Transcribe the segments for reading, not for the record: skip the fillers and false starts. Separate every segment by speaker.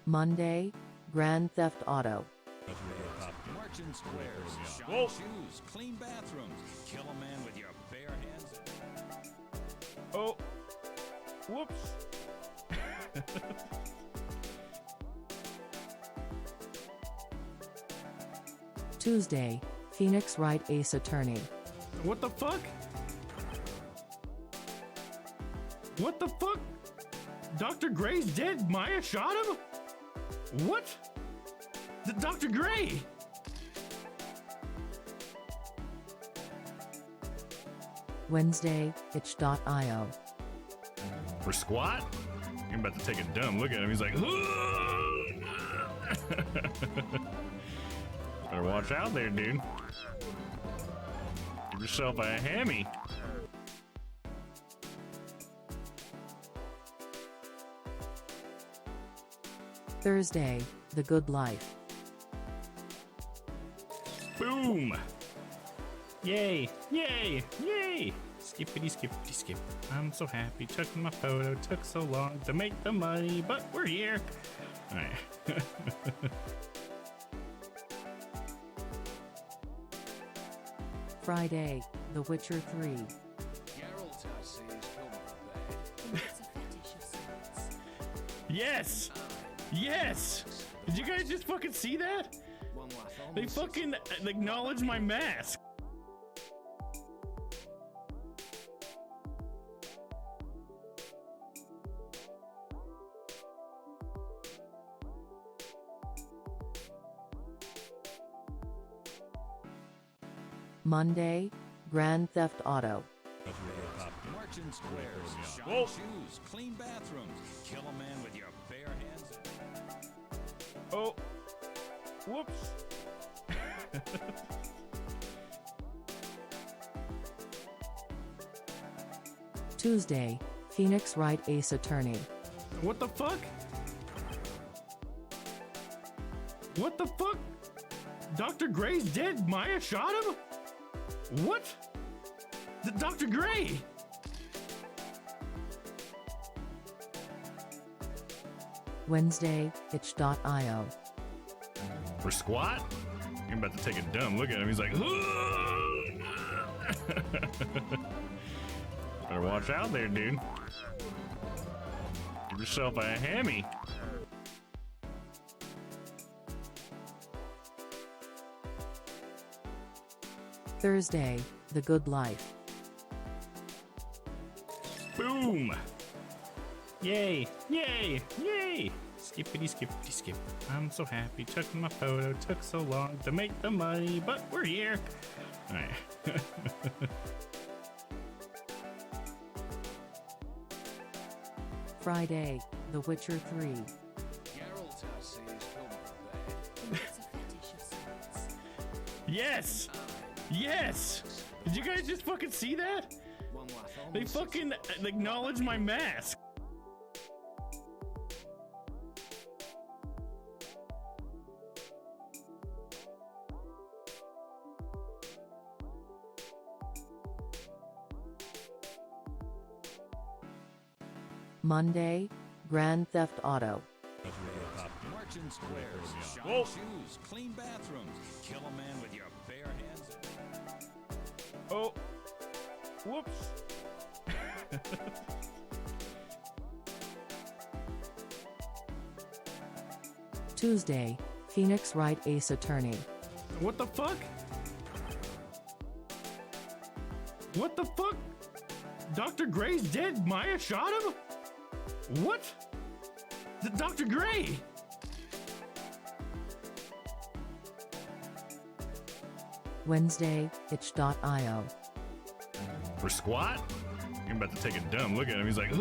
Speaker 1: Monday, Grand Theft Auto.
Speaker 2: Marching squares, shine shoes, clean bathrooms, kill a man with your bare hands.
Speaker 3: Oh, whoops.
Speaker 1: Tuesday, Phoenix Wright Ace Attorney.
Speaker 3: What the fuck? What the fuck? Dr. Gray's dead? Maya shot him? What? Dr. Gray!
Speaker 1: Wednesday, itch.io.
Speaker 3: For squat? I'm about to take a dumb look at him. He's like, better watch out there, dude. Give yourself a hammy.
Speaker 1: Thursday, The Good Life.
Speaker 3: Boom! Yay! Yay! Yay! Skippity skippity skip. I'm so happy. Took my photo. Took so long to make the money, but we're here. Alright.
Speaker 1: Friday, The Witcher 3.
Speaker 3: Yes! Yes! Did you guys just fucking see that? They fucking acknowledge my mask.
Speaker 1: Monday, Grand Theft Auto.
Speaker 2: Marching squares, shine shoes, clean bathrooms, kill a man with your bare hands.
Speaker 3: Oh, whoops.
Speaker 1: Tuesday, Phoenix Wright Ace Attorney.
Speaker 3: What the fuck? What the fuck? Dr. Gray's dead? Maya shot him? What? Dr. Gray!
Speaker 1: Wednesday, itch.io.
Speaker 3: For squat? I'm about to take a dumb look at him. He's like, better watch out there, dude. Give yourself a hammy.
Speaker 1: Thursday, The Good Life.
Speaker 3: Boom! Yay! Yay! Yay! Skippity skippity skip. I'm so happy. Took my photo. Took so long to make the money, but we're here. Alright.
Speaker 1: Friday, The Witcher 3.
Speaker 3: Yes! Yes! Did you guys just fucking see that? They fucking acknowledge my mask.
Speaker 1: Monday, Grand Theft Auto.
Speaker 2: Marching squares, shine shoes, clean bathrooms, kill a man with your bare hands.
Speaker 3: Oh, whoops.
Speaker 1: Tuesday, Phoenix Wright Ace Attorney.
Speaker 3: What the fuck? What the fuck? Dr. Gray's dead? Maya shot him? What? Dr. Gray!
Speaker 1: Wednesday, itch.io.
Speaker 3: For squat? I'm about to take a dumb look at him. He's like,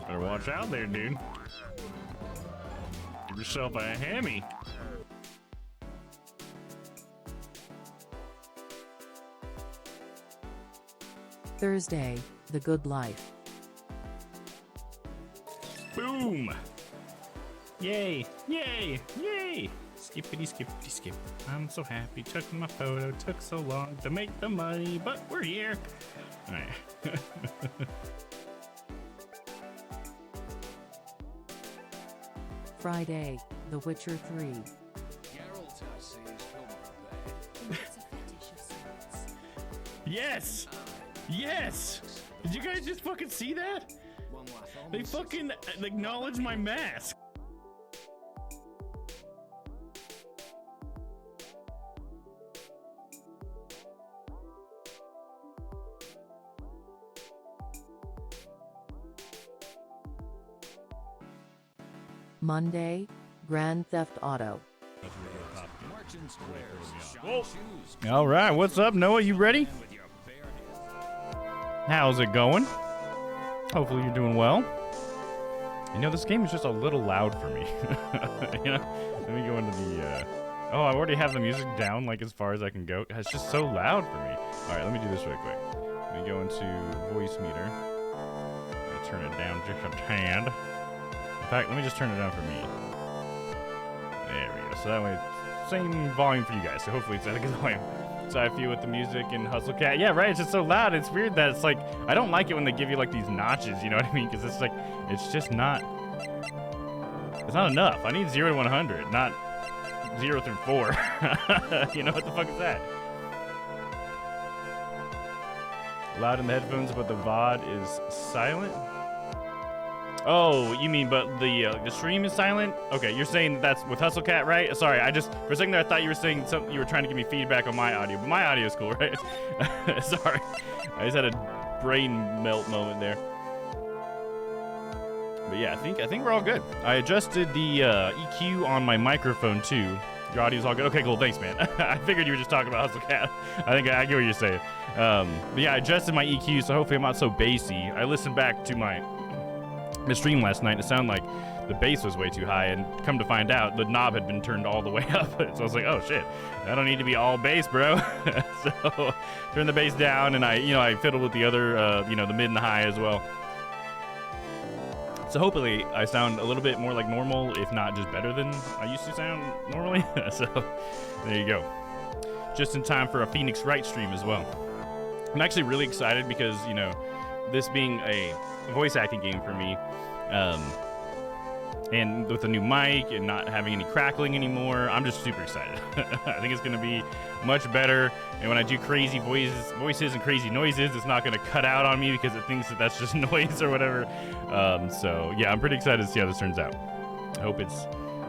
Speaker 3: better watch out there, dude. Give yourself a hammy.
Speaker 1: Thursday, The Good Life.
Speaker 3: Boom! Yay! Yay! Yay! Skippity skippity skip. I'm so happy. Took my photo. Took so long to make the money, but we're here. Alright.
Speaker 1: Friday, The Witcher 3.
Speaker 3: Yes! Yes! Did you guys just fucking see that? They fucking acknowledge my mask.
Speaker 1: Monday, Grand Theft Auto.
Speaker 3: All right, what's up, Noah? You ready? How's it going? Hopefully you're doing well. You know, this game is just a little loud for me. You know, let me go into the, oh, I already have the music down, like, as far as I can go. It's just so loud for me. All right, let me do this real quick. Let me go into voice meter. I'm gonna turn it down just a tad. In fact, let me just turn it down for me. There we go. So that way, same volume for you guys. So hopefully it's at a good volume. So I feel with the music and Hustle Cat. Yeah, right. It's just so loud. It's weird that it's like, I don't like it when they give you like these notches. You know what I mean? Because it's like, it's just not, it's not enough. I need 0 to 100, not 0 through 4. You know what the fuck is that? Loud in the headphones, but the VOD is silent. Oh, you mean, but the stream is silent? Okay, you're saying that that's with Hustle Cat, right? Sorry, I just, for a second there, I thought you were saying something, you were trying to give me feedback on my audio, but my audio is cool, right? Sorry, I just had a brain melt moment there. But yeah, I think we're all good. I adjusted the EQ on my microphone too. Your audio's all good. Okay, cool. Thanks, man. I figured you were just talking about Hustle Cat. I think I get what you're saying. But yeah, I adjusted my EQ, so hopefully I'm not so bassy. I listened back to my stream last night. It sounded like the bass was way too high, and come to find out, the knob had been turned all the way up. So I was like, oh shit, I don't need to be all bass, bro. So turn the bass down, and I fiddled with the other, the mid and the high as well. So hopefully I sound a little bit more like normal, if not just better than I used to sound normally. So there you go. Just in time for a Phoenix Wright stream as well. I'm actually really excited because, you know, this being a voice acting game for me, and with a new mic and not having any crackling anymore, I'm just super excited. I think it's going to be much better, and when I do crazy voices and crazy noises, it's not going to cut out on me because it thinks that that's just noise or whatever. So yeah, I'm pretty excited to see how this turns out. I hope it's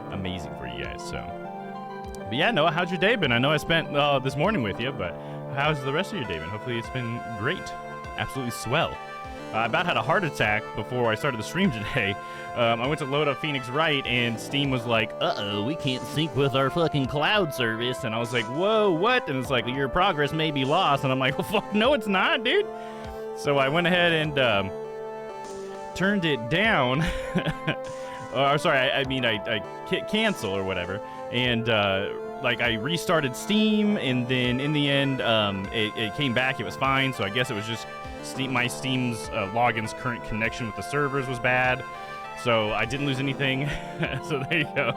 Speaker 3: amazing for you guys. But yeah, Noah, how's your day been? I know I spent this morning with you, but how's the rest of your day been? Hopefully it's been great. Absolutely swell. I about had a heart attack before I started the stream today. I went to load up Phoenix Wright, and Steam was like, uh-oh, we can't sync with our fucking cloud service. And I was like, whoa, what? And it's like, your progress may be lost. And I'm like, well, fuck, no, it's not, dude. So I went ahead and turned it down. Or sorry, I cancel or whatever. And I restarted Steam, and then in the end, it came back. It was fine. So I guess it was just my Steam's login's current connection with the servers was bad. So I didn't lose anything. So there you go.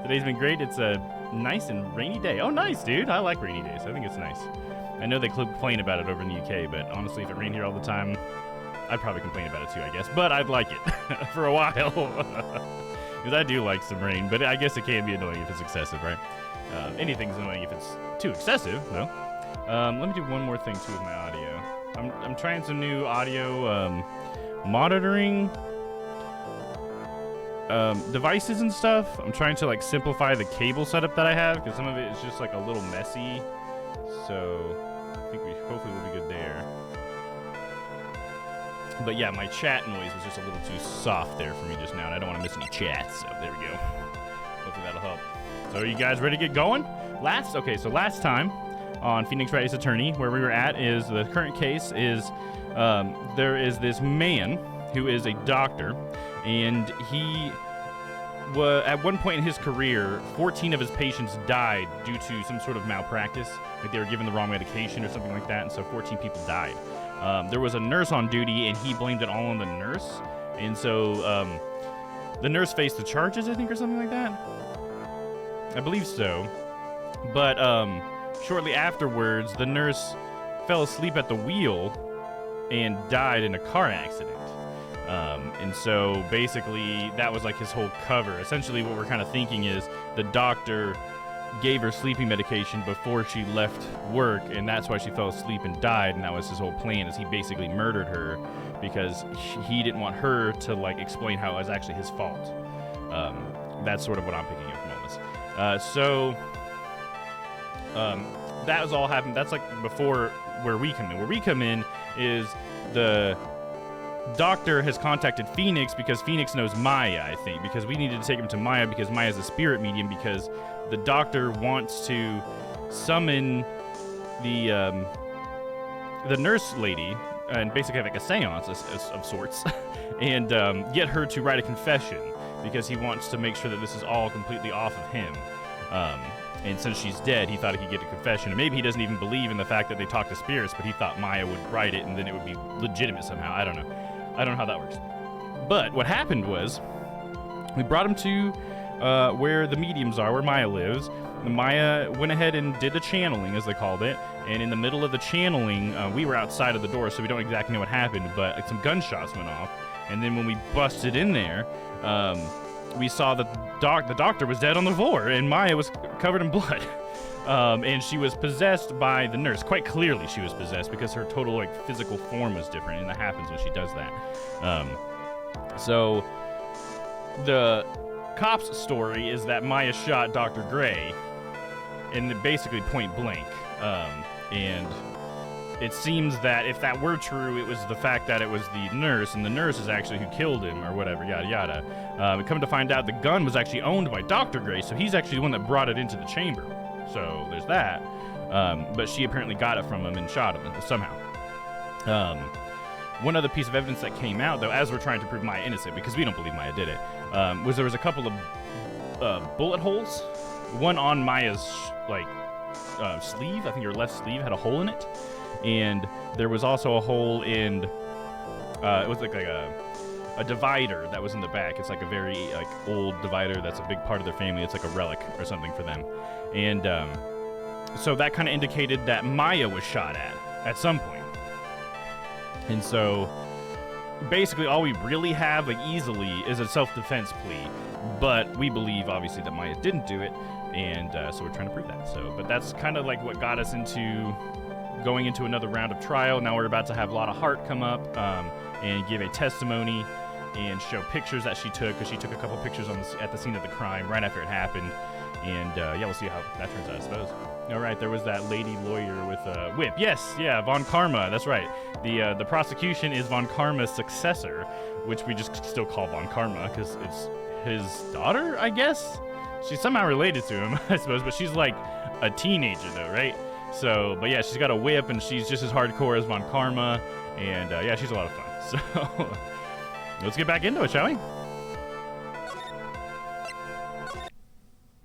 Speaker 3: Today's been great. It's a nice and rainy day. Oh, nice, dude. I like rainy days. I think it's nice. I know they complain about it over in the UK, but honestly, if it rained here all the time, I'd probably complain about it too, I guess. But I'd like it for a while. Because I do like some rain, but I guess it can be annoying if it's excessive, right? Anything's annoying if it's too excessive, no? Let me do one more thing too with my audio. I'm trying some new audio monitoring devices and stuff. I'm trying to like simplify the cable setup that I have because some of it is just like a little messy. So I think we hopefully will be good there. But yeah, my chat noise was just a little too soft there for me just now, and I don't want to miss any chats. So there we go. Hopefully that'll help. So are you guys ready to get going? Last time on Phoenix Wright Ace Attorney, where we were at is the current case is there is this man who is a doctor, and he was at one point in his career, 14 of his patients died due to some sort of malpractice, like they were given the wrong medication or something like that, and so 14 people died. There was a nurse on duty, and he blamed it all on the nurse, and so the nurse faced the charges, I think, or something like that. I believe so, but shortly afterwards, the nurse fell asleep at the wheel and died in a car accident. And so basically that was like his whole cover. Essentially what we're kind of thinking is the doctor gave her sleeping medication before she left work, and that's why she fell asleep and died, and that was his whole plan, is he basically murdered her because he didn't want her to like explain how it was actually his fault. That's sort of what I'm picking up from all this. That was all happened. That's like before where we come in. Where we come in is the doctor has contacted Phoenix because Phoenix knows Maya, I think, because we needed to take him to Maya because Maya's a spirit medium, because the doctor wants to summon the nurse lady and basically have like a seance of sorts and get her to write a confession because he wants to make sure that this is all completely off of him. And since she's dead, he thought he could get a confession. And maybe he doesn't even believe in the fact that they talk to spirits, but he thought Maya would write it and then it would be legitimate somehow. I don't know. I don't know how that works. But what happened was we brought him to where the mediums are, where Maya lives. And Maya went ahead and did the channeling, as they called it. And in the middle of the channeling, we were outside of the door, so we don't exactly know what happened, but like, some gunshots went off. And then when we busted in there, we saw that the doctor was dead on the floor, and Maya was covered in blood. And she was possessed by the nurse. Quite clearly she was possessed because her total like physical form was different, and that happens when she does that. So the cop's story is that Maya shot Dr. Gray, and basically point blank. And it seems that if that were true, it was the fact that it was the nurse, and the nurse is actually who killed him, or whatever, yada yada. Come to find out, the gun was actually owned by Dr. Gray, so he's actually the one that brought it into the chamber. So there's that. But she apparently got it from him and shot him somehow. One other piece of evidence that came out, though, as we're trying to prove Maya innocent, because we don't believe Maya did it, was there was a couple of bullet holes. One on Maya's sleeve. I think her left sleeve had a hole in it. And there was also a hole in, it was like a divider that was in the back. It's like a very old divider that's a big part of their family. It's like a relic or something for them. And so that kind of indicated that Maya was shot at some point. And so basically all we really have easily is a self-defense plea. But we believe obviously that Maya didn't do it. And so we're trying to prove that. So, but that's kind of like what got us into going into another round of trial. Now we're about to have Lotta Hart come up and give a testimony and show pictures that she took, because she took a couple pictures at the scene of the crime right after it happened. And yeah, we'll see how that turns out, I suppose. All right, there was that lady lawyer with a whip. Yes, yeah, Von Karma, that's right. The prosecution is Von Karma's successor, which we just still call Von Karma because it's his daughter, I guess? She's somehow related to him, I suppose, but she's like a teenager though, right? So, but yeah, she's got a whip, and she's just as hardcore as Von Karma, and yeah, she's a lot of fun. So, let's get back into it, shall we?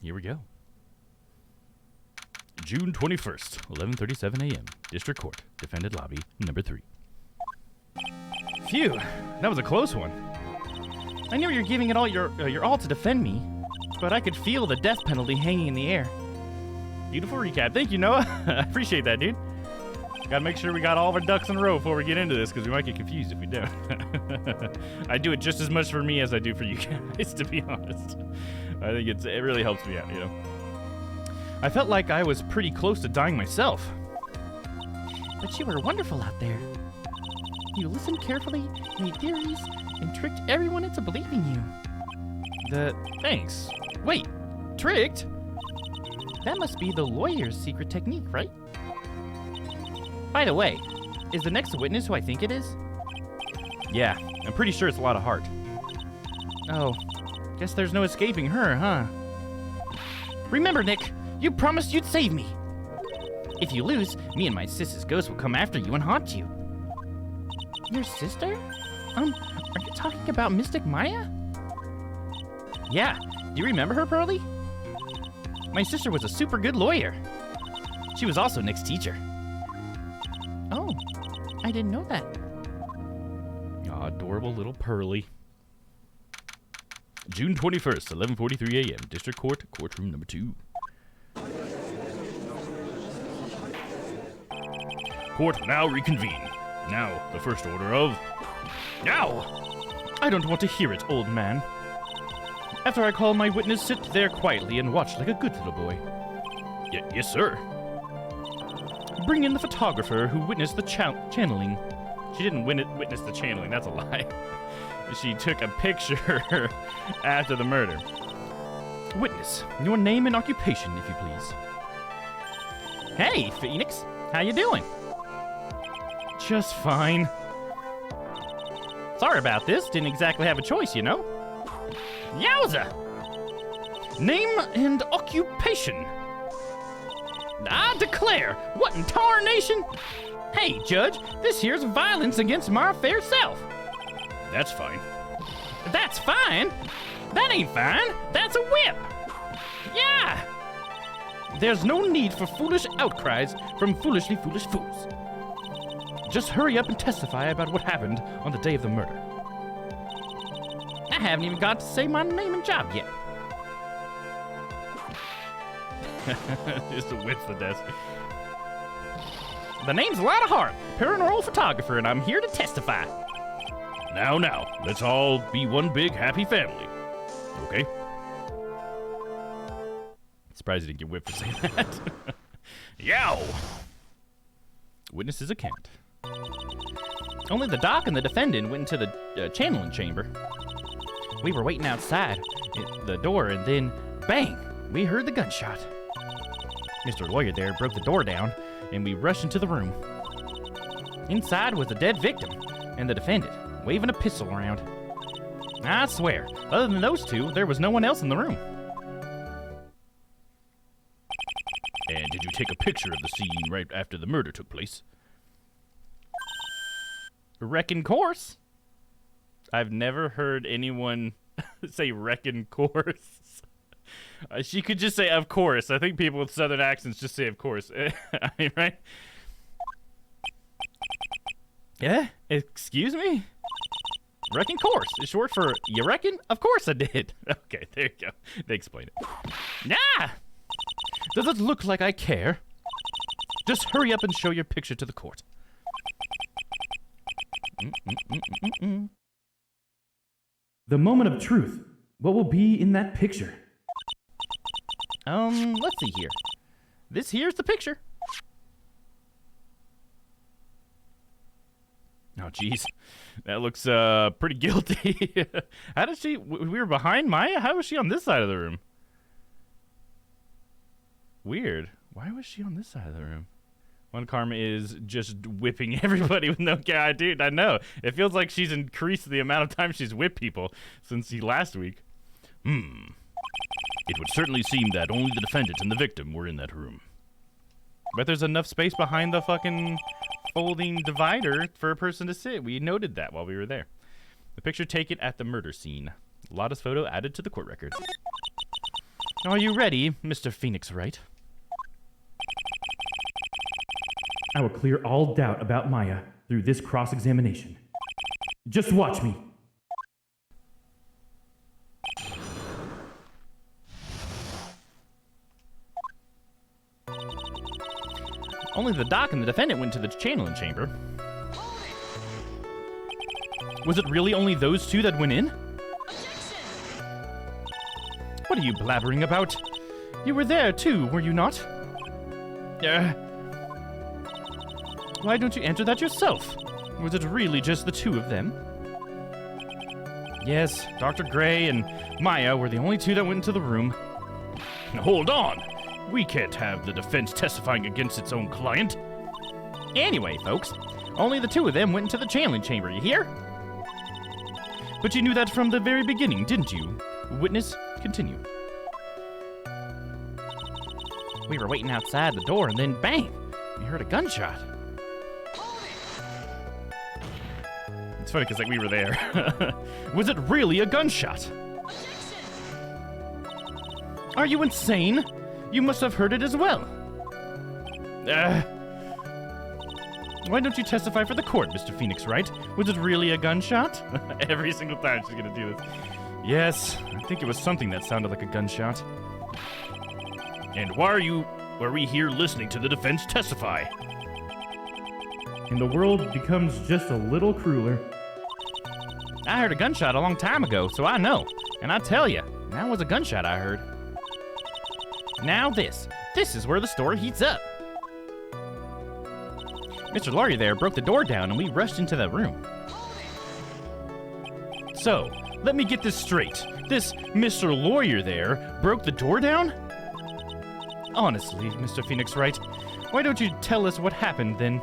Speaker 3: Here we go. June 21st, 11:37 a.m. District Court, Defendant Lobby, number 3. Phew, that was a close one. I knew you were giving it all your all to defend me, but I could feel the death penalty hanging in the air. Beautiful recap. Thank you, Noah. I appreciate that, dude. Gotta make sure we got all of our ducks in a row before we get into this, because we might get confused if we don't. I do it just as much for me as I do for you guys, to be honest. I think it really helps me out, you know. I felt like I was pretty close to dying myself.
Speaker 4: But you were wonderful out there. You listened carefully, made theories, and tricked everyone into believing you.
Speaker 3: Thanks. Wait, tricked?
Speaker 4: That must be the lawyer's secret technique, right? By the way, is the next witness who I think it is?
Speaker 3: Yeah, I'm pretty sure it's Lotta Hart.
Speaker 4: Oh, guess there's no escaping her, huh? Remember, Nick, you promised you'd save me. If you lose, me and my sister's ghost will come after you and haunt you. Your sister? Are you talking about Mystic Maya?
Speaker 3: Yeah, do you remember her, Pearly? My sister was a super good lawyer. She was also Nick's teacher.
Speaker 4: Oh, I didn't know that.
Speaker 3: Aw, adorable little Pearly. June 21st, 11:43 a.m. District Court, courtroom number 2. Court now reconvene. Now, the first order of... Now!
Speaker 4: I don't want to hear it, old man. After I call my witness, sit there quietly and watch like a good little boy. Yes, sir. Bring in the photographer who witnessed the channeling. She didn't witness the channeling, that's a lie. She took a picture after the murder. Witness, your name and occupation, if you please. Hey, Phoenix, how you doing? Just fine. Sorry about this, didn't exactly have a choice, you know? Yowza! Name and occupation. I declare, what in tarnation? Hey, Judge, this here's violence against my fair self. That's fine. That's fine? That ain't fine. That's a whip. Yeah. There's no need for foolish outcries from foolishly foolish fools. Just hurry up and testify about what happened on the day of the murder. I haven't even got to say my name and job yet. Just whips the desk. The name's Lotta Hart, paranormal photographer, and I'm here to testify. Now, let's all be one big happy family. Okay? Surprised he didn't get whipped for saying that. Yow! Witness is a count. Only the doc and the defendant went into the channeling chamber. We were waiting outside the door, and then, bang, we heard the gunshot. Mr. Lawyer there broke the door down, and we rushed into the room. Inside was the dead victim and the defendant, waving a pistol around. I swear, other than those two, there was no one else in the room.
Speaker 3: And did you take a picture of the scene right after the murder took place?
Speaker 4: Reckon course. I've never heard anyone say reckon course. She could just say of course. I think people with southern accents just say of course. I mean, right? Yeah? Excuse me? Reckon course is short for you reckon? Of course I did. Okay, there you go. They explain it. Nah! Does it look like I care? Just hurry up and show your picture to the court.
Speaker 5: The moment of truth. What will be in that picture?
Speaker 4: Let's see here. This here's the picture. Oh, jeez. That looks, pretty guilty. How did she... We were behind Maya? How was she on this side of the room? Weird. Why was she on this side of the room? One Karma is just whipping everybody with no care. Dude, I know. It feels like she's increased the amount of time she's whipped people since last week.
Speaker 3: It would certainly seem that only the defendant and the victim were in that room.
Speaker 4: But there's enough space behind the fucking folding divider for a person to sit. We noted that while we were there. The picture taken at the murder scene. Lotta's photo added to the court record. Are you ready, Mr. Phoenix Wright?
Speaker 5: I will clear all doubt about Maya through this cross-examination. Just watch me.
Speaker 4: Only the doc and the defendant went to the channeling chamber. Was it really only those two that went in? What are you blabbering about? You were there too, were you not? Why don't you answer that yourself? Was it really just the two of them? Yes, Dr. Gray and Maya were the only two that went into the room.
Speaker 3: Hold on! We can't have the defense testifying against its own client.
Speaker 4: Anyway, folks, only the two of them went into the channeling chamber, you hear? But you knew that from the very beginning, didn't you? Witness, continue. We were waiting outside the door, and then bang! We heard a gunshot. It's funny because, like, we were there. Was it really a gunshot? Are you insane? You must have heard it as well. Why don't you testify for the court, Mr. Phoenix Wright? Was it really a gunshot? Every single time she's gonna do this. Yes, I think it was something that sounded like a gunshot.
Speaker 3: And why are we here listening to the defense testify?
Speaker 5: And the world becomes just a little crueler.
Speaker 4: I heard a gunshot a long time ago, so I know. And I tell you, that was a gunshot I heard. Now this is where the story heats up. Mr. Lawyer there broke the door down and we rushed into the room. So, let me get this straight. This Mr. Lawyer there broke the door down? Honestly, Mr. Phoenix Wright, why don't you tell us what happened then?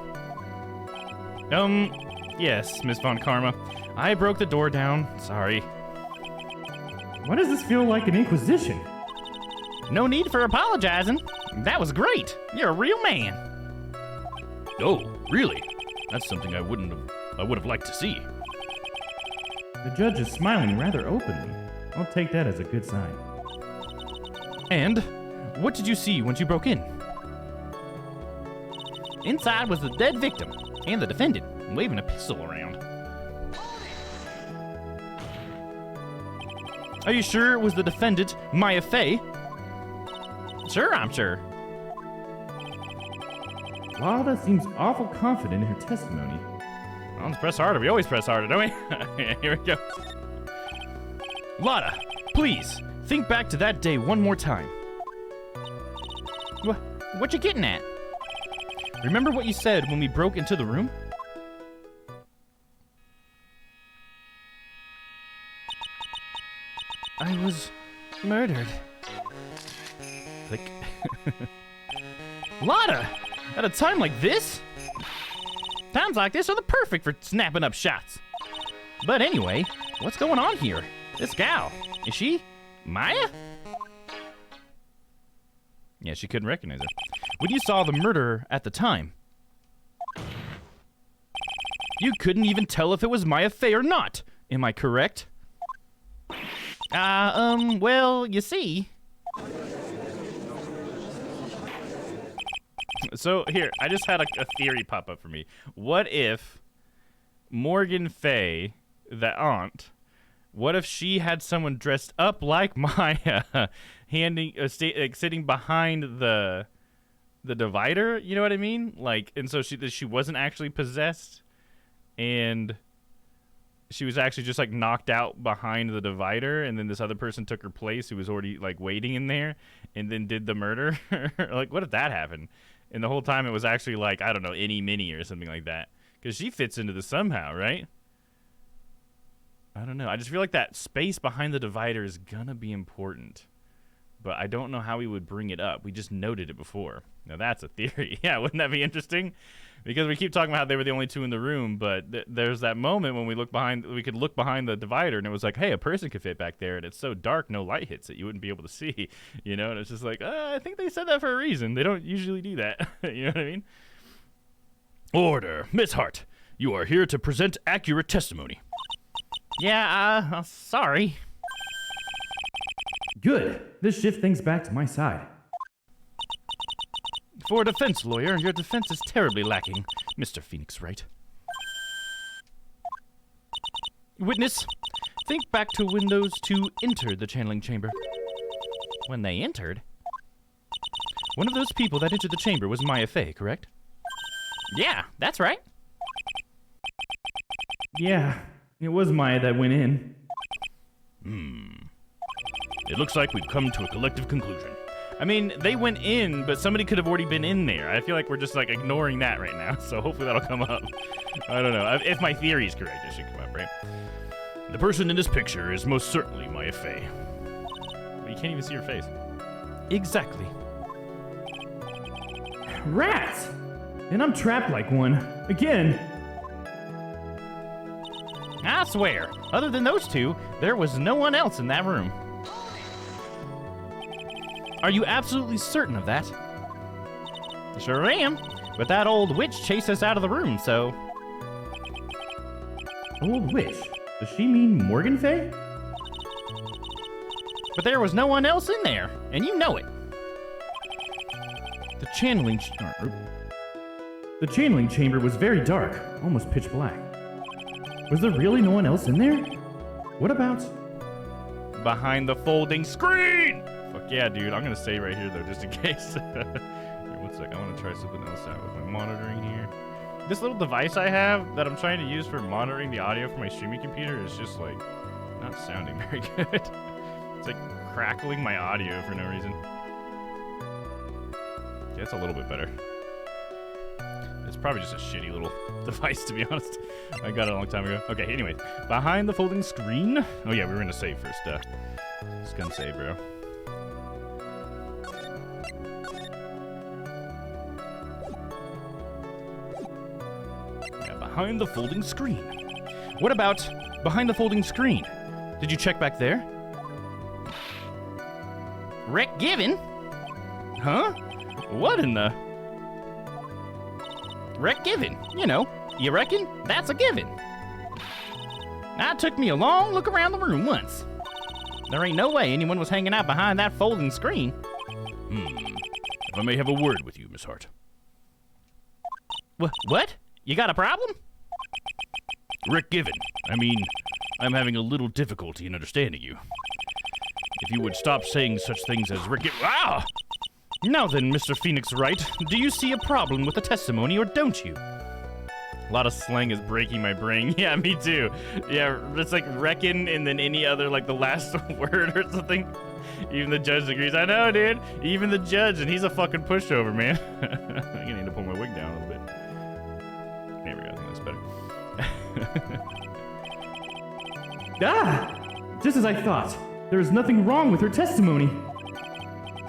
Speaker 4: Yes, Miss Von Karma. I broke the door down. Sorry.
Speaker 5: Why does this feel like an inquisition?
Speaker 4: No need for apologizing. That was great. You're a real man.
Speaker 3: Oh, really? That's something I would have liked to see.
Speaker 5: The judge is smiling rather openly. I'll take that as a good sign.
Speaker 4: And what did you see when you broke in? Inside was the dead victim and the defendant waving a pistol around. Are you sure it was the defendant, Maya Fey? Sure, I'm sure.
Speaker 5: Lada seems awful confident in her testimony.
Speaker 4: Let's press harder. We always press harder, don't we? Here we go. Lada, please, think back to that day one more time. What you getting at? Remember what you said when we broke into the room? I was murdered. Click. Lada, at a time like this? Times like this are the perfect for snapping up shots. But anyway, what's going on here? This gal, is she Maya? Yeah, she couldn't recognize her. When you saw the murder at the time, you couldn't even tell if it was Maya Fey or not. Am I correct? Well, you see. So here, I just had a theory pop up for me. What if Morgan Fey, the aunt, what if she had someone dressed up like Maya, sitting behind the divider? You know what I mean? Like, and so she wasn't actually possessed, and she was actually just like knocked out behind the divider, and then this other person took her place who was already like waiting in there, and then did the murder. Like, what if that happened? And the whole time it was actually like, I don't know, Any Minnie or something like that, because she fits into this somehow, right? I don't know. I just feel like that space behind the divider is gonna be important, but I don't know how we would bring it up. We just noted it before. Now that's a theory. Yeah, wouldn't that be interesting? Because we keep talking about how they were the only two in the room, but there's that moment when we could look behind the divider, and it was like, hey, a person could fit back there, and it's so dark, no light hits it, you wouldn't be able to see, you know? And it's just like, I think they said that for a reason. They don't usually do that. You know what I mean?
Speaker 3: Order. Miss Hart, you are here to present accurate testimony.
Speaker 4: Yeah, sorry.
Speaker 5: Good. This shifts things back to my side.
Speaker 4: For a defense lawyer, your defense is terribly lacking, Mr. Phoenix Wright. Witness, think back to when those two entered the channeling chamber. When they entered? One of those people that entered the chamber was Maya Fey, correct? Yeah, that's right.
Speaker 5: Yeah, it was Maya that went in.
Speaker 3: It looks like we've come to a collective conclusion.
Speaker 4: I mean, they went in, but somebody could have already been in there. I feel like we're just like ignoring that right now, so hopefully that'll come up. I don't know. If my theory is correct, it should come up, right?
Speaker 3: The person in this picture is most certainly Maya Fey.
Speaker 4: But you can't even see her face. Exactly.
Speaker 5: Rats! And I'm trapped like one. Again.
Speaker 4: I swear, other than those two, there was no one else in that room. Are you absolutely certain of that? Sure am, but that old witch chased us out of the room, so...
Speaker 5: Old witch? Does she mean Morgan Fey?
Speaker 4: But there was no one else in there, and you know it. The channeling
Speaker 5: chamber was very dark, almost pitch black. Was there really no one else in there? What about...
Speaker 4: behind the folding screen? Fuck yeah, dude. I'm gonna stay right here, though, just in case. Here, one sec. I want to try something else out with my monitoring here.
Speaker 3: This little device I have that I'm trying to use for monitoring the audio from my streaming computer is just like not sounding very good. It's like crackling my audio for no reason. Yeah, it's a little bit better. It's probably just a shitty little device, to be honest. I got it a long time ago. Okay, anyways. Behind the folding screen. Oh yeah, we were gonna save first. Just gonna save, bro. Yeah, behind the folding screen. What about behind the folding screen? Did you check back there?
Speaker 4: Rick Given?
Speaker 3: Huh? What in the...
Speaker 4: Rick Given. You know, you reckon? That's a given. That took me a long look around the room once. There ain't no way anyone was hanging out behind that folding screen.
Speaker 3: If I may have a word with you, Miss Hart.
Speaker 4: What? You got a problem?
Speaker 3: Rick Given. I mean, I'm having a little difficulty in understanding you. If you would stop saying such things as Rick Given... Ah!
Speaker 4: Now then, Mr. Phoenix Wright, do you see a problem with the testimony or don't you?
Speaker 3: A lot of slang is breaking my brain. Yeah, me too. Yeah, it's like reckon and then any other, like the last word or something. Even the judge agrees. I know, dude. Even the judge, and he's a fucking pushover, man. I'm gonna need to pull my wig down a little bit. There we go. I think that's better.
Speaker 5: Ah! Just as I thought. There is nothing wrong with her testimony.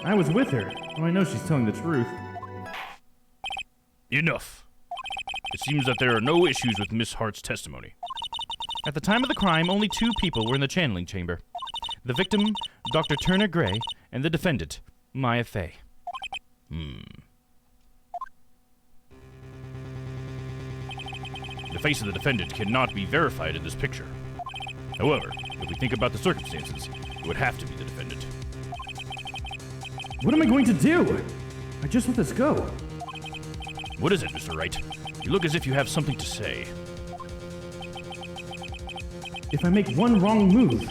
Speaker 5: I was with her, so I know she's telling the truth.
Speaker 3: Enough. It seems that there are no issues with Miss Hart's testimony.
Speaker 4: At the time of the crime, only 2 people were in the channeling chamber. The victim, Dr. Turner Gray, and the defendant, Maya Fey.
Speaker 3: The face of the defendant cannot be verified in this picture. However, if we think about the circumstances, it would have to be the defendant.
Speaker 5: What am I going to do? I just let this go.
Speaker 3: What is it, Mr. Wright? You look as if you have something to say.
Speaker 5: If I make one wrong move,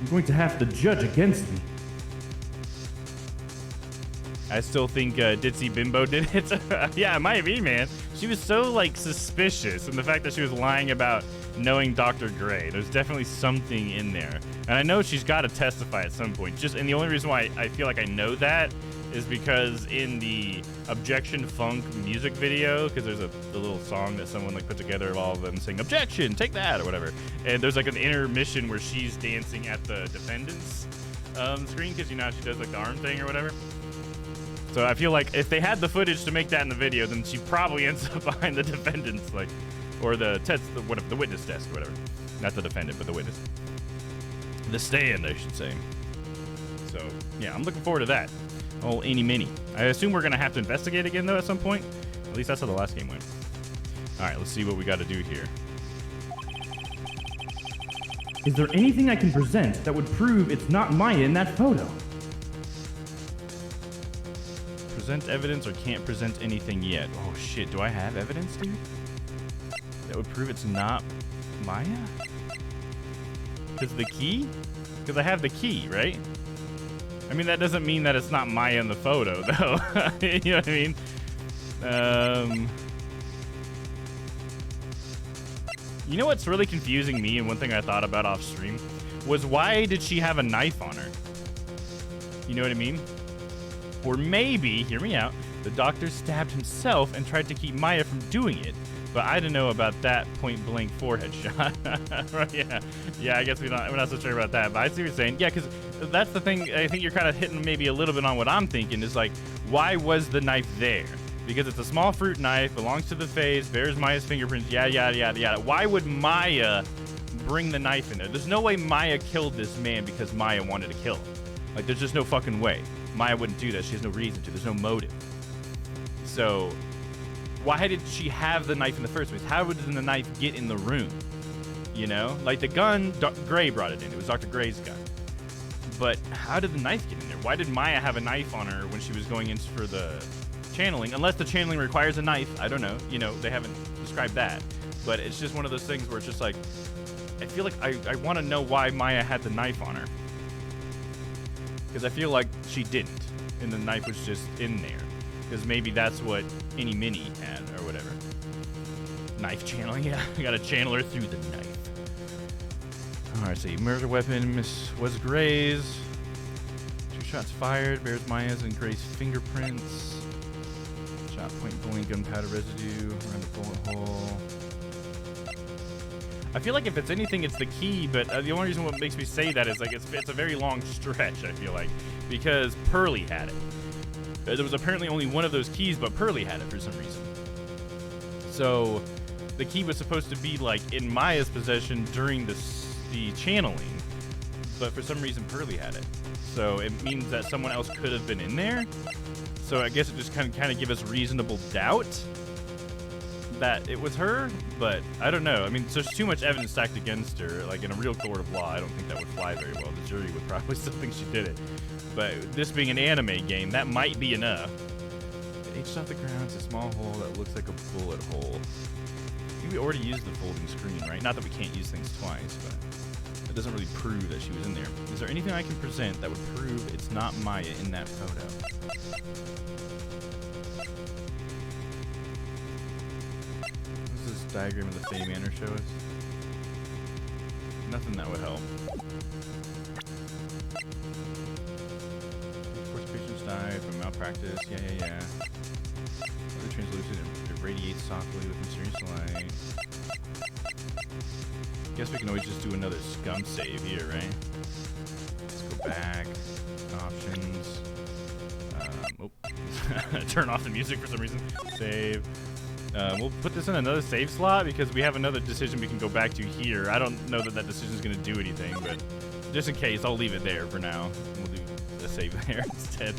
Speaker 5: I'm going to have the judge against me.
Speaker 3: I still think Ditzy Bimbo did it. Yeah, it might be, man. She was so, like, suspicious, and the fact that she was lying about knowing Dr. Gray. There's definitely something in there. And I know she's got to testify at some point. And the only reason why I feel like I know that is because in the Objection Funk music video, because there's a little song that someone like put together of all of them saying, "Objection, take that," or whatever. And there's like an intermission where she's dancing at the defendant's screen, because you know how she does like the arm thing or whatever. So I feel like if they had the footage to make that in the video, then she probably ends up behind the defendant's, like, or the witness desk or whatever. Not the defendant, but the witness. The stand, I should say. So, yeah, I'm looking forward to that. Oh, eeny mini. I assume we're going to have to investigate again, though, at some point. At least that's how the last game went. All right, let's see what we got to do here.
Speaker 5: Is there anything I can present that would prove it's not Maya in that photo?
Speaker 3: Present evidence or can't present anything yet? Oh, shit. Do I have evidence, dude? That would prove it's not Maya? Because the key? Because I have the key, right? I mean, that doesn't mean that it's not Maya in the photo, though. You know what I mean? You know what's really confusing me, and one thing I thought about off stream, was why did she have a knife on her? You know what I mean? Or maybe, hear me out, the doctor stabbed himself and tried to keep Maya from doing it. But I don't know about that point-blank forehead shot. Right, yeah, I guess we're not so sure about that. But I see what you're saying. Yeah, because that's the thing. I think you're kind of hitting maybe a little bit on what I'm thinking is, like, why was the knife there? Because it's a small fruit knife, belongs to the face, bears Maya's fingerprints, yada, yada, yada, yada. Why would Maya bring the knife in there? There's no way Maya killed this man because Maya wanted to kill him. Like, there's just no fucking way. Maya wouldn't do that. She has no reason to. There's no motive. So why did she have the knife in the first place? How did the knife get in the room? You know? Like, the gun, Gray brought it in. It was Dr. Gray's gun. But how did the knife get in there? Why did Maya have a knife on her when she was going in for the channeling? Unless the channeling requires a knife. I don't know. You know, they haven't described that. But it's just one of those things where it's just like, I feel like I want to know why Maya had the knife on her. Because I feel like she didn't. And the knife was just in there. Because maybe that's what Any Mini had or whatever.
Speaker 4: Knife channeling, yeah. I gotta channel her through the knife. Alright, so murder weapon was Gray's. 2 shots fired, bears Maya's and Gray's fingerprints. Shot point blank gunpowder residue around the bullet hole. I feel like if it's anything, it's the key, but the only reason what makes me say that is like it's a very long stretch, I feel like, because Pearly had it. There was apparently only one of those keys, but Pearly had it for some reason. So the key was supposed to be like in Maya's possession during the channeling, but for some reason Pearly had it. So it means that someone else could have been in there. So I guess it just kind of give us reasonable doubt that it was her, but I don't know. I mean, there's too much evidence stacked against her. Like in a real court of law, I don't think that would fly very well. The jury would probably still think she did it. But this being an anime game, that might be enough. Etched off the ground, it's a small hole that looks like a bullet hole. I think we already used the folding screen, right? Not that we can't use things twice, but it doesn't really prove that she was in there. Is there anything I can present that would prove it's not Maya in that photo? What does this diagram of the Fey Manor show us? Nothing that would help. Of course, patients die from malpractice. Yeah. The translucent, it radiates softly with mysterious light. Guess we can always just do another scum save here, right? Let's go back. Options. Turn off the music for some reason. Save. We'll put this in another save slot because we have another decision we can go back to here. I don't know that decision is going to do anything, but just in case, I'll leave it there for now. We'll do the save there instead.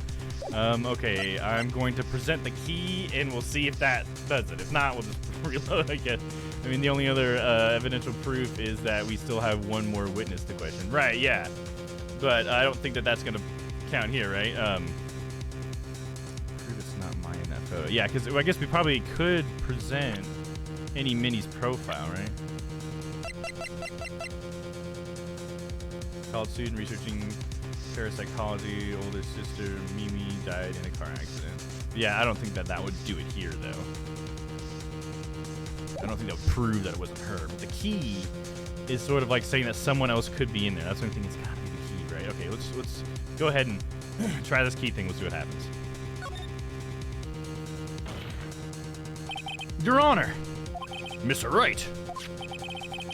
Speaker 4: Okay, I'm going to present the key, and we'll see if that does it. If not, we'll just reload, I guess. I mean, the only other evidential proof is that we still have one more witness to question. Right, yeah. But I don't think that that's going to count here, right? Prove it's not mine in that photo. Yeah, because I guess we probably could present any Minnie's profile, right? College student researching parapsychology, oldest sister Mimi died in a car accident. Yeah, I don't think that would do it here, though. I don't think that would prove that it wasn't her. But the key is sort of like saying that someone else could be in there. That's the only thing that's gotta be the key, right? Okay, let's go ahead and try this key thing. Let's see what happens. Your Honor, Mr. Wright,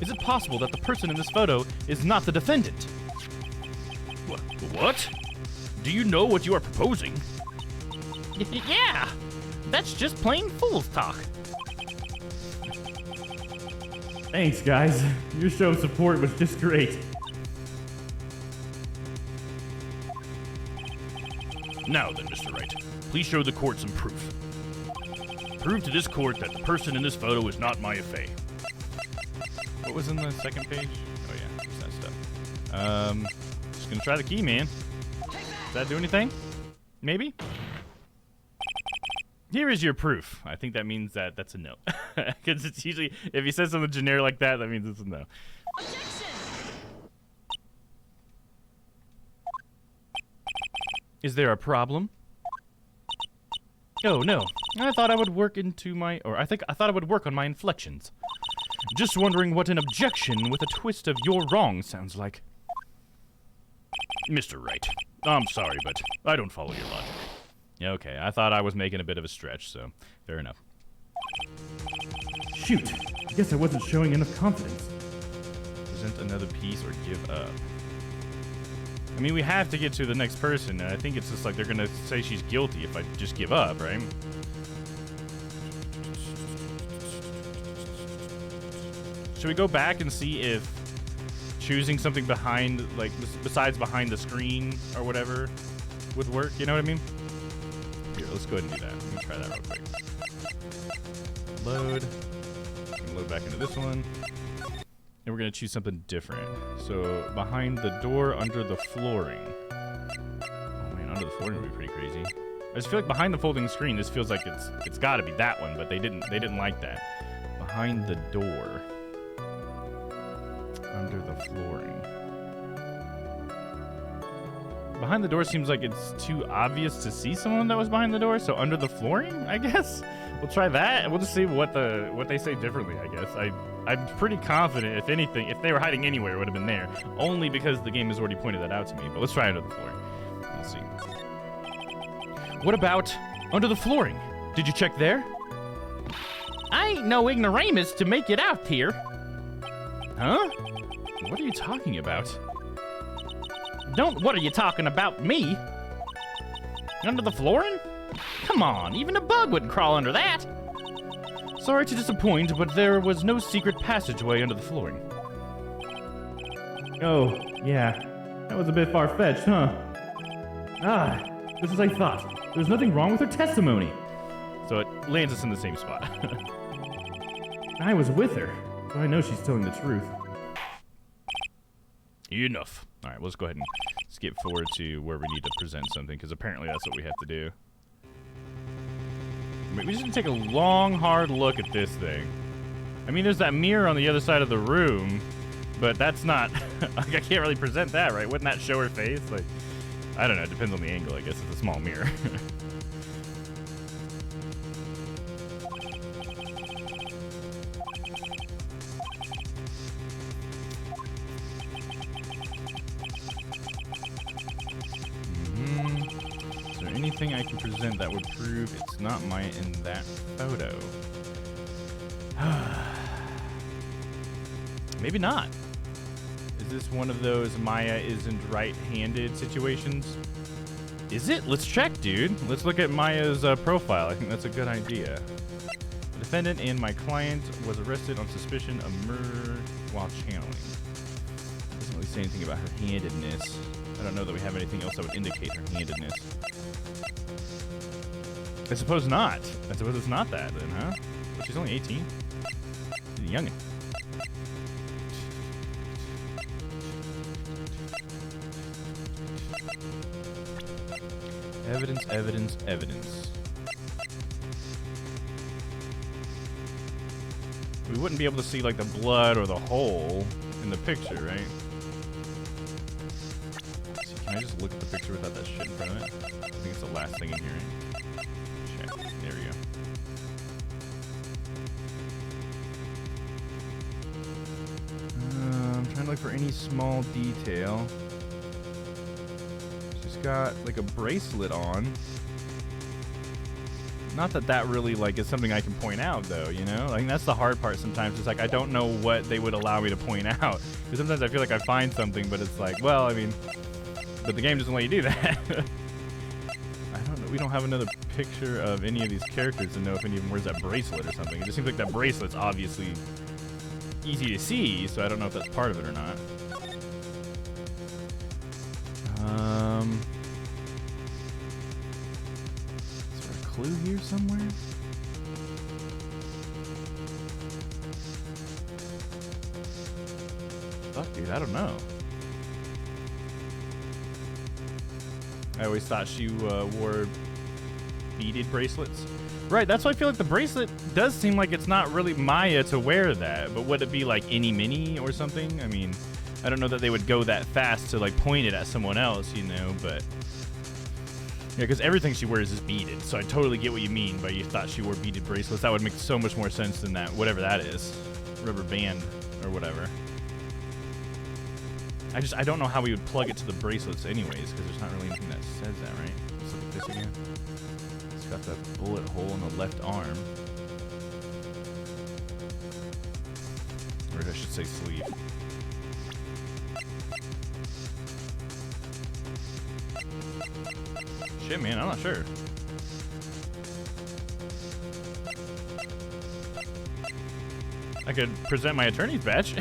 Speaker 4: is it possible that the person in this photo is not the defendant? What? Do you know what you are proposing? Yeah, that's just plain fool's talk.
Speaker 5: Thanks, guys. Your show of support was just great.
Speaker 3: Now then, Mr. Wright, please show the court some proof. Prove to this court that the person in this photo is not Maya Fey.
Speaker 4: What was in the second page? Oh yeah, just that stuff. Just gonna try the key, man. Does that do anything? Maybe? Here is your proof. I think that means that that's a no. Because it's usually, if he says something generic like that, that means it's a no.
Speaker 6: Objection!
Speaker 4: Is there a problem? Oh no, I thought I would work into my, or I thought I would work on my inflections. Just wondering what an objection with a twist of you're wrong sounds like.
Speaker 3: Mr. Wright, I'm sorry, but I don't follow your logic.
Speaker 4: Yeah, okay, I thought I was making a bit of a stretch, so fair enough.
Speaker 5: Shoot, I guess I wasn't showing enough confidence.
Speaker 4: Present another piece or give up. I mean, we have to get to the next person, and I think it's just like they're gonna say she's guilty if I just give up, right? Should we go back and see if choosing something behind, like, besides behind the screen or whatever would work? You know what I mean? Here, let's go ahead and do that. Let me try that real quick. Load. Load back into this one. And we're going to choose something different. So, behind the door, under the flooring. Oh man, under the flooring would be pretty crazy. I just feel like behind the folding screen, this feels like it's got to be that one, but they didn't like that. Behind the door. Under the flooring.
Speaker 3: Behind the door seems like it's too obvious to see someone that was behind the door, so under the flooring, I guess? We'll try that, and we'll just see what they say differently, I guess. I'm pretty confident, if anything, if they were hiding anywhere, it would have been there. Only because the game has already pointed that out to me, but let's try under the flooring. Let's see. What about under the flooring? Did you check there?
Speaker 4: I ain't no ignoramus to make it out here.
Speaker 3: Huh? What are you talking about?
Speaker 4: What are you talking about, me? Under the flooring? Come on, even a bug wouldn't crawl under that.
Speaker 3: Sorry to disappoint, but there was no secret passageway under the flooring.
Speaker 5: Oh, yeah. That was a bit far-fetched, huh? Ah, just as I thought. There's nothing wrong with her testimony.
Speaker 3: So it lands us in the same spot.
Speaker 5: I was with her, so I know she's telling the truth.
Speaker 3: Enough. All right, let's go ahead and skip forward to where we need to present something, because apparently that's what we have to do. We just need to take a long, hard look at this thing. I mean, there's that mirror on the other side of the room, but that's not... like, I can't really present that, right? Wouldn't that show her face? Like, I don't know. It depends on the angle, I guess. It's a small mirror. Anything I can present that would prove it's not Maya in that photo? Maybe not. Is this one of those Maya isn't right-handed situations? Is it? Let's check, dude. Let's look at Maya's profile. I think that's a good idea. The defendant and my client was arrested on suspicion of murder while channeling. Doesn't really say anything about her handedness. I don't know that we have anything else that would indicate her handedness. I suppose not. I suppose it's not that then, huh? But she's only 18. She's a youngin'. Evidence, evidence, evidence. We wouldn't be able to see like the blood or the hole in the picture, right? So can I just look at the picture without that shit in front of it? I think it's the last thing in here, right? There we go. I'm trying to look for any small detail. She's got like a bracelet on. Not that that really like is something I can point out though, you know? I think that's the hard part sometimes. It's like I don't know what they would allow me to point out. Because sometimes I feel like I find something, but it's like, well, I mean, but the game doesn't let you do that. I don't know. We don't have another picture of any of these characters to know if any of them wears that bracelet or something. It just seems like that bracelet's obviously easy to see, so I don't know if that's part of it or not. Is there a clue here somewhere? Fuck, dude, I don't know. I always thought she wore beaded bracelets. Right, that's why I feel like the bracelet does seem like it's not really Maya to wear that, but would it be like any mini or something? I mean, I don't know that they would go that fast to like point it at someone else, you know, but yeah, because everything she wears is beaded, so I totally get what you mean by you thought she wore beaded bracelets. That would make so much more sense than that, whatever that is, rubber band or whatever. I don't know how we would plug it to the bracelets anyways, because there's not really anything that says that, right? Let's look at this again. It's got that bullet hole in the left arm. Or I should say sleeve. Shit, man, I'm not sure. I could present my attorney's badge.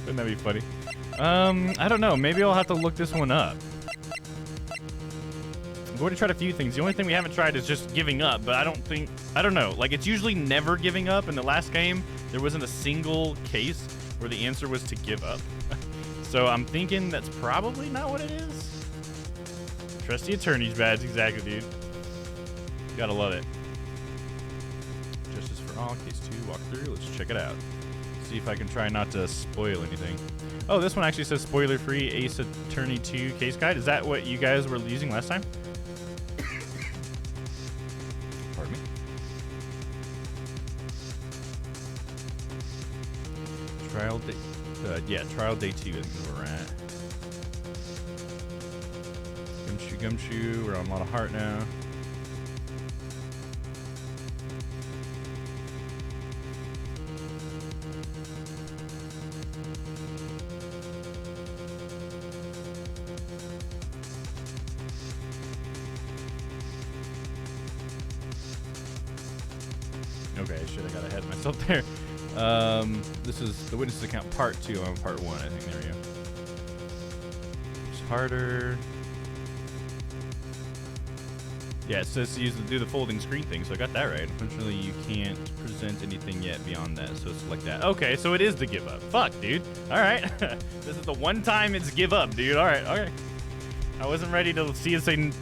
Speaker 3: Wouldn't that be funny? I don't know. Maybe I'll have to look this one up. We've already tried a few things. The only thing we haven't tried is just giving up, but I don't know. Like, it's usually never giving up. In the last game, there wasn't a single case where the answer was to give up. So I'm thinking that's probably not what it is. Trusty attorney's badge. Exactly, dude. Gotta love it. Justice for all. Case 2. Walk through. Let's check it out. see if I can try not to spoil anything. Oh, this one actually says spoiler-free Ace Attorney 2 case guide. Is that what you guys were using last time? Pardon me. Trial day, yeah, trial day 2 is where we're at. Gumshoe, we're on a lot of heart now. Okay, shit, I got ahead of myself there. This is the witness account part 2. I'm on part 1, I think. There we go. It's harder. Yeah, it says to do the folding screen thing, so I got that right. Unfortunately, you can't present anything yet beyond that, so it's like that. Okay, so it is the give up. Fuck, dude. All right. This is the one time it's give up, dude. All right, okay. I wasn't ready to see it say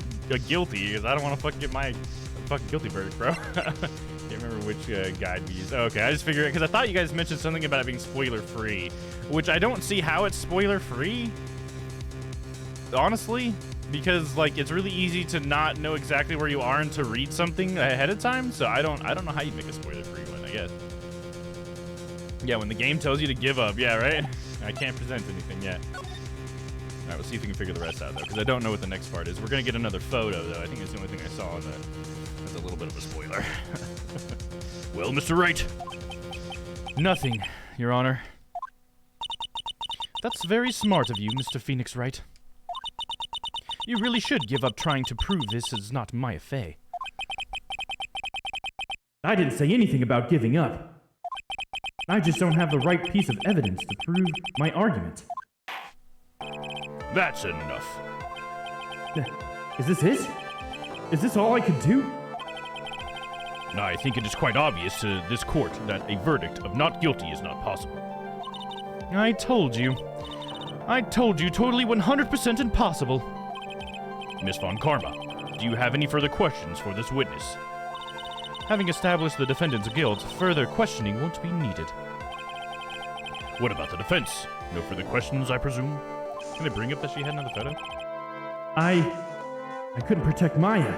Speaker 3: guilty, because I don't want to fucking get my fucking guilty verdict, bro. Can't remember which guide we used. Oh, okay, I just figured it, because I thought you guys mentioned something about it being spoiler-free, which I don't see how it's spoiler-free, honestly. Because like it's really easy to not know exactly where you are and to read something ahead of time. So I don't know how you make a spoiler-free one, I guess. Yeah, when the game tells you to give up, yeah, right? I can't present anything yet. Alright, we'll see if we can figure the rest out though, because I don't know what the next part is. We're gonna get another photo though. I think that's the only thing I saw that was a little bit of a spoiler. Well, Mr. Wright.
Speaker 4: Nothing, Your Honor. That's very smart of you, Mr. Phoenix Wright. You really should give up trying to prove this is not my affair.
Speaker 5: I didn't say anything about giving up. I just don't have the right piece of evidence to prove my argument.
Speaker 3: That's enough.
Speaker 5: Is this it? Is this all I could do?
Speaker 3: I think it is quite obvious to this court that a verdict of not guilty is not possible.
Speaker 4: I told you. Totally 100% impossible.
Speaker 3: Miss Von Karma, do you have any further questions for this witness?
Speaker 4: Having established the defendant's guilt, further questioning won't be needed.
Speaker 3: What about the defense? No further questions, I presume? Can I bring up that she had another photo?
Speaker 5: I couldn't protect Maya.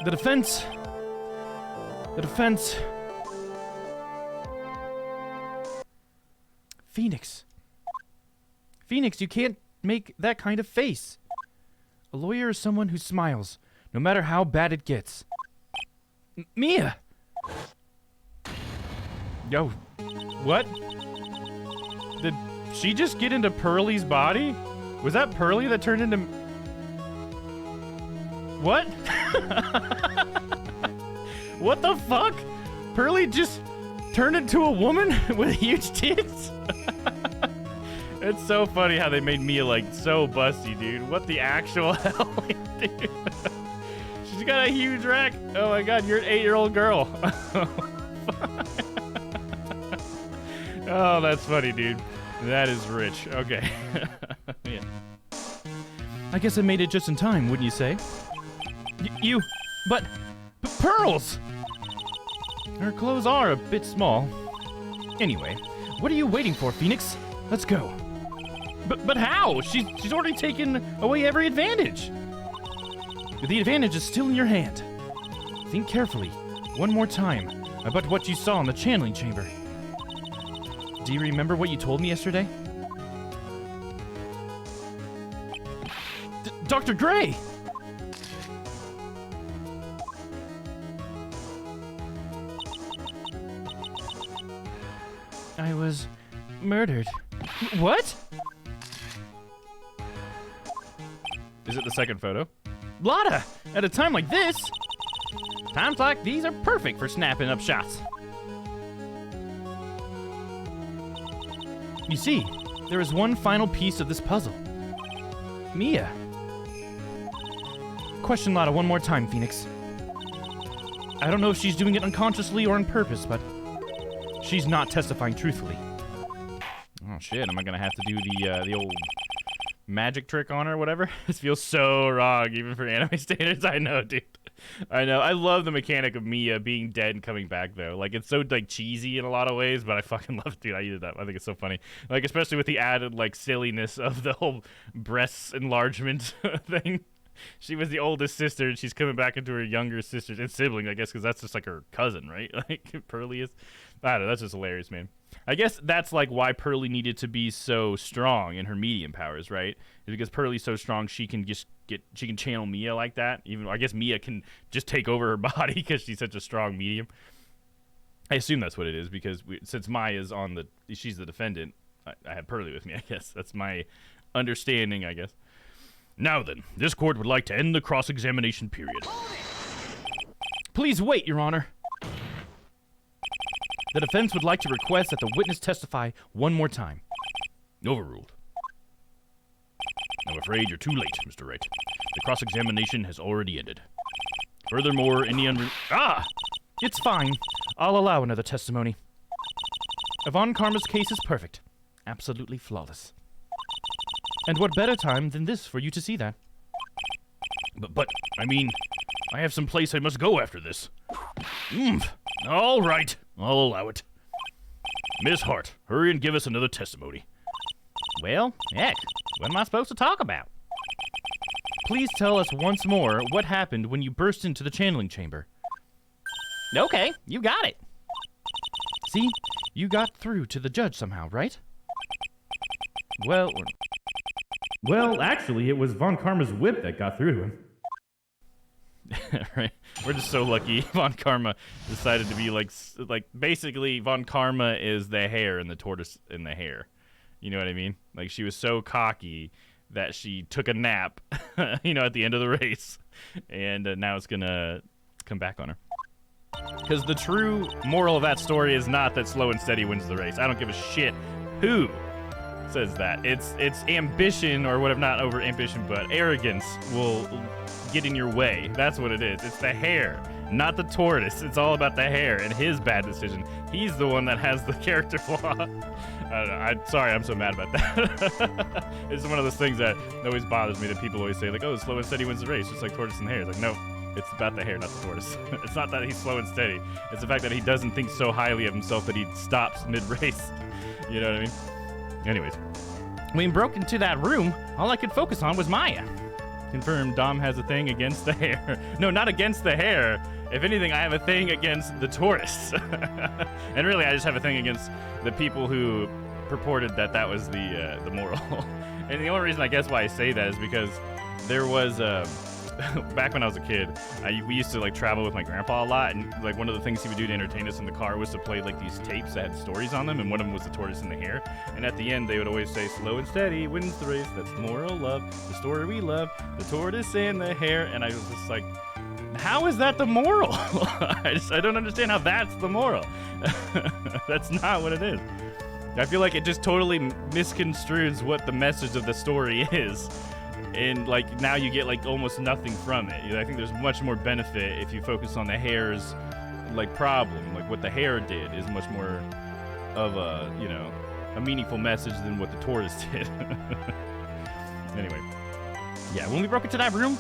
Speaker 4: The defense. Phoenix, you can't make that kind of face. A lawyer is someone who smiles, no matter how bad it gets. Mia!
Speaker 3: Yo, what? Did she just get into Pearlie's body? Was that Pearlie that turned into... What? What the fuck? Pearlie just turned into a woman with huge tits? It's so funny how they made Mia like so busty, dude. What the actual hell, dude? She's got a huge rack. Oh my god, you're an 8-year-old girl. Oh, that's funny, dude. That is rich. Okay. Yeah.
Speaker 4: I guess I made it just in time, wouldn't you say? But pearls! Her clothes are a bit small. Anyway, what are you waiting for, Phoenix? Let's go.
Speaker 3: But how? She's already taken away every advantage.
Speaker 4: The advantage is still in your hand. Think carefully, one more time, about what you saw in the channeling chamber. Do you remember what you told me yesterday? Dr. Gray! I was murdered. What?
Speaker 3: Is it the second photo?
Speaker 4: Lotta, at a time like this, times like these are perfect for snapping up shots. You see, there is one final piece of this puzzle. Mia. Question Lotta one more time, Phoenix. I don't know if she's doing it unconsciously or on purpose, but she's not testifying truthfully.
Speaker 3: Oh shit, am I gonna have to do the old magic trick on her or whatever. This feels so wrong, even for anime standards. I know, dude. I know. I love the mechanic of Mia being dead and coming back, though. Like, it's so, like, cheesy in a lot of ways, but I fucking love it, dude. I use that. I think it's so funny. Like, especially with the added, like, silliness of the whole breast enlargement thing. She was the oldest sister, and she's coming back into her younger sister and sibling, I guess, because that's just, like, her cousin, right? Like, Pearly is. I don't know. That's just hilarious, man. I guess that's, like, why Pearly needed to be so strong in her medium powers, right? Is because Pearly's so strong, she can just she can channel Mia like that. Even I guess Mia can just take over her body because she's such a strong medium. I assume that's what it is because since Maya's she's the defendant, I had Pearly with me, I guess. That's my understanding, I guess. Now then, this court would like to end the cross-examination period.
Speaker 4: Please wait, Your Honor. The defense would like to request that the witness testify one more time.
Speaker 3: Overruled. I'm afraid you're too late, Mr. Wright. The cross-examination has already ended. Furthermore,
Speaker 4: It's fine. I'll allow another testimony. Von Karma's case is perfect. Absolutely flawless. And what better time than this for you to see that?
Speaker 3: But I mean, I have some place I must go after this. All right, I'll allow it. Miss Hart, hurry and give us another testimony.
Speaker 4: Well, heck, what am I supposed to talk about? Please tell us once more what happened when you burst into the channeling chamber. Okay, you got it. See, you got through to the judge somehow, right?
Speaker 5: Well, actually, it was Von Karma's whip that got through to him.
Speaker 3: Right? We're just so lucky. Von Karma decided to be like basically Von Karma is the hair and the tortoise in the hair. You know what I mean? Like she was so cocky that she took a nap, at the end of the race, and now it's gonna come back on her. Because the true moral of that story is not that slow and steady wins the race. I don't give a shit who says that. It's ambition or whatever, not over ambition, but arrogance will get in your way. That's what it is. It's the hare, not the tortoise. It's all about the hare and his bad decision. He's the one that has the character flaw. I don't know. Sorry, I'm so mad about that. It's one of those things that always bothers me that people always say, like, oh, slow and steady wins the race, just like tortoise and hare. It's like, no, it's about the hare, not the tortoise. It's not that he's slow and steady. It's the fact that he doesn't think so highly of himself that he stops mid-race. You know what I mean? Anyways.
Speaker 4: When we broke into that room, all I could focus on was Maya.
Speaker 3: Confirmed, Domm has a thing against the hare. No, not against the hare. If anything, I have a thing against the tortoise. And really, I just have a thing against the people who purported that was the moral. And the only reason I guess why I say that is because there was back when I was a kid, we used to like travel with my grandpa a lot, and like one of the things he would do to entertain us in the car was to play like these tapes that had stories on them, and one of them was the tortoise and the hare. And at the end, they would always say, "Slow and steady wins the race. That's the moral love, the story we love, the tortoise and the hare." And I was just like, how is that the moral? I don't understand how that's the moral. That's not what it is. I feel like it just totally misconstrues what the message of the story is. And like now you get like almost nothing from it. I think there's much more benefit if you focus on the hare's like problem. Like what the hare did is much more of a meaningful message than what the tortoise did. Anyway.
Speaker 4: Yeah, when we broke into that room,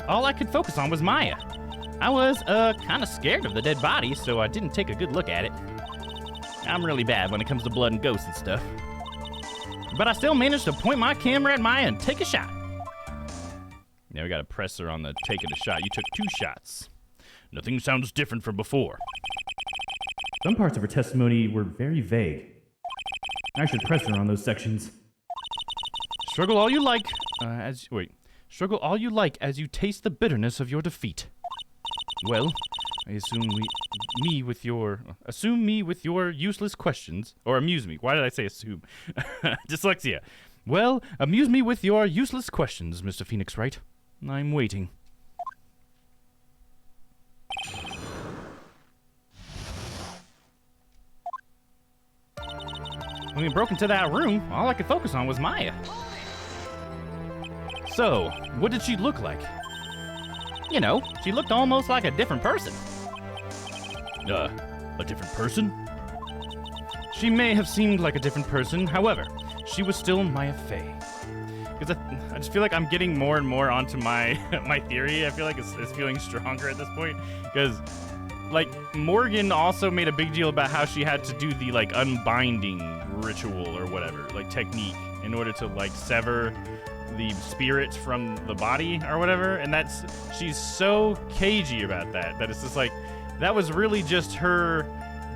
Speaker 4: all I could focus on was Maya. I was kind of scared of the dead body, so I didn't take a good look at it. I'm really bad when it comes to blood and ghosts and stuff. But I still managed to point my camera at Maya and take a shot.
Speaker 3: Now we got a presser on the taking a shot. You took 2 shots. Nothing sounds different from before.
Speaker 5: Some parts of her testimony were very vague. I should press her on those sections.
Speaker 4: Struggle all you like, Struggle all you like as you taste the bitterness of your defeat. Well, I assume me with your useless questions, or amuse me. Why did I say assume? Dyslexia. Well, amuse me with your useless questions, Mr. Phoenix Wright. I'm waiting. When we broke into that room, all I could focus on was Maya. So, what did she look like? You know, she looked almost like a different person.
Speaker 3: A different person?
Speaker 4: She may have seemed like a different person, however, she was still Maya Fey.
Speaker 3: because I just feel like I'm getting more and more onto my my theory. I feel like it's feeling stronger at this point, because like Morgan also made a big deal about how she had to do the like unbinding ritual or whatever, like technique, in order to like sever the spirit from the body or whatever. And she's so cagey about that it's just like, that was really just her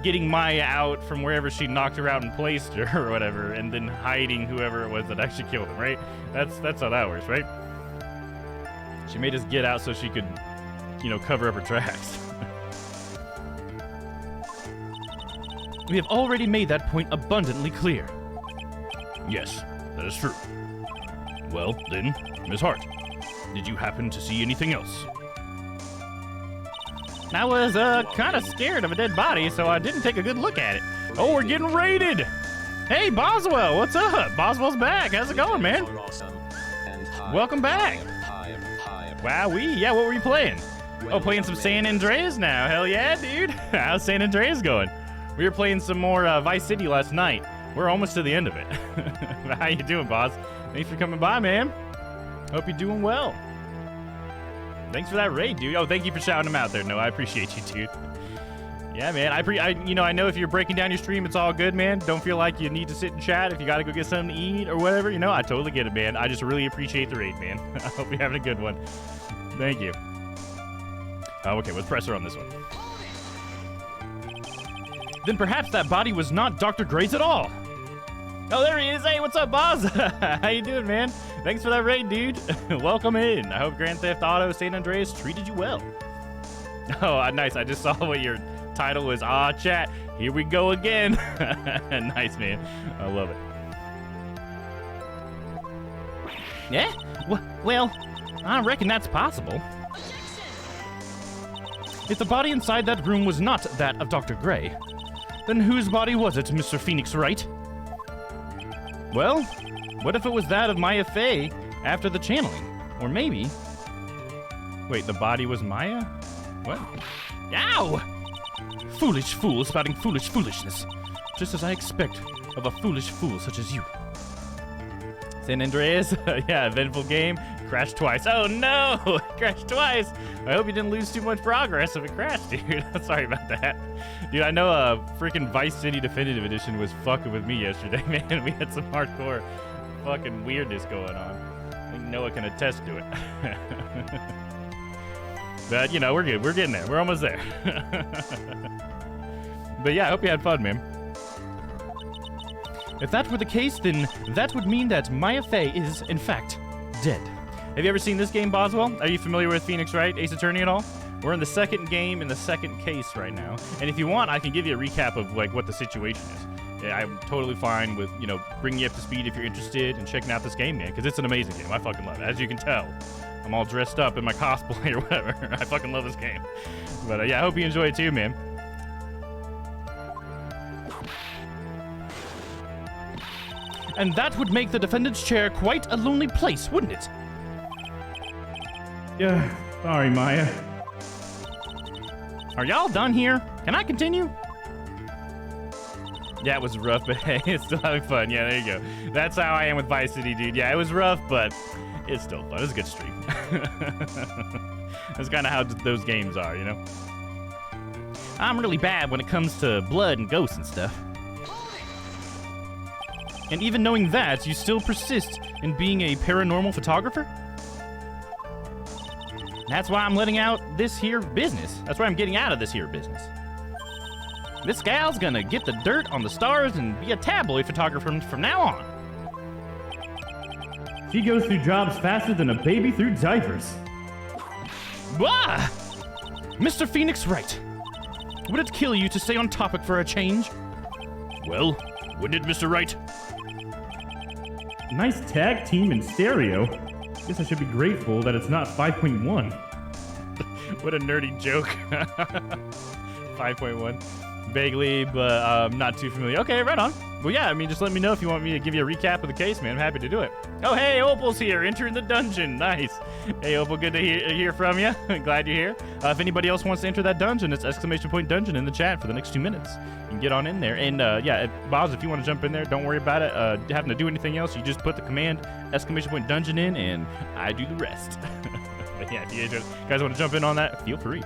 Speaker 3: getting Maya out from wherever she knocked her out and placed her or whatever, and then hiding whoever it was that actually killed him, right? That's how that works, right? She made us get out so she could, you know, cover up her tracks.
Speaker 4: We have already made that point abundantly clear.
Speaker 3: Yes, that is true. Well, then, Miss Hart, did you happen to see anything else?
Speaker 4: I was kind of scared of a dead body, so I didn't take a good look at it.
Speaker 3: Oh, we're getting raided!
Speaker 4: Hey, Boswell, what's up? Boswell's back. How's it going, man? Welcome back. Wowee. Yeah, what were you playing? Oh, playing some San Andreas now. Hell yeah, dude. How's San Andreas going? We were playing some more Vice City last night. We're almost to the end of it. How you doing, boss? Thanks for coming by, man. Hope you're doing well. Thanks for that raid, dude. Oh, thank you for shouting him out there. No, I appreciate you, dude. Yeah, man. I know if you're breaking down your stream, it's all good, man. Don't feel like you need to sit and chat if you got to go get something to eat or whatever. You know, I totally get it, man. I just really appreciate the raid, man. I hope you're having a good one. Thank you. Oh, okay, let's press her on this one. Then perhaps that body was not Dr. Gray's at all.
Speaker 3: Oh, there he is. Hey, what's up, boss? How you doing, man? Thanks for that raid, dude. Welcome in. I hope Grand Theft Auto San Andreas treated you well. Oh, nice. I just saw what your title was. Ah, chat. Here we go again. Nice, man. I love it.
Speaker 4: Yeah? Well, I reckon that's possible. If the body inside that room was not that of Dr. Gray, then whose body was it, Mr. Phoenix Wright? Well, what if it was that of Maya Fey after the channeling? Or maybe...
Speaker 3: Wait, the body was Maya? What?
Speaker 4: Ow! Foolish fool spouting foolish foolishness. Just as I expect of a foolish fool such as you.
Speaker 3: San Andreas? Yeah, eventful game. Crashed twice. Oh no! Crashed twice! I hope you didn't lose too much progress if it crashed, dude. Sorry about that. Dude, I know freaking Vice City Definitive Edition was fucking with me yesterday, man. We had some hardcore fucking weirdness going on. I think Noah can attest to it. But, you know, we're good. We're getting there. We're almost there. But yeah, I hope you had fun, man.
Speaker 4: If that were the case, then that would mean that Maya Fey is, in fact, dead.
Speaker 3: Have you ever seen this game, Boswell? Are you familiar with Phoenix Wright, Ace Attorney at all? We're in the second game in the second case right now. And if you want, I can give you a recap of like what the situation is. Yeah, I'm totally fine with, you know, bringing you up to speed if you're interested and checking out this game, man, because it's an amazing game. I fucking love it. As you can tell, I'm all dressed up in my cosplay or whatever. I fucking love this game. But yeah, I hope you enjoy it too, man.
Speaker 4: And that would make the defendant's chair quite a lonely place, wouldn't it?
Speaker 5: Yeah, sorry, Maya.
Speaker 4: Are y'all done here? Can I continue?
Speaker 3: Yeah, it was rough, but hey, it's still having fun. Yeah, there you go. That's how I am with Vice City, dude. Yeah, it was rough, but it's still fun. It's a good stream. That's kind of how those games are, you know?
Speaker 4: I'm really bad when it comes to blood and ghosts and stuff. And even knowing that, you still persist in being a paranormal photographer? That's why I'm letting out this here business. That's why I'm getting out of this here business. This gal's gonna get the dirt on the stars and be a tabloid photographer from now on.
Speaker 5: She goes through jobs faster than a baby through diapers.
Speaker 4: Bah! Mr. Phoenix Wright, would it kill you to stay on topic for a change?
Speaker 3: Well, wouldn't it, Mr. Wright?
Speaker 5: Nice tag team in stereo. Guess I should be grateful that it's not 5.1.
Speaker 3: What a nerdy joke. 5.1. Vaguely, but not too familiar. Okay, right on. Well, yeah, I mean, just let me know if you want me to give you a recap of the case, man. I'm happy to do it. Oh, hey, Opal's here, entering the dungeon. Nice. Hey, Opal, good to hear from you. Glad you're here. If anybody else wants to enter that dungeon, it's !dungeon in the chat for the next 2 minutes. You can get on in there. And, yeah, Boz, if you want to jump in there, don't worry about it. Having to do anything else, you just put the command !dungeon in, and I do the rest. But yeah, if you guys want to jump in on that, feel free.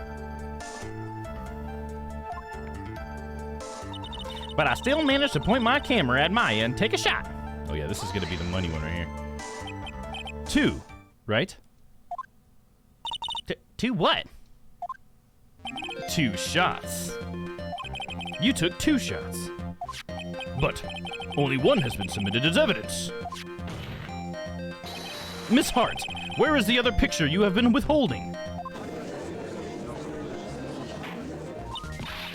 Speaker 3: But I still managed to point my camera at Maya and take a shot. Oh yeah, this is gonna be the money one right here. 2, right? 2 what? 2 shots. You took 2 shots. But only 1 has been submitted as evidence. Miss Hart, where is the other picture you have been withholding?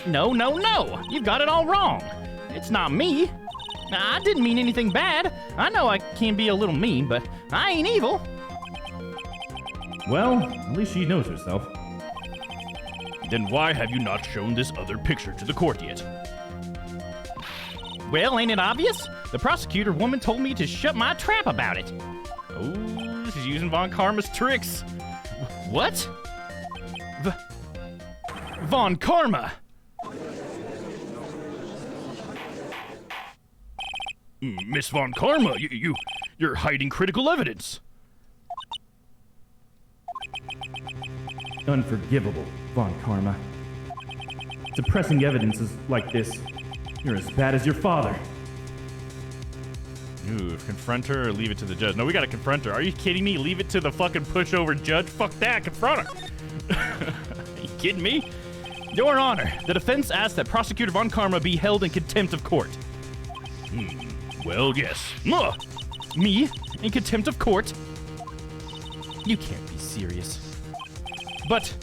Speaker 3: No, no, no! You've got it all wrong. It's not me. I didn't mean anything bad. I know I can be a little mean, but I ain't evil.
Speaker 5: Well, at least she knows herself.
Speaker 3: Then why have you not shown this other picture to the court yet? Well, ain't it obvious? The prosecutor woman told me to shut my trap about it. Oh, she's using Von Karma's tricks. What? Von Karma! Miss Von Karma, you're hiding critical evidence.
Speaker 5: Unforgivable, Von Karma. Suppressing evidence is like this. You're as bad as your father.
Speaker 3: Ooh, confront her or leave it to the judge. No, we gotta confront her. Are you kidding me? Leave it to the fucking pushover judge? Fuck that, confront her. Are you kidding me? Your Honor, the defense asks that Prosecutor Von Karma be held in contempt of court. Well, yes. Me? In contempt of court? You can't be serious. But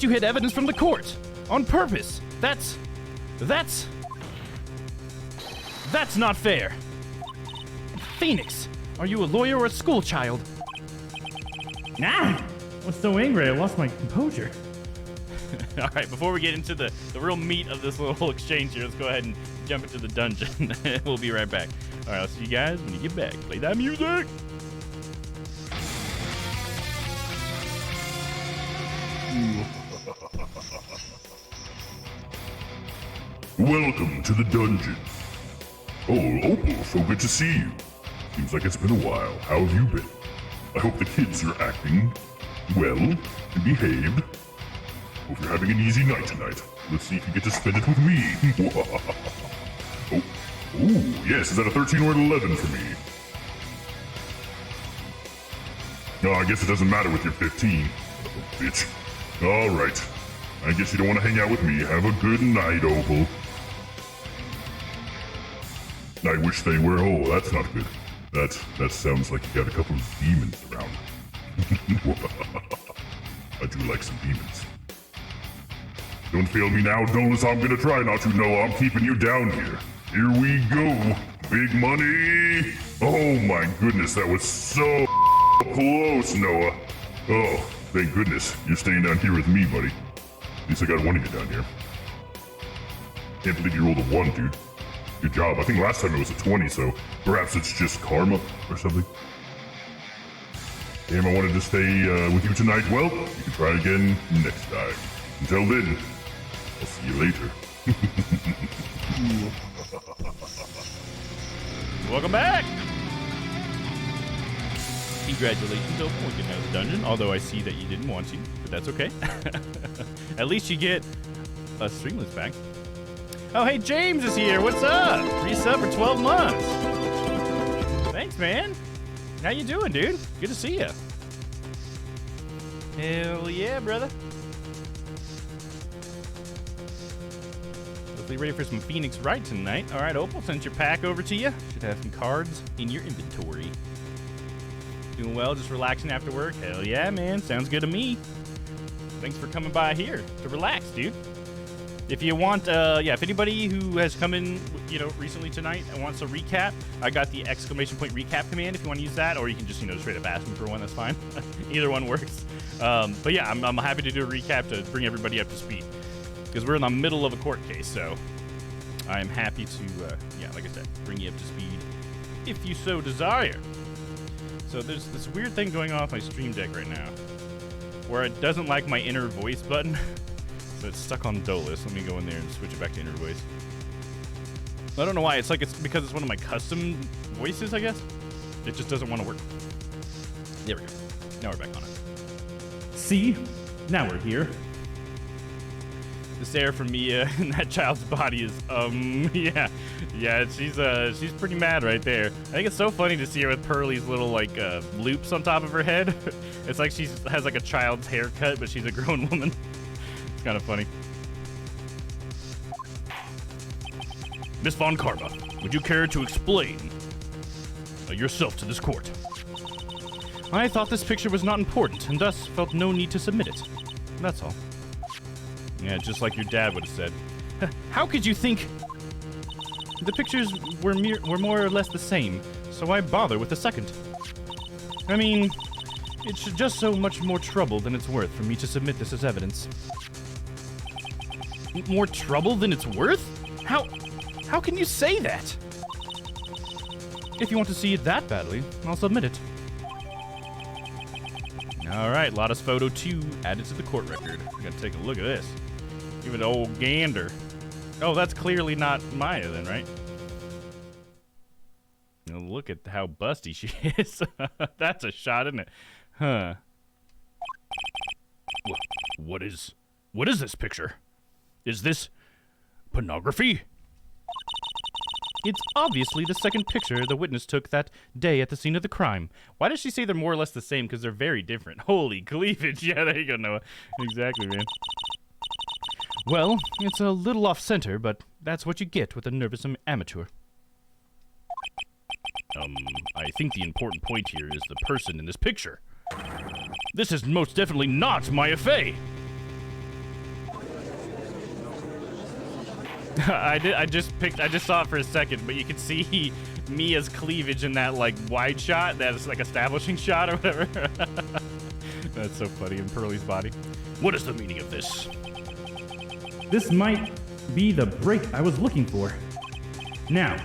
Speaker 3: you hid evidence from the court. On purpose. That's not fair. Phoenix, are you a lawyer or a school child?
Speaker 5: I was so angry I lost my composure.
Speaker 3: All right, before we get into the real meat of this little exchange here, let's go ahead and jump into the dungeon. We'll be right back. All right, I'll see you guys when you get back. Play that music.
Speaker 6: Welcome to the dungeon. Oh, Opal, so good to see you. Seems like it's been a while. How have you been? I hope the kids are acting well and behaved. Hope you're having an easy night tonight. Let's see if you get to spend it with me. Oh, yes, is that a 13 or an 11 for me? Oh, I guess it doesn't matter with your 15. Oh, bitch. All right. I guess you don't want to hang out with me. Have a good night, Opal. I wish they were. Oh, that's not good. That sounds like you got a couple of demons around. I do like some demons. Don't fail me now, Dolus. I'm gonna try not to. No, I'm keeping you down here. Here we go. Big money. Oh my goodness, that was so close, Noah. Oh, thank goodness. You're staying down here with me, buddy. At least I got one of you down here. Can't believe you rolled a 1, dude. Good job. I think last time it was a 20, so perhaps it's just karma or something. Damn, I wanted to stay with you tonight. Well, you can try again next time. Until then, I'll see you later.
Speaker 3: Welcome back. Congratulations, Opal, on getting out of the dungeon. Although I see that you didn't want to, but that's okay. At least you get a Streamless back. Oh, hey, James is here. What's up? Resub for 12 months. Thanks, man. How you doing, dude? Good to see you. Hell yeah, brother. Hopefully ready for some Phoenix Wright tonight. All right, Opal, sent your pack over to you. Should have some cards in your inventory. Doing well, just relaxing after work? Hell yeah, man. Sounds good to me. Thanks for coming by here to relax, dude. If you want, if anybody who has come in, recently tonight and wants a recap, I got the ! Recap command if you want to use that, or you can just, straight up ask me for one, that's fine. Either one works. But yeah, I'm happy to do a recap to bring everybody up to speed, because we're in the middle of a court case, so I'm happy to, yeah, like I said, bring you up to speed if you so desire. So there's this weird thing going on with my Stream Deck right now where it doesn't like my inner voice button. So it's stuck on Dolus. Let me go in there and switch it back to inner voice. I don't know why. It's because it's one of my custom voices, I guess. It just doesn't want to work. There we go. Now we're back on it.
Speaker 5: See? Now we're here.
Speaker 3: This air from Mia in that child's body is, yeah, she's pretty mad right there. I think it's so funny to see her with Pearlie's little, like, loops on top of her head. It's like she has, like, a child's haircut, but she's a grown woman. It's kind of funny. Miss Von Karma, would you care to explain yourself to this court? I thought this picture was not important, and thus felt no need to submit it. That's all. Yeah, just like your dad would have said. How could you think? The pictures were more or less the same, so why bother with the second? I mean, it's just so much more trouble than it's worth for me to submit this as evidence. More trouble than it's worth? How can you say that? If you want to see it that badly, I'll submit it. Alright, Lotta's photo 2 added to the court record. We're gonna take a look at this. Give it an old gander. Oh, that's clearly not Maya then, right? Now look at how busty she is. That's a shot, isn't it? Huh. What is this picture? Is this pornography? It's obviously the second picture the witness took that day at the scene of the crime. Why does she say they're more or less the same? Because they're very different. Holy cleavage. Yeah, there you go, Noah. Exactly, man. Well, it's a little off-center, but that's what you get with a nervous amateur. I think the important point here is the person in this picture. This is most definitely not Maya Fey. I just saw it for a second, but you can see Mia's cleavage in that, like, wide shot, that is, like, establishing shot or whatever. That's so funny, in Pearlie's body. What is the meaning of this?
Speaker 5: This might be the break I was looking for. Now,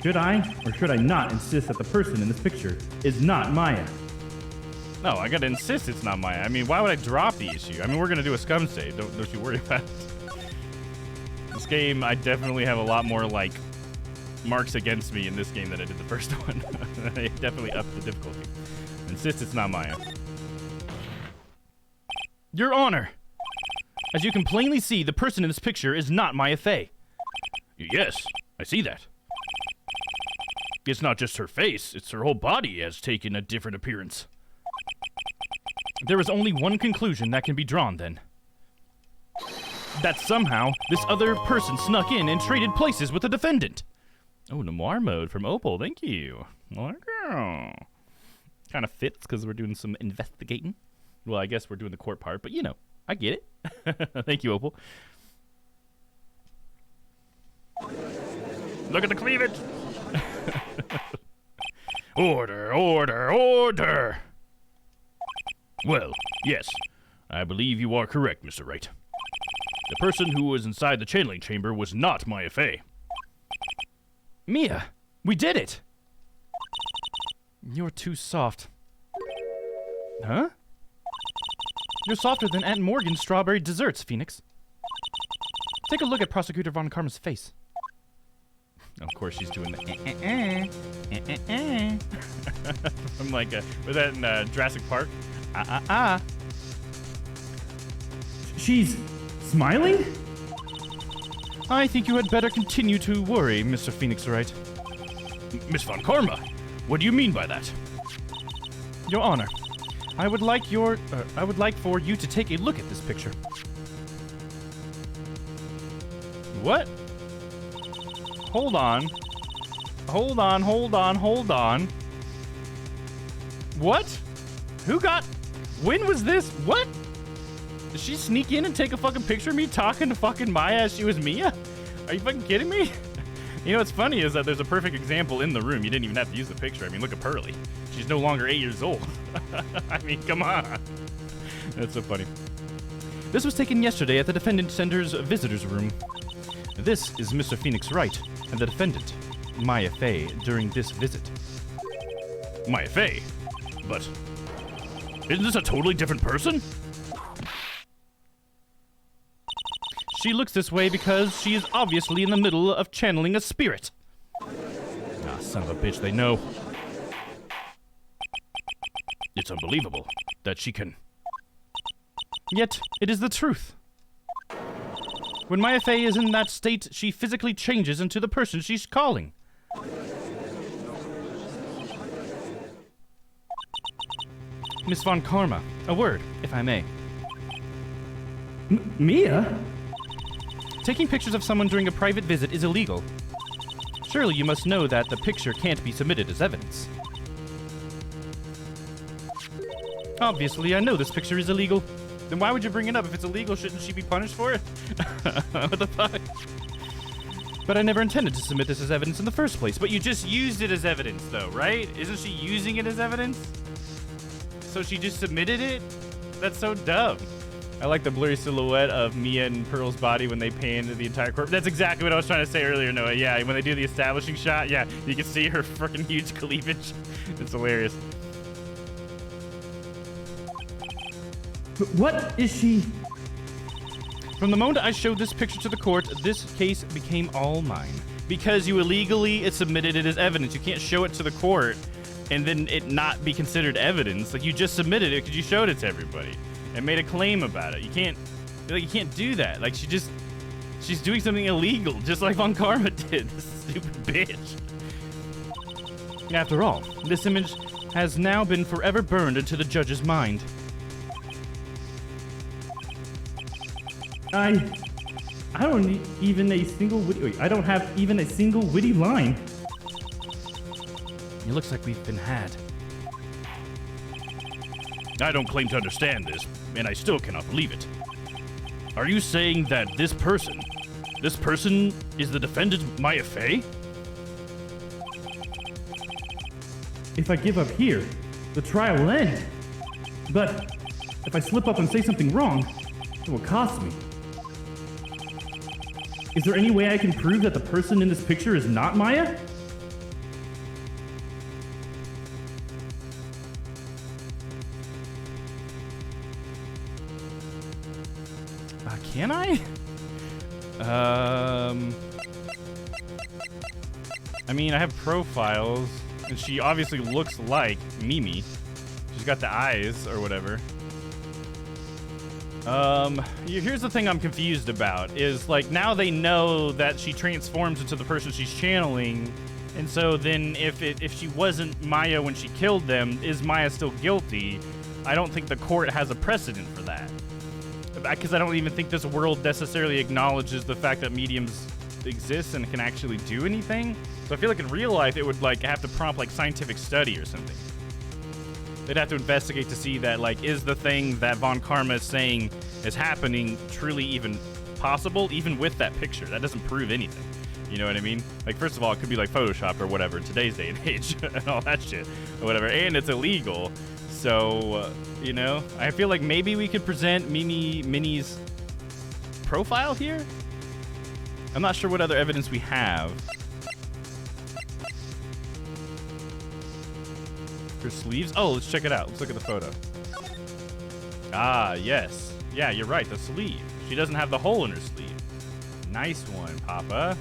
Speaker 5: should I or should I not insist that the person in this picture is not Maya?
Speaker 3: No, I gotta insist it's not Maya. I mean, why would I drop the issue? I mean, we're gonna do a scum save. Don't you worry about it. This game, I definitely have a lot more, like, marks against me in this game than I did the first one. I definitely upped the difficulty. Insist it's not Maya. Your Honor! As you can plainly see, the person in this picture is not Maya Fey. Yes, I see that. It's not just her face, it's her whole body has taken a different appearance. There is only one conclusion that can be drawn, then. That somehow, this other person snuck in and traded places with the defendant. Oh, Noir mode from Opal, thank you. Kind of fits, because we're doing some investigating. Well, I guess we're doing the court part, but you know, I get it. Thank you, Opal. Look at the cleavage! Order, order, order! Well, yes, I believe you are correct, Mr. Wright. The person who was inside the channeling chamber was not Maya Fey. Mia, we did it! You're too soft. Huh? You're softer than Aunt Morgan's strawberry desserts, Phoenix. Take a look at Prosecutor Von Karma's face. Of course, she's doing the I'm like, was that in Jurassic Park?
Speaker 5: She's smiling?
Speaker 3: I think you had better continue to worry, Mr. Phoenix Wright. Miss Von Karma, what do you mean by that? Your Honor, I would like for you to take a look at this picture. What? Hold on. Hold on, hold on, hold on. What? Who got... When was this? What? Did she sneak in and take a fucking picture of me talking to fucking Maya as she was Mia? Are you fucking kidding me? You know what's funny is that there's a perfect example in the room. You didn't even have to use the picture. I mean, look at Pearlie. She's no longer 8 years old. I mean, come on. That's so funny. This was taken yesterday at the defendant center's visitor's room.
Speaker 4: This is Mr. Phoenix Wright and the defendant, Maya Fey, during this visit.
Speaker 3: Maya Fey? But isn't this a totally different person?
Speaker 4: She looks this way because she is obviously in the middle of channeling a spirit.
Speaker 3: Ah, son of a bitch, they know. It's unbelievable that she can...
Speaker 4: Yet, it is the truth. When Maya Fey is in that state, she physically changes into the person she's calling. Miss Von Karma, a word, if I may.
Speaker 5: Mia?
Speaker 4: Taking pictures of someone during a private visit is illegal. Surely you must know that the picture can't be submitted as evidence. Obviously, I know this picture is illegal. Then why would you bring it up? If it's illegal, shouldn't she be punished for it? What the fuck? But I never intended to submit this as evidence in the first place.
Speaker 3: But you just used it as evidence, though, right? Isn't she using it as evidence? So she just submitted it? That's so dumb. I like the blurry silhouette of Mia and Pearl's body when they pan into the entire corpse. That's exactly what I was trying to say earlier, Noah. Yeah, when they do the establishing shot, yeah, you can see her freaking huge cleavage. It's hilarious.
Speaker 5: But what is she?
Speaker 4: From the moment I showed this picture to the court, this case became all mine.
Speaker 3: Because you illegally submitted it as evidence. You can't show it to the court and then it not be considered evidence. Like, you just submitted it because you showed it to everybody and made a claim about it. You can't do that. Like, she's doing something illegal, just like Von Karma did. This stupid bitch.
Speaker 4: After all, this image has now been forever burned into the judge's mind.
Speaker 5: I don't even a single witty. Wait, I don't have even a single witty line.
Speaker 4: It looks like we've been had.
Speaker 3: I don't claim to understand this, and I still cannot believe it. Are you saying that this person is the defendant Maya Fey?
Speaker 5: If I give up here, the trial will end. But if I slip up and say something wrong, it will cost me. Is there any way I can prove that the person in this picture is not Maya?
Speaker 4: Can I? I mean, I have profiles, and she obviously looks like Mimi. She's got the eyes or whatever. Here's the thing I'm confused about is, like, now they know that she transforms into the person she's channeling, and so then if she wasn't Maya when she killed them, is Maya still guilty? I don't think the court has a precedent for that. Because I don't even think this world necessarily acknowledges the fact that mediums exist and can actually do anything. So I feel like in real life it would, like, have to prompt, like, scientific study or something. They'd have to investigate to see that, like, is the thing that Von Karma is saying is happening truly even possible, even with that picture? That doesn't prove anything. You know what I mean? Like, first of all, it could be, like, Photoshopped or whatever in today's day and age and all that shit or whatever. And it's illegal. So, you know, I feel like maybe we could present Minnie's profile here. I'm not sure what other evidence we have. Her sleeves? Oh, let's check it out. Let's look at the photo. Ah, yes. Yeah, you're right. The sleeve. She doesn't have the hole in her sleeve. Nice one, Papa.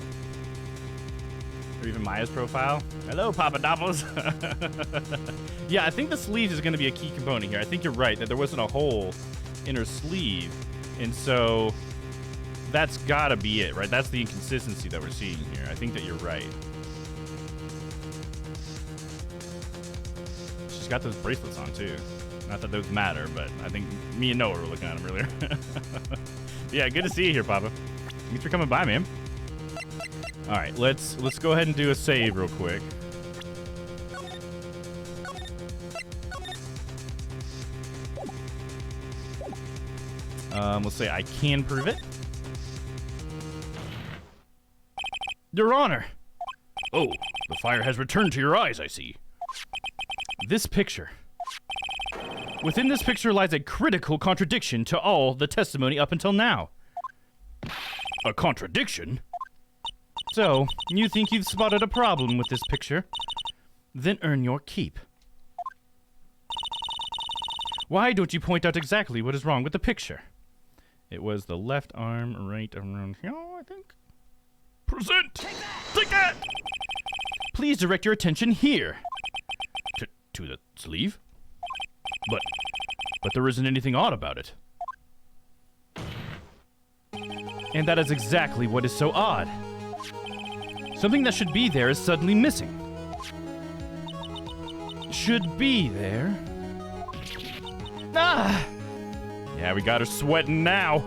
Speaker 4: Or even Maya's profile. Hello, Papa Doppels. Yeah, I think the sleeve is going to be a key component here. I think you're right that there wasn't a hole in her sleeve. And so that's got to be it, right? That's the inconsistency that we're seeing here. I think that you're right. She's got those bracelets on, too. Not that those matter, but I think me and Noah were looking at them earlier. Yeah, good to see you here, Papa. Thanks for coming by, man. All right, let's go ahead and do a save real quick. Let's say I can prove it.
Speaker 3: Your Honor. Oh, the fire has returned to your eyes, I see.
Speaker 4: This picture. Within this picture lies a critical contradiction to all the testimony up until now.
Speaker 3: A contradiction?
Speaker 4: So, you think you've spotted a problem with this picture? Then earn your keep. Why don't you point out exactly what is wrong with the picture? It was the left arm right around here, I think. Present! Take that! Please direct your attention here. To the sleeve? But there isn't anything odd about it. And that is exactly what is so odd. Something that should be there is suddenly missing. Should be there. Ah! Yeah, we got her sweating now.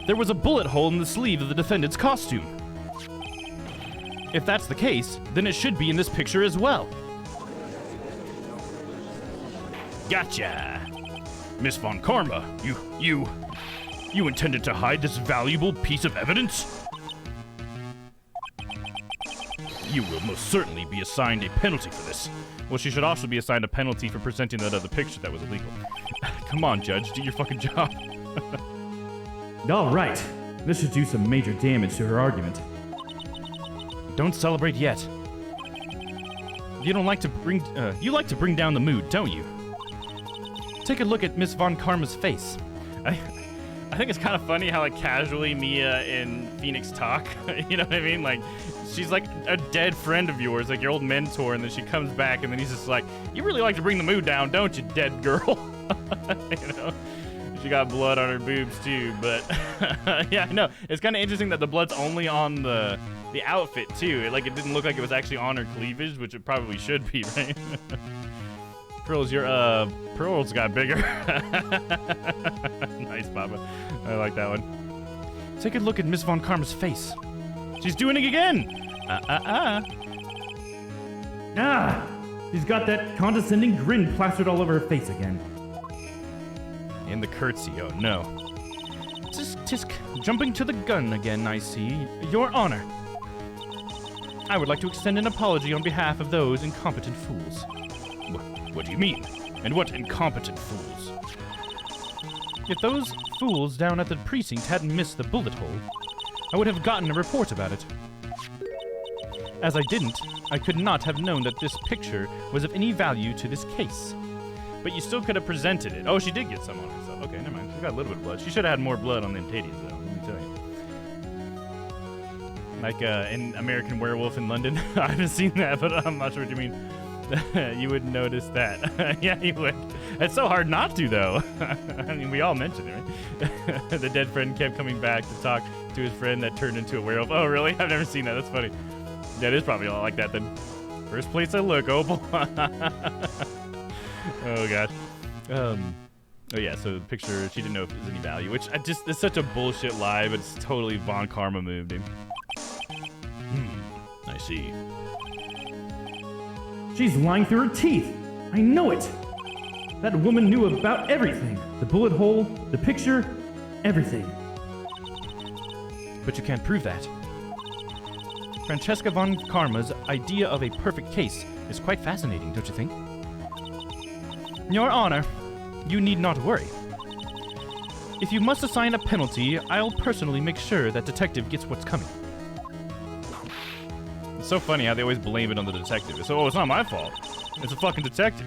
Speaker 4: There was a bullet hole in the sleeve of the defendant's costume. If that's the case, then it should be in this picture as well. Gotcha! Miss Von Karma, you intended to hide this valuable piece of evidence? You will most certainly be assigned a penalty for this. Well, she should also be assigned a penalty for presenting that other picture that was illegal. Come on, Judge, do your fucking job.
Speaker 5: All right. This should do some major damage to her argument.
Speaker 4: Don't celebrate yet. You like to bring down the mood, don't you? Take a look at Miss Von Karma's face. I think it's kind of funny how like casually Mia and Phoenix talk. You know what I mean? Like she's like a dead friend of yours, like your old mentor, and then she comes back and then he's just like, "You really like to bring the mood down, don't you, dead girl?" You know? She got blood on her boobs too, but yeah, no, it's kind of interesting that the blood's only on the outfit too. It didn't look like it was actually on her cleavage, which it probably should be, right? Pearls, your pearls got bigger. Nice, Papa. I like that one. Take a look at Miss Von Karma's face. She's doing it again.
Speaker 5: She's got that condescending grin plastered all over her face again.
Speaker 4: And the curtsy, oh no. Tisk, jumping to the gun again, I see. Your Honor. I would like to extend an apology on behalf of those incompetent fools. What do you mean? And what incompetent fools? If those fools down at the precinct hadn't missed the bullet hole, I would have gotten a report about it. As I didn't, I could not have known that this picture was of any value to this case. But you still could have presented it. Oh, she did get some on herself. Okay, never mind. She's got a little bit of blood. She should have had more blood on them titties, though, let me tell you. Like in American Werewolf in London. I haven't seen that, but I'm not sure what you mean. You would notice that. Yeah, you would. It's so hard not to, though. I mean, we all mentioned it, right? The dead friend kept coming back to talk to his friend that turned into a werewolf. Oh, really? I've never seen that. That's funny. That is probably all like that, then. First place I look, oh boy. Oh, God. Oh, yeah, so the picture, she didn't know if it was any value, which it's such a bullshit lie, but it's totally Von Karma move, dude. I see.
Speaker 5: She's lying through her teeth. I know it. That woman knew about everything. The bullet hole, the picture, everything.
Speaker 4: But you can't prove that. Francesca Von Karma's idea of a perfect case is quite fascinating, don't you think? Your Honor, you need not worry. If you must assign a penalty, I'll personally make sure that detective gets what's coming. It's so funny how they always blame it on the detective. So, oh, it's not my fault. It's a fucking detective.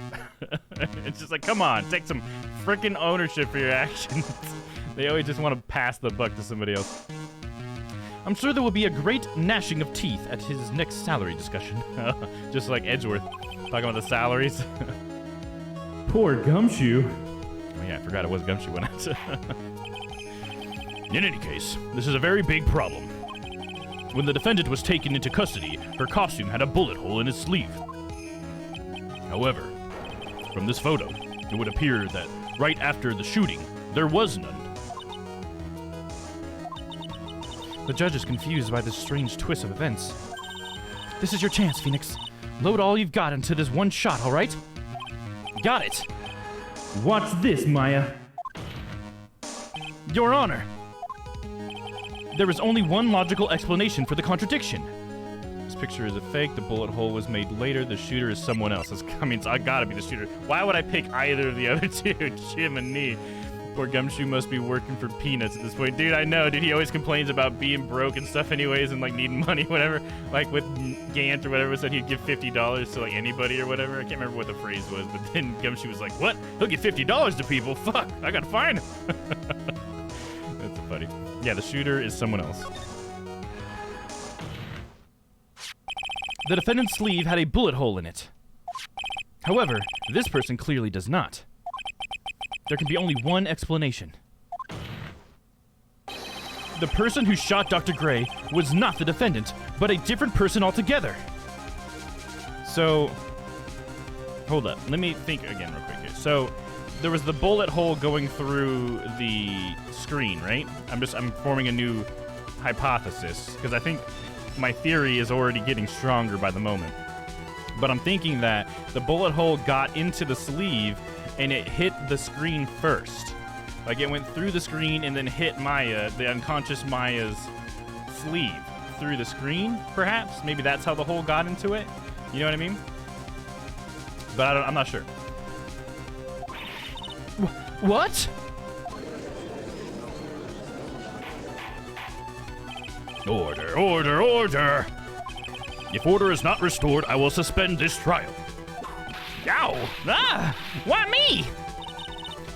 Speaker 4: It's just like, come on, take some freaking ownership for your actions. They always just want to pass the buck to somebody else. I'm sure there will be a great gnashing of teeth at his next salary discussion. Just like Edgeworth, talking about the salaries.
Speaker 5: Poor Gumshoe.
Speaker 4: Oh yeah, I forgot it was Gumshoe when In any case, this is a very big problem. When the defendant was taken into custody, her costume had a bullet hole in its sleeve. However, from this photo, it would appear that right after the shooting, there was none. The judge is confused by this strange twist of events. This is your chance, Phoenix. Load all you've got into this one shot, all right? Got it.
Speaker 5: Watch this, Maya.
Speaker 4: Your Honor. There is only one logical explanation for the contradiction. This picture is a fake. The bullet hole was made later. The shooter is someone else. I mean, I gotta be the shooter. Why would I pick either of the other two? Jim and me.
Speaker 3: Poor Gumshoe must be working for peanuts at this point. Dude, I know, dude. He always complains about being broke and stuff anyways and, like, needing money, whatever. Like, with Gant or whatever, said he'd give $50 to, like, anybody or whatever. I can't remember what the phrase was, but then Gumshoe was like, what? He'll give $50 to people? Fuck, I gotta find him. That's funny. Yeah, the shooter is someone else. The defendant's sleeve had a bullet hole in it. However, this person clearly does not. There can be only one explanation. The person who shot Dr. Gray was not the defendant, but a different person altogether. So, hold up. Let me think again real quick here. So, there was the bullet hole going through the screen, right? I'm forming a new hypothesis, because I think my theory is already getting stronger by the moment. But I'm thinking that the bullet hole got into the sleeve and it hit the screen first. Like, it went through the screen and then hit Maya, the unconscious Maya's sleeve through the screen, perhaps? Maybe that's how the hole got into it? You know what I mean? But I'm not sure.
Speaker 4: What?
Speaker 3: Order, order, order! If order is not restored, I will suspend this trial.
Speaker 4: Ow! Ah! Why me?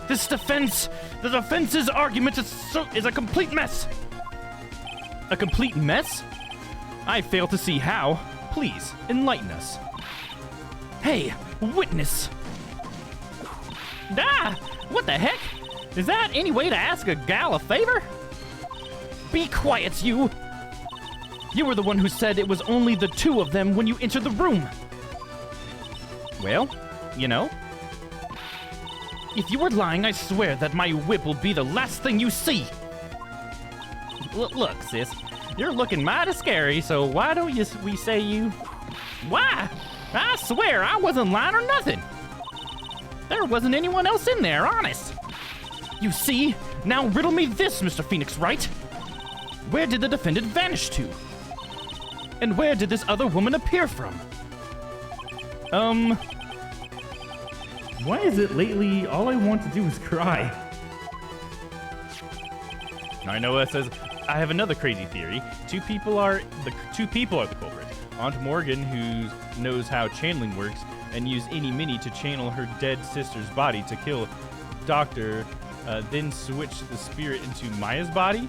Speaker 4: The defense's argument is a complete mess. A complete mess? I fail to see how. Please, enlighten us. Hey, witness! Ah! What the heck? Is that any way to ask a gal a favor? Be quiet, you! You were the one who said it was only the two of them when you entered the room. Well, you know. If you were lying, I swear that my whip will be the last thing you see. Look, sis, you're looking mighty scary, so why don't we say you... Why? I swear I wasn't lying or nothing. There wasn't anyone else in there, honest. You see? Now riddle me this, Mr. Phoenix Wright. Where did the defendant vanish to? And where did this other woman appear from?
Speaker 5: Why is it lately all I want to do is cry?
Speaker 3: I know it says, I have another crazy theory. Two people are the culprit. Aunt Morgan, who knows how channeling works, and used any mini to channel her dead sister's body to kill Doctor, then switch the spirit into Maya's body.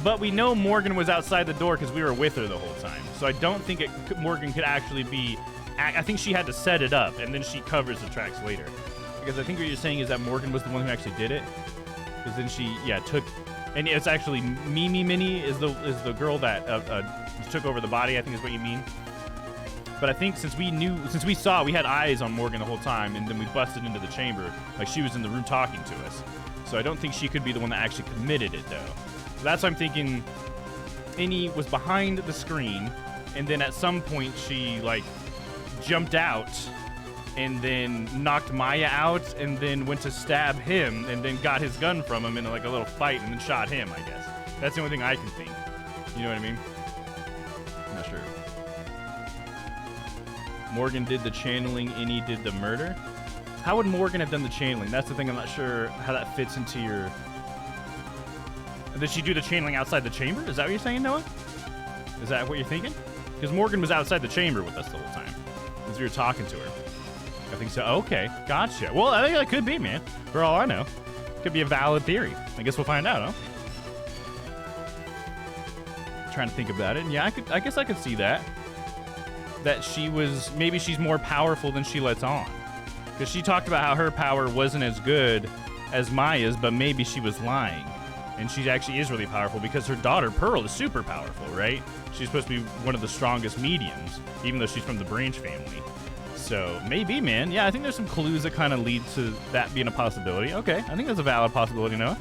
Speaker 3: But we know Morgan was outside the door because we were with her the whole time. So I don't think Morgan could actually be... I think she had to set it up, and then she covers the tracks later. Because I think what you're saying is that Morgan was the one who actually did it. Because then she, took... And it's actually Mimi Minnie is the girl that took over the body, I think is what you mean. But I think since we had eyes on Morgan the whole time, and then we busted into the chamber, like she was in the room talking to us. So I don't think she could be the one that actually committed it, though. So that's why I'm thinking Innie was behind the screen, and then at some point she, like, jumped out and then knocked Maya out and then went to stab him and then got his gun from him in, like, a little fight and then shot him, I guess. That's the only thing I can think. You know what I mean? I'm not sure. Morgan did the channeling, Innie did the murder. How would Morgan have done the channeling? That's the thing, I'm not sure how that fits into your... Did she do the channeling outside the chamber? Is that what you're saying, Noah? Is that what you're thinking? Because Morgan was outside the chamber with us the whole time. As we were talking to her. I think so. Okay, gotcha. Well, I think that could be, man. For all I know. Could be a valid theory. I guess we'll find out, huh? Trying to think about it. And yeah, I guess I could see that. That maybe she's more powerful than she lets on. Because she talked about how her power wasn't as good as Maya's, but maybe she was lying. And she actually is really powerful because her daughter, Pearl, is super powerful, right? She's supposed to be one of the strongest mediums, even though she's from the Branch family. So, maybe, man. Yeah, I think there's some clues that kind of lead to that being a possibility. Okay, I think that's a valid possibility, Noah.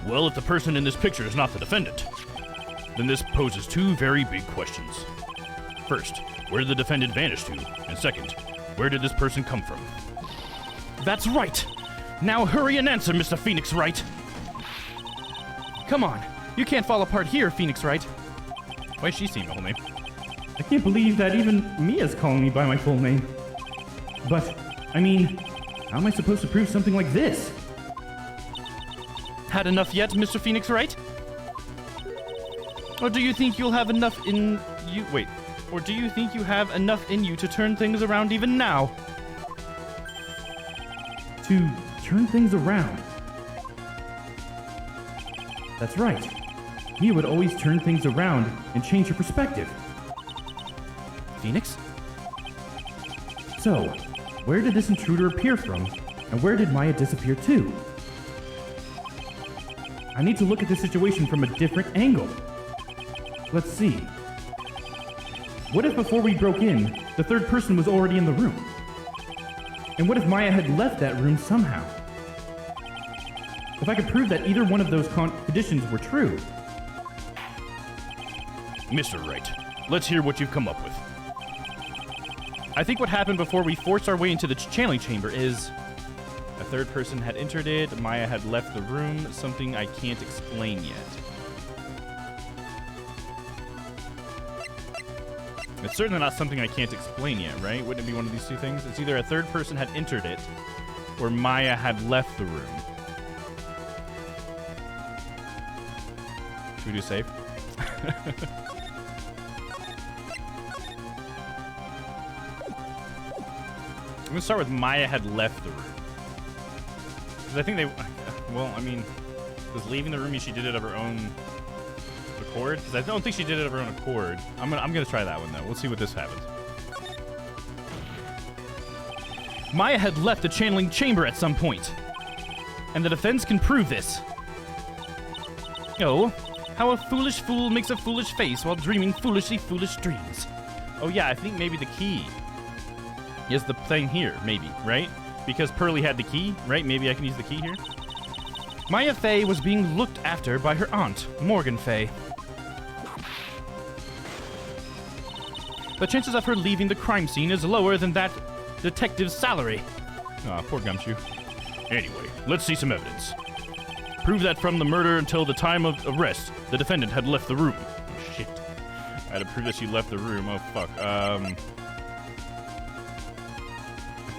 Speaker 3: Well, if the person in this picture is not the defendant, then this poses two very big questions. First, where did the defendant vanish to? And second, where did this person come from?
Speaker 4: That's right! Now hurry and answer, Mr. Phoenix Wright. Come on. You can't fall apart here, Phoenix Wright.
Speaker 3: Why is she saying the whole name?
Speaker 5: I can't believe that even Mia's calling me by my full name. But, I mean, How am I supposed to prove something like this?
Speaker 4: Had enough yet, Mr. Phoenix Wright? Or do you think you'll have enough in you? Wait. Or do you think you have enough in you to turn things around even now?
Speaker 5: To turn things around. That's right. Mia would always turn things around and change her perspective.
Speaker 4: Phoenix?
Speaker 5: So, where did this intruder appear from, and where did Maya disappear to? I need to look at this situation from a different angle. Let's see. What if before we broke in, the third person was already in the room? And what if Maya had left that room somehow? If I could prove that either one of those conditions were true.
Speaker 4: Mr. Wright, let's hear what you've come up with. I think what happened before we forced our way into the channeling chamber is a third person had entered it, Maya had left the room, something I can't explain yet. It's certainly not something I can't explain yet, right? Wouldn't it be one of these two things? It's either a third person had entered it, or Maya had left the room. Should we do safe? I'm gonna start with Maya had left the room. Because I think they... Well, I mean... Does leaving the room mean she did it of her own accord? Because I don't think she did it of her own accord. I'm gonna try that one, though. We'll see what this happens. Maya had left the channeling chamber at some point. And the defense can prove this. Oh, how a foolish fool makes a foolish face while dreaming foolishly foolish dreams. Oh yeah, I think maybe the key is the thing here, maybe, right? Because Pearly had the key, right? Maybe I can use the key here. Maya Fey was being looked after by her aunt, Morgan Fey. The chances of her leaving the crime scene is lower than that detective's salary. Aw, poor Gumshoe. Anyway, let's see some evidence. Prove that from the murder until the time of arrest, the defendant had left the room. Oh, shit. I had to prove that she left the room. Oh, fuck. I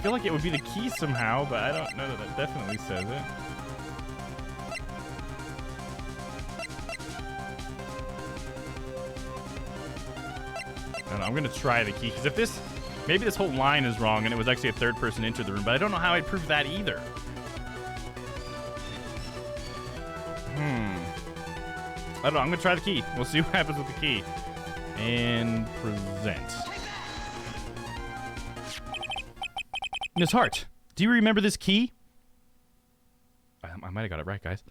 Speaker 4: feel like it would be the key somehow, but I don't know that that definitely says it. I don't know, I'm gonna try the key, because if this... Maybe this whole line is wrong and it was actually a third person entered the room, but I don't know how I'd prove that either. I don't know, I'm gonna try the key. We'll see what happens with the key. And present. Miss Hart, do you remember this key? I might have got it right, guys.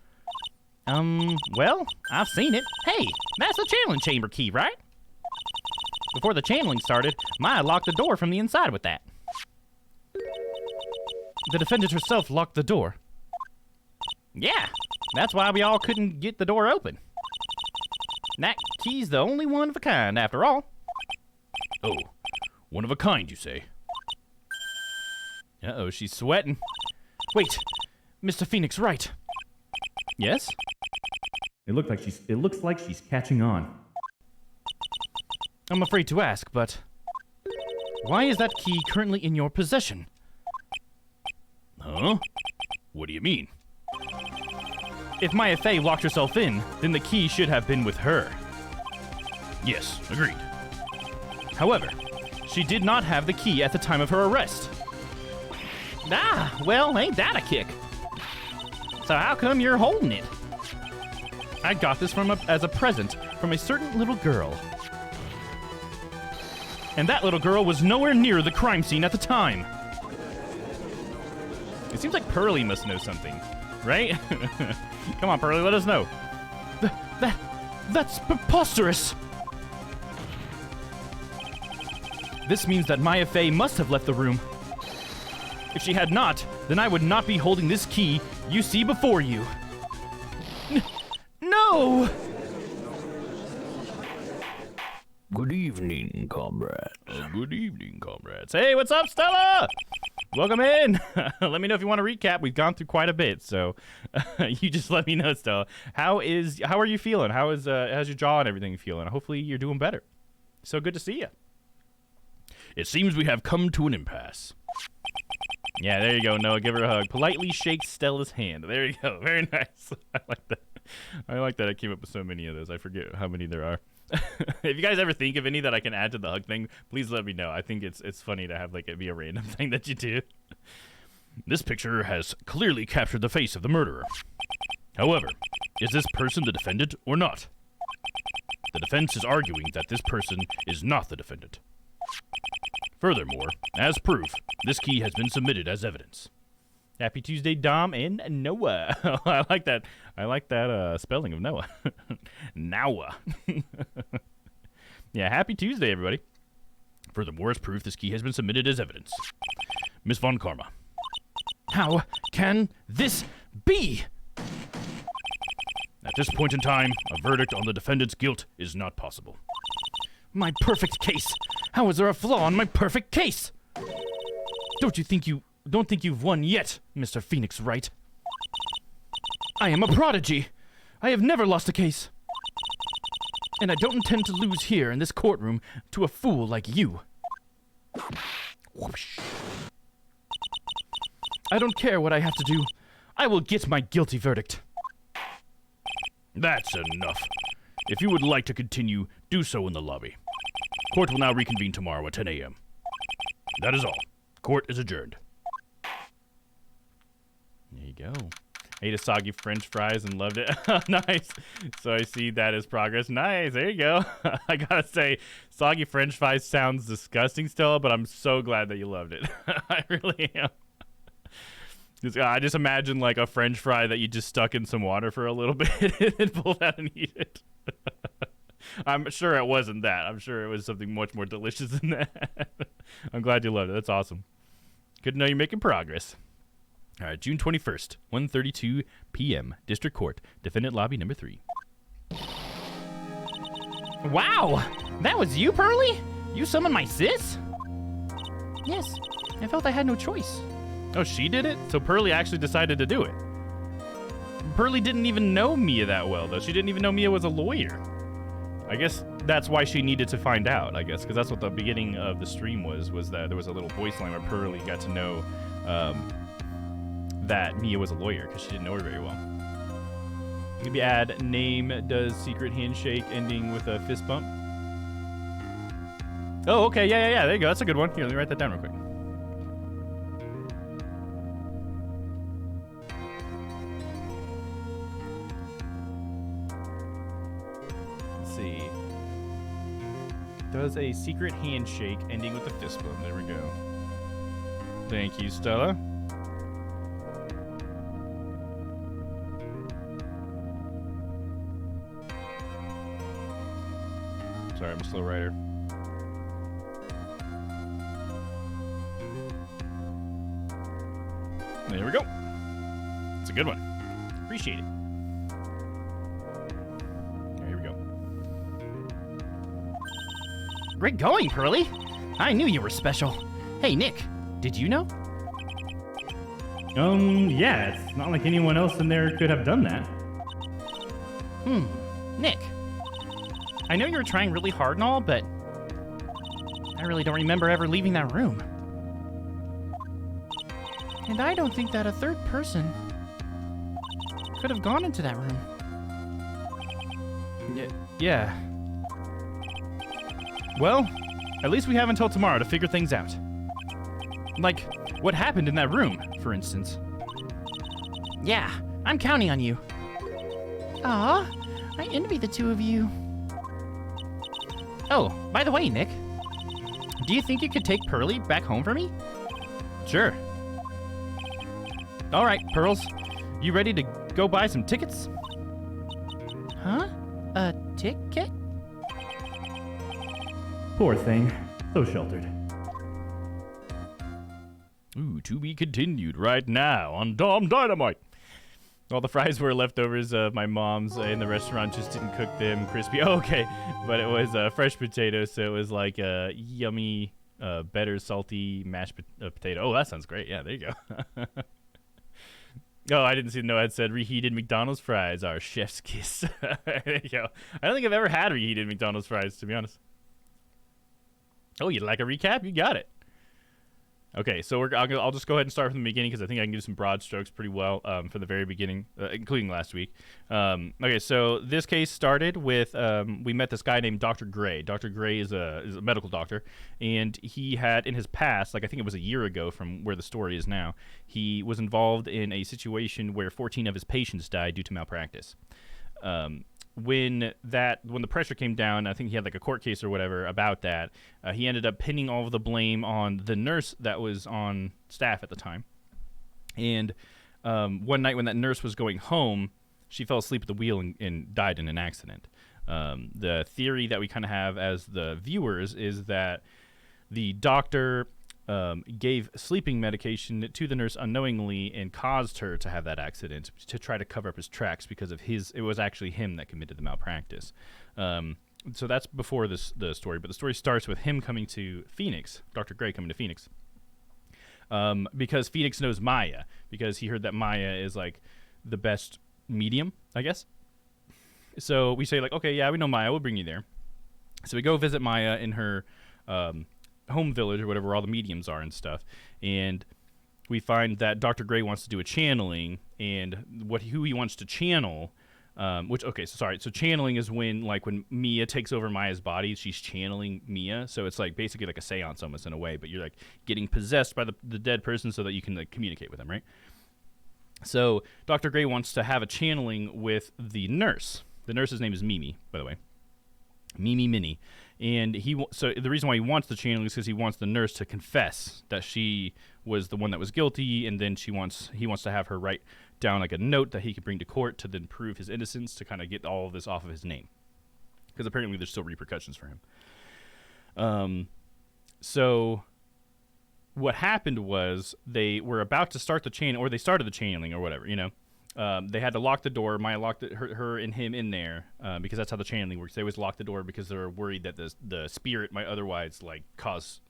Speaker 4: Well, I've seen it. Hey, that's the channeling chamber key, right? Before the channeling started, Maya locked the door from the inside with that. The defendant herself locked the door. Yeah, that's why we all couldn't get the door open. That key's the only one of a kind, after all. Oh, one of a kind, you say? Uh-oh, she's sweating. Wait, Mr. Phoenix Wright. Yes?
Speaker 5: It looks like she's catching on.
Speaker 4: I'm afraid to ask, but why is that key currently in your possession?
Speaker 3: Huh? What do you mean?
Speaker 4: If Maya Fey locked herself in, then the key should have been with her.
Speaker 3: Yes, agreed.
Speaker 4: However, she did not have the key at the time of her arrest. Ah, well, ain't that a kick? So how come you're holding it? I got this as a present from a certain little girl. And that little girl was nowhere near the crime scene at the time. It seems like Pearly must know something, right? Come on, Pearly, let us know. That's preposterous! This means that Maya Fey must have left the room. If she had not, then I would not be holding this key you see before you. No!
Speaker 3: Good evening, comrades.
Speaker 4: Good evening, comrades. Hey, what's up, Stella? Welcome in. Let me know if you want to recap. We've gone through quite a bit, so you just let me know, Stella. How are you feeling? How's your jaw and everything feeling? Hopefully you're doing better. So good to see you.
Speaker 3: It seems we have come to an impasse. Yeah, there you go, Noah. Give her a hug. Politely shake Stella's hand. There you go. Very nice. I like that. I like that I came up with so many of those. I forget how many there are. If you guys ever think of any that I can add to the hug thing, please let me know. I think it's funny to have like it be a random thing that you do. This picture has clearly captured the face of the murderer. However, is this person the defendant or not? The defense is arguing that this person is not the defendant. Furthermore, as proof, this key has been submitted as evidence. Happy Tuesday, Domm and Noah. I like that. I like that spelling of Noah. Noah. Yeah, happy Tuesday, everybody. Furthermore, as proof, this key has been submitted as evidence. Miss Von Karma.
Speaker 4: How can this be?
Speaker 3: At this point in time, a verdict on the defendant's guilt is not possible.
Speaker 4: My perfect case. How is there a flaw in my perfect case? Don't think you've won yet, Mr. Phoenix Wright. I am a prodigy. I have never lost a case. And I don't intend to lose here in this courtroom to a fool like you. Whoosh. I don't care what I have to do. I will get my guilty verdict.
Speaker 3: That's enough. If you would like to continue, do so in the lobby. Court will now reconvene tomorrow at 10 a.m. That is all. Court is adjourned. There you go. Ate a soggy French fries and loved it. Nice. So I see that as progress. Nice. There you go. I gotta say, soggy French fries sounds disgusting still, but I'm so glad that you loved it. I really am. I just imagine like a French fry that you just stuck in some water for a little bit and pulled out and eat it. I'm sure it wasn't that. I'm sure it was something much more delicious than that. I'm glad you loved it. That's awesome. Good to know you're making progress. All right, June 21st, 1:32 p.m. District Court, Defendant Lobby number 3.
Speaker 4: Wow! That was you, Pearly? You summoned my sis? Yes, I felt I had no choice.
Speaker 3: Oh, she did it? So Pearly actually decided to do it. Pearly didn't even know Mia that well, though. She didn't even know Mia was a lawyer. I guess that's why she needed to find out, I guess, because that's what the beginning of the stream was that there was a little voice line where Pearly got to know that Mia was a lawyer, because she didn't know her very well. Maybe add name does secret handshake ending with a fist bump. Oh, okay, yeah, there you go. That's a good one. Here, let me write that down real quick. See. Does a secret handshake ending with a fist bump. There we go. Thank you, Stella. Sorry, I'm a slow writer. There we go. It's a good one. Appreciate it. Here we go.
Speaker 4: Great going, Pearly. I knew you were special. Hey, Nick, did you know?
Speaker 5: Yeah, it's not like anyone else in there could have done that.
Speaker 4: Nick, I know you were trying really hard and all, but I really don't remember ever leaving that room. And I don't think that a third person could have gone into that room.
Speaker 3: Yeah. Well, at least we have until tomorrow to figure things out. Like, what happened in that room, for instance.
Speaker 4: Yeah, I'm counting on you. Aw, I envy the two of you. Oh, by the way, Nick, do you think you could take Pearly back home for me?
Speaker 3: Sure. All right, Pearls, you ready to go buy some tickets?
Speaker 4: Huh? A ticket?
Speaker 5: Poor thing. So sheltered.
Speaker 3: Ooh, to be continued right now on Domm Dynamite. All the fries were leftovers of my mom's in the restaurant, just didn't cook them crispy. Oh, okay, but it was fresh potatoes, so it was like a yummy, better salty mashed potato. Oh, that sounds great. Yeah, there you go. Oh, I didn't see no ad said reheated McDonald's fries are chef's kiss. There you go. I don't think I've ever had reheated McDonald's fries, to be honest. Oh, you'd like a recap? You got it. Okay, so I'll just go ahead and start from the beginning because I think I can do some broad strokes pretty well from the very beginning, including last week. Okay, so this case started with we met this guy named Dr. Gray. Dr. Gray is a medical doctor, and he had in his past, like I think it was a year ago from where the story is now, he was involved in a situation where 14 of his patients died due to malpractice. When the pressure came down, I think he had like a court case or whatever about that. He ended up pinning all of the blame on the nurse that was on staff at the time. And one night when that nurse was going home, she fell asleep at the wheel and died in an accident. The theory that we kind of have as the viewers is that the doctor gave sleeping medication to the nurse unknowingly and caused her to have that accident to try to cover up his tracks because of it was actually him that committed the malpractice. So that's before the story, but the story starts with him coming to Phoenix, Dr. Gray coming to Phoenix, because Phoenix knows Maya, because he heard that Maya is like the best medium, I guess. So we say like, okay, yeah, we know Maya, we'll bring you there. So we go visit Maya in her home village or whatever, where all the mediums are and stuff, and we find that Dr. Gray wants to do a channeling, and who he wants to channel, so channeling is when Mia takes over Maya's body, she's channeling Mia, so it's like basically like a seance almost in a way, but you're like getting possessed by the dead person so that you can like communicate with them, right? So Dr. Gray wants to have a channeling with the nurse. The nurse's name is Mimi, by the way. Mimi Minnie. And so the reason why he wants the channeling is because he wants the nurse to confess that she was the one that was guilty, and then he wants to have her write down like a note that he could bring to court to then prove his innocence, to kind of get all of this off of his name, because apparently there's still repercussions for him. So what happened was they were about to start the chain, or they started the channeling or whatever, you know. They had to lock the door. Maya locked her and him in there because that's how the channeling works. They always lock the door because they're worried that the spirit might otherwise like cause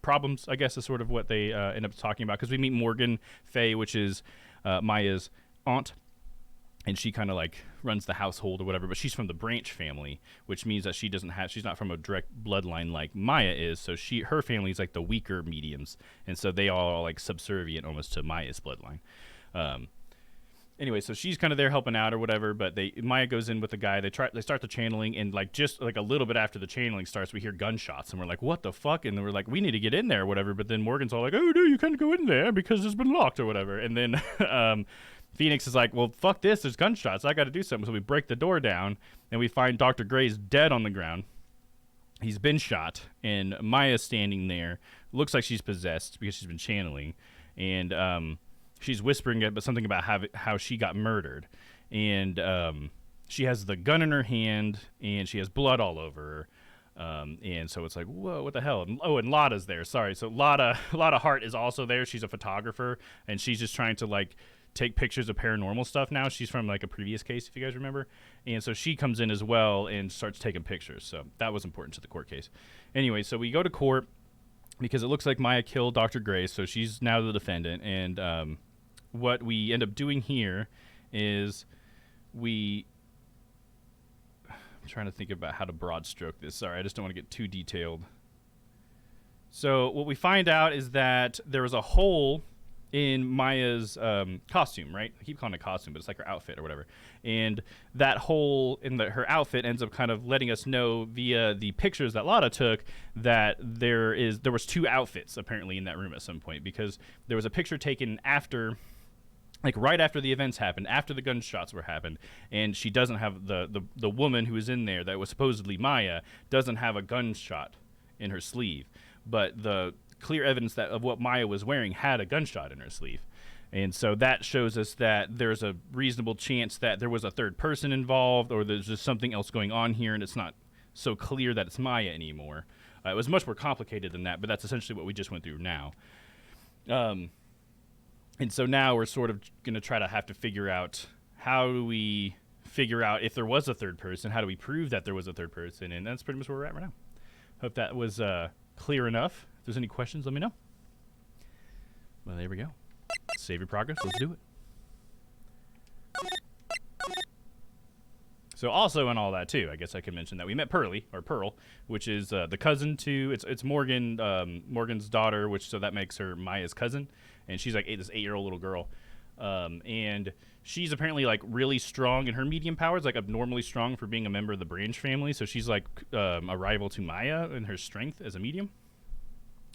Speaker 3: problems, I guess is sort of what they end up talking about. Because we meet Morgan Fay, which is Maya's aunt, and she kind of like runs the household or whatever. But she's from the Branch family, which means that she's not from a direct bloodline like Maya is. So her family is like the weaker mediums, and so they all are like subservient almost to Maya's bloodline. Anyway, so she's kind of there helping out or whatever, but Maya goes in with the guy. They start the channeling, and like just like a little bit after the channeling starts, we hear gunshots, and we're like, "What the fuck?" And we're like, "We need to get in there, or whatever." But then Morgan's all like, "Oh no, you can't go in there because it's been locked or whatever." And then Phoenix is like, "Well, fuck this. There's gunshots. I got to do something." So we break the door down, and we find Dr. Gray's dead on the ground. He's been shot, and Maya's standing there. Looks like she's possessed because she's been channeling, and she's whispering but something about how she got murdered, and she has the gun in her hand, and she has blood all over her, and so it's like, whoa, what the hell? And Lotta's there. Sorry, so Lotta Hart is also there. She's a photographer, and she's just trying to like take pictures of paranormal stuff now. She's from like a previous case, if you guys remember, and so she comes in as well and starts taking pictures. So that was important to the court case. Anyway, so we go to court because it looks like Maya killed Dr. Gray, so she's now the defendant, and what we end up doing here is I'm trying to think about how to broad stroke this. Sorry, I just don't want to get too detailed. So what we find out is that there was a hole in Maya's costume, right? I keep calling it costume, but it's like her outfit or whatever. And that hole in her outfit ends up kind of letting us know via the pictures that Lotta took that there was two outfits apparently in that room at some point, because there was a picture taken after, like right after the events happened, after the gunshots were happened, and she doesn't have the woman who was in there that was supposedly Maya doesn't have a gunshot in her sleeve, but the clear evidence that of what Maya was wearing had a gunshot in her sleeve. And so that shows us that there's a reasonable chance that there was a third person involved, or there's just something else going on here, and it's not so clear that it's Maya anymore. It was much more complicated than that, but that's essentially what we just went through now. And so now we're sort of going to try to have to figure out, how do we figure out if there was a third person? How do we prove that there was a third person? And that's pretty much where we're at right now. Hope that was clear enough. If there's any questions, let me know. Well, there we go. Save your progress. Let's do it. So also in all that too, I guess I could mention that we met Pearl, which is the cousin to it's Morgan's daughter, so that makes her Maya's cousin, and she's like this 8-year-old little girl, and she's apparently like really strong in her medium powers, like abnormally strong for being a member of the Branch family. So she's like a rival to Maya in her strength as a medium.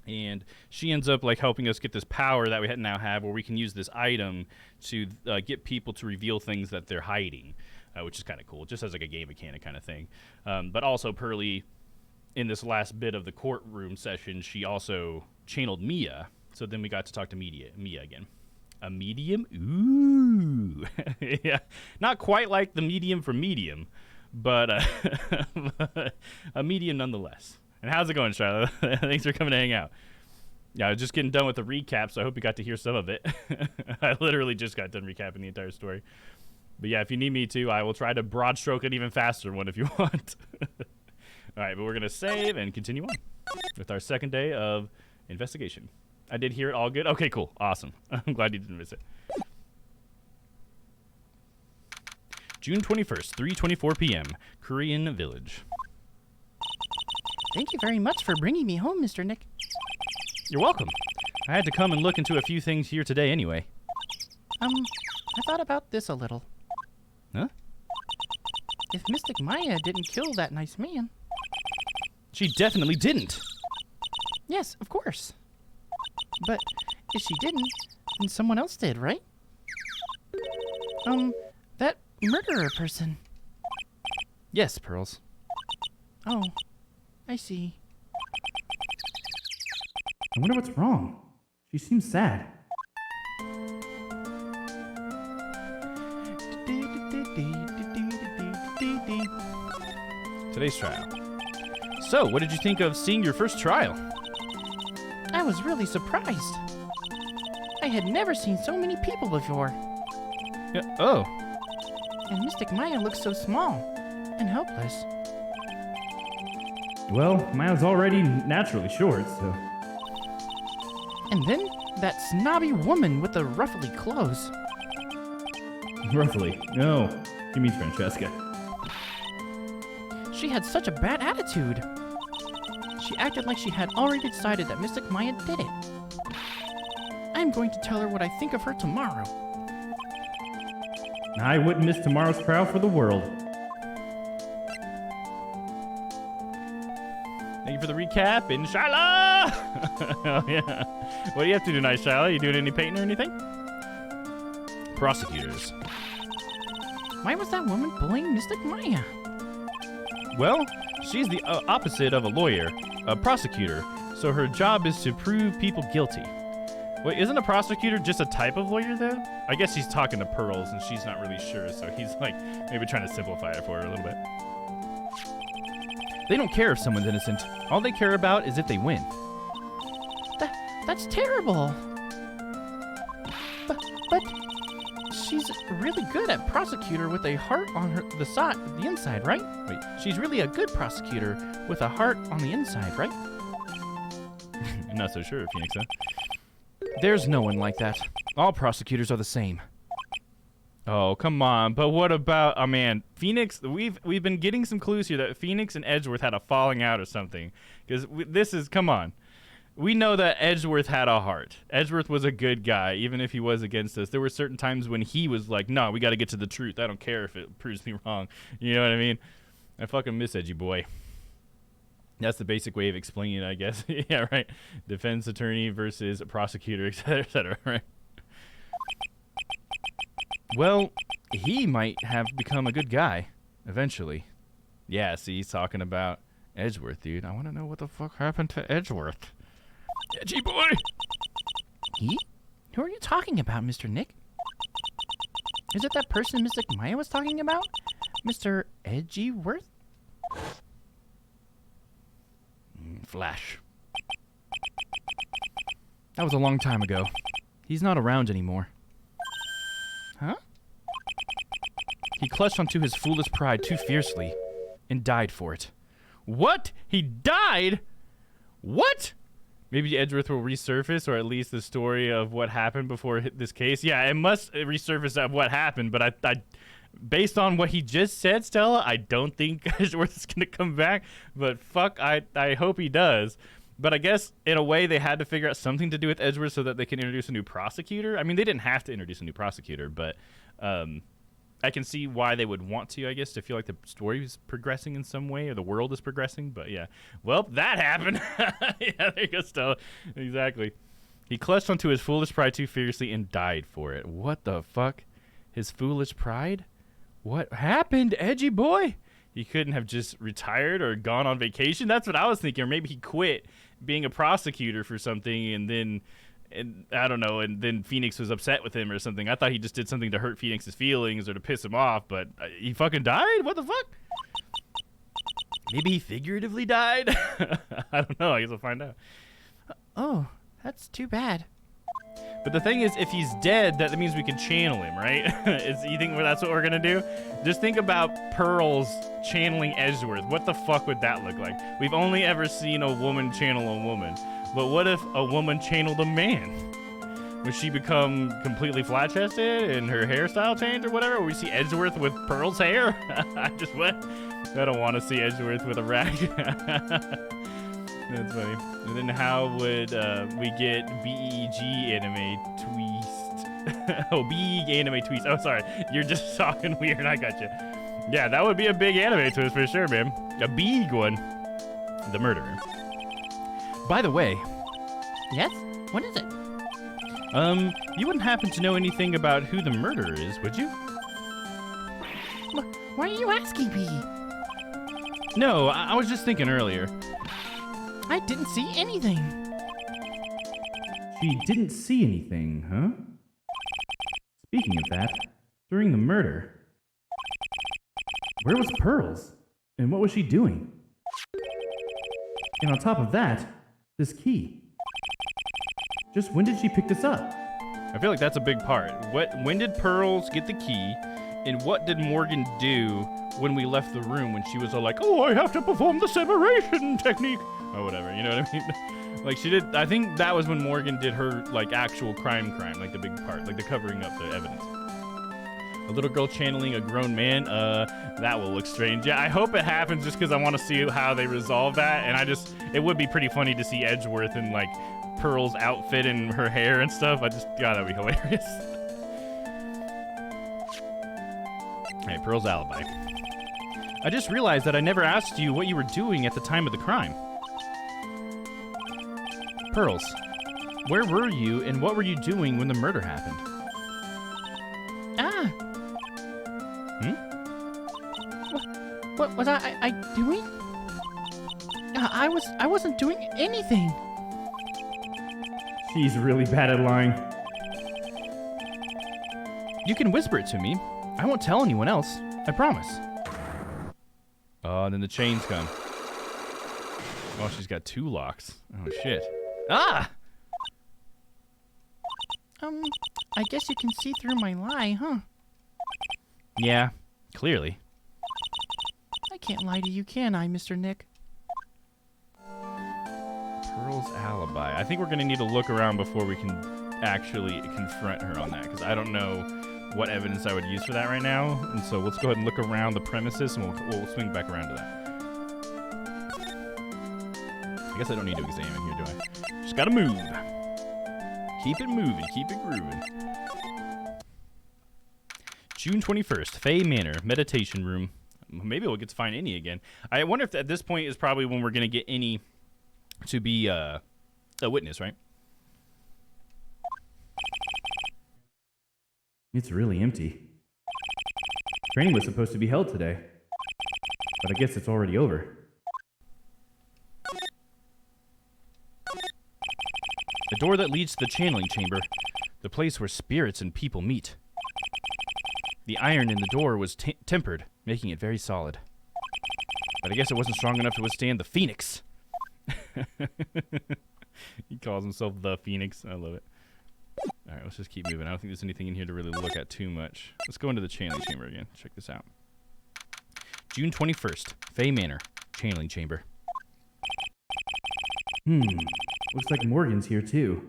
Speaker 3: And she ends up like helping us get this power that we now have, where we can use this item to get people to reveal things that they're hiding, which is kind of cool, just as like a game mechanic kind of thing. But also Pearly, in this last bit of the courtroom session, she also channeled Mia. So then we got to talk to Mia again. A medium? Ooh. Yeah. Not quite like the medium from Medium, but a medium nonetheless. And how's it going, Charlotte? Thanks for coming to hang out. Yeah, I was just getting done with the recap, so I hope you got to hear some of it. I literally just got done recapping the entire story. But yeah, if you need me to, I will try to broad stroke it even faster one if you want. All right, but we're going to save and continue on with our second day of investigation. I did hear it all good. Okay, cool. Awesome. I'm glad you didn't miss it. June 21st, 3:24 p.m., Korean Village.
Speaker 4: Thank you very much for bringing me home, Mr. Nick.
Speaker 3: You're welcome. I had to come and look into a few things here today anyway.
Speaker 4: I thought about this a little.
Speaker 3: Huh?
Speaker 4: If Mystic Maya didn't kill that nice man...
Speaker 3: She definitely didn't.
Speaker 4: Yes, of course. But if she didn't, then someone else did, right? That murderer person.
Speaker 3: Yes, Pearls.
Speaker 4: Oh, I see.
Speaker 5: I wonder what's wrong. She seems sad.
Speaker 3: Today's trial. So, what did you think of seeing your first trial?
Speaker 4: I was really surprised. I had never seen so many people before.
Speaker 3: Yeah, oh.
Speaker 4: And Mystic Maya looks so small and helpless.
Speaker 5: Well, Maya's already naturally short, so...
Speaker 4: And then that snobby woman with the ruffly clothes.
Speaker 5: Roughly. No, he means Francesca.
Speaker 4: She had such a bad attitude. She acted like she had already decided that Mystic Maya did it. I'm going to tell her what I think of her tomorrow.
Speaker 5: I wouldn't miss tomorrow's trial for the world.
Speaker 3: Thank you for the recap, and Shyla! Oh, yeah. What do you have to do tonight, Shyla? You doing any painting or anything? Prosecutors.
Speaker 4: Why was that woman bullying Mystic Maya?
Speaker 3: Well, she's the opposite of a lawyer, a prosecutor, so her job is to prove people guilty. Wait, isn't a prosecutor just a type of lawyer, though? I guess he's talking to Pearls, and she's not really sure, so he's, like, maybe trying to simplify it for her a little bit. They don't care if someone's innocent. All they care about is if they win.
Speaker 4: That's terrible. But she's really good at prosecutor with a heart on the inside, right? Wait, she's really a good prosecutor with a heart on the inside, right?
Speaker 3: I'm not so sure, Phoenix, huh?
Speaker 4: There's no one like that. All prosecutors are the same.
Speaker 3: Oh, come on. But what about, oh man, Phoenix, we've been getting some clues here that Phoenix and Edgeworth had a falling out or something. Because this is, come on. We know that Edgeworth had a heart. Edgeworth was a good guy, even if he was against us. There were certain times when he was like, no, we got to get to the truth. I don't care if it proves me wrong. You know what I mean? I fucking miss Edgy Boy. That's the basic way of explaining it, I guess. Yeah, right. Defense attorney versus prosecutor, et cetera, right? Well, he might have become a good guy, eventually. Yeah, see, he's talking about Edgeworth, dude. I want to know what the fuck happened to Edgeworth. Edgy boy!
Speaker 4: He? Who are you talking about, Mr. Nick? Is it that person Mystic Maya was talking about? Mr. Edgeworth?
Speaker 3: Flash. That was a long time ago. He's not around anymore.
Speaker 4: Huh?
Speaker 3: He clutched onto his foolish pride too fiercely and died for it. What? He died? What? Maybe Edgeworth will resurface, or at least the story of what happened before this case. Yeah, it must resurface of what happened, but based on what he just said, Stella, I don't think Edgeworth is gonna come back. But fuck, I hope he does. But I guess in a way they had to figure out something to do with Edgeworth so that they can introduce a new prosecutor. I mean, they didn't have to introduce a new prosecutor, but I can see why they would want to, I guess, to feel like the story is progressing in some way or the world is progressing. But yeah, well, that happened. Yeah, there you go, Stella. Exactly. He clutched onto his foolish pride too fiercely and died for it. What the fuck? His foolish pride? What happened, edgy boy? He couldn't have just retired or gone on vacation? That's what I was thinking. Or maybe he quit being a prosecutor for something and I don't know, and then Phoenix was upset with him or something. I thought he just did something to hurt Phoenix's feelings or to piss him off, but he fucking died? What the fuck? Maybe he figuratively died? I don't know. I guess we'll find out.
Speaker 4: Oh, that's too bad.
Speaker 3: But the thing is, if he's dead, that means we can channel him, right? You think that's what we're going to do? Just think about Pearls channeling Edgeworth. What the fuck would that look like? We've only ever seen a woman channel a woman. But what if a woman channeled a man? Would she become completely flat-chested and her hairstyle change or whatever? Would we see Edgeworth with Pearl's hair? I don't want to see Edgeworth with a rag. That's funny. And then how would we get BEG anime twist? Oh, big anime twist. Oh, sorry. You're just talking weird. I got you. Yeah, that would be a big anime twist for sure, man. A big one. The murderer.
Speaker 4: By the way. Yes? What is it?
Speaker 3: You wouldn't happen to know anything about who the murderer is, would you?
Speaker 4: Why are you asking me?
Speaker 3: No, I was just thinking earlier.
Speaker 4: I didn't see anything.
Speaker 5: She didn't see anything, huh? Speaking of that, during the murder, where was Pearls? And what was she doing? And on top of that, this key. Just when did she pick this up?
Speaker 3: I feel like that's a big part. When did Pearls get the key? And what did Morgan do when we left the room when she was all like, oh, I have to perform the separation technique? Or whatever, you know what I mean? Like she did, I think that was when Morgan did her like actual crime, like the big part, like the covering up the evidence. A little girl channeling a grown man, that will look strange. Yeah, I hope it happens just because I want to see how they resolve that. And it would be pretty funny to see Edgeworth in like Pearl's outfit and her hair and stuff. God, that'd be hilarious. Hey, Pearl's alibi. I just realized that I never asked you what you were doing at the time of the crime. Pearls, where were you and what were you doing when the murder happened?
Speaker 4: What was I doing? I wasn't doing anything.
Speaker 5: She's really bad at lying.
Speaker 3: You can whisper it to me. I won't tell anyone else. I promise. Oh, and then the chains come. Oh, she's got 2 locks. Oh, shit. Ah!
Speaker 4: I guess you can see through my lie, huh?
Speaker 3: Yeah, clearly.
Speaker 4: I can't lie to you, can I, Mr. Nick?
Speaker 3: Pearl's alibi. I think we're going to need to look around before we can actually confront her on that, because I don't know what evidence I would use for that right now. And so let's go ahead and look around the premises, and we'll swing back around to that. I guess I don't need to examine here, do I? Just gotta move. Keep it moving, keep it grooving. June 21st, Fay Manor, meditation room. Maybe we'll get to find Innie again. I wonder if at this point is probably when we're gonna get Innie to be a witness, right?
Speaker 5: It's really empty. Training was supposed to be held today, but I guess it's already over.
Speaker 3: The door that leads to the channeling chamber, the place where spirits and people meet. The iron in the door was tempered, making it very solid. But I guess it wasn't strong enough to withstand the Phoenix. He calls himself the Phoenix. I love it. All right, let's just keep moving. I don't think there's anything in here to really look at too much. Let's go into the channeling chamber again. Check this out. June 21st, Fay Manor, channeling chamber.
Speaker 5: Looks like Morgan's here too.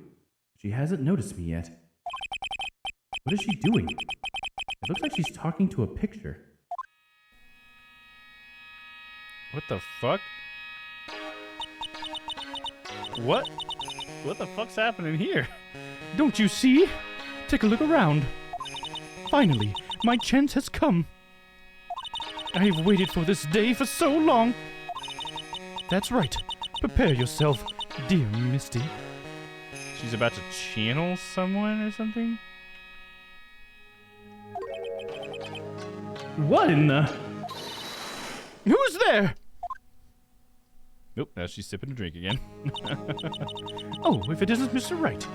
Speaker 5: She hasn't noticed me yet. What is she doing? It looks like she's talking to a picture.
Speaker 3: What the fuck? What? What the fuck's happening here?
Speaker 4: Don't you see? Take a look around. Finally, my chance has come. I've waited for this day for so long. That's right. Prepare yourself, dear Misty.
Speaker 3: She's about to channel someone or something?
Speaker 5: What in the...
Speaker 4: Who's there?
Speaker 3: Nope, now she's sipping a drink again.
Speaker 4: Oh, if it isn't Mr. Wright.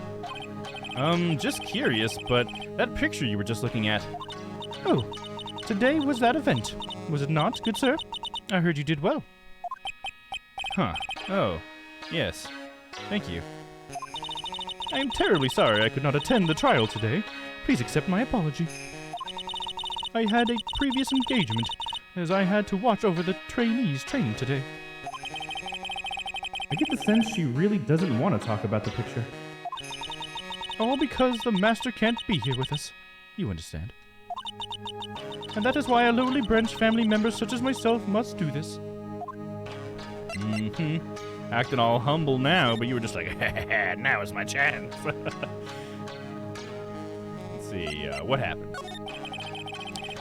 Speaker 3: Just curious, but that picture you were just looking at.
Speaker 4: Oh, today was that event, was it not, good sir? I heard you did well.
Speaker 3: Huh. Oh, yes. Thank you.
Speaker 4: I am terribly sorry I could not attend the trial today. Please accept my apology. I had a previous engagement, as I had to watch over the trainees training today.
Speaker 5: I get the sense she really doesn't want to talk about the picture.
Speaker 4: All because the master can't be here with us. You understand. And that is why a lowly branch family members such as myself must do this.
Speaker 3: Mm-hmm. Acting all humble now, but you were just like, now is my chance. Let's see, what happened?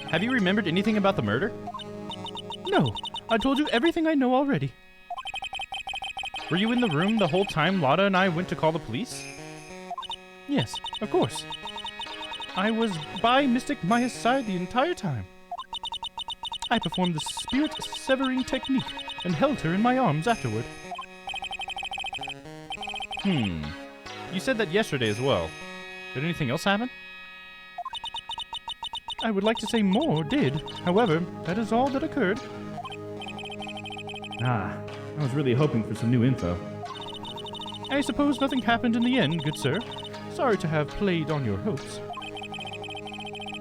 Speaker 4: Have you remembered anything about the murder? No, I told you everything I know already.
Speaker 3: Were you in the room the whole time Lotta and I went to call the police?
Speaker 4: Yes, of course. I was by Mystic Maya's side the entire time. I performed the spirit-severing technique and held her in my arms afterward.
Speaker 3: You said that yesterday as well. Did anything else happen?
Speaker 4: I would like to say more did. However, that is all that occurred.
Speaker 5: Ah, I was really hoping for some new info.
Speaker 4: I suppose nothing happened in the end, good sir. Sorry to have played on your hopes.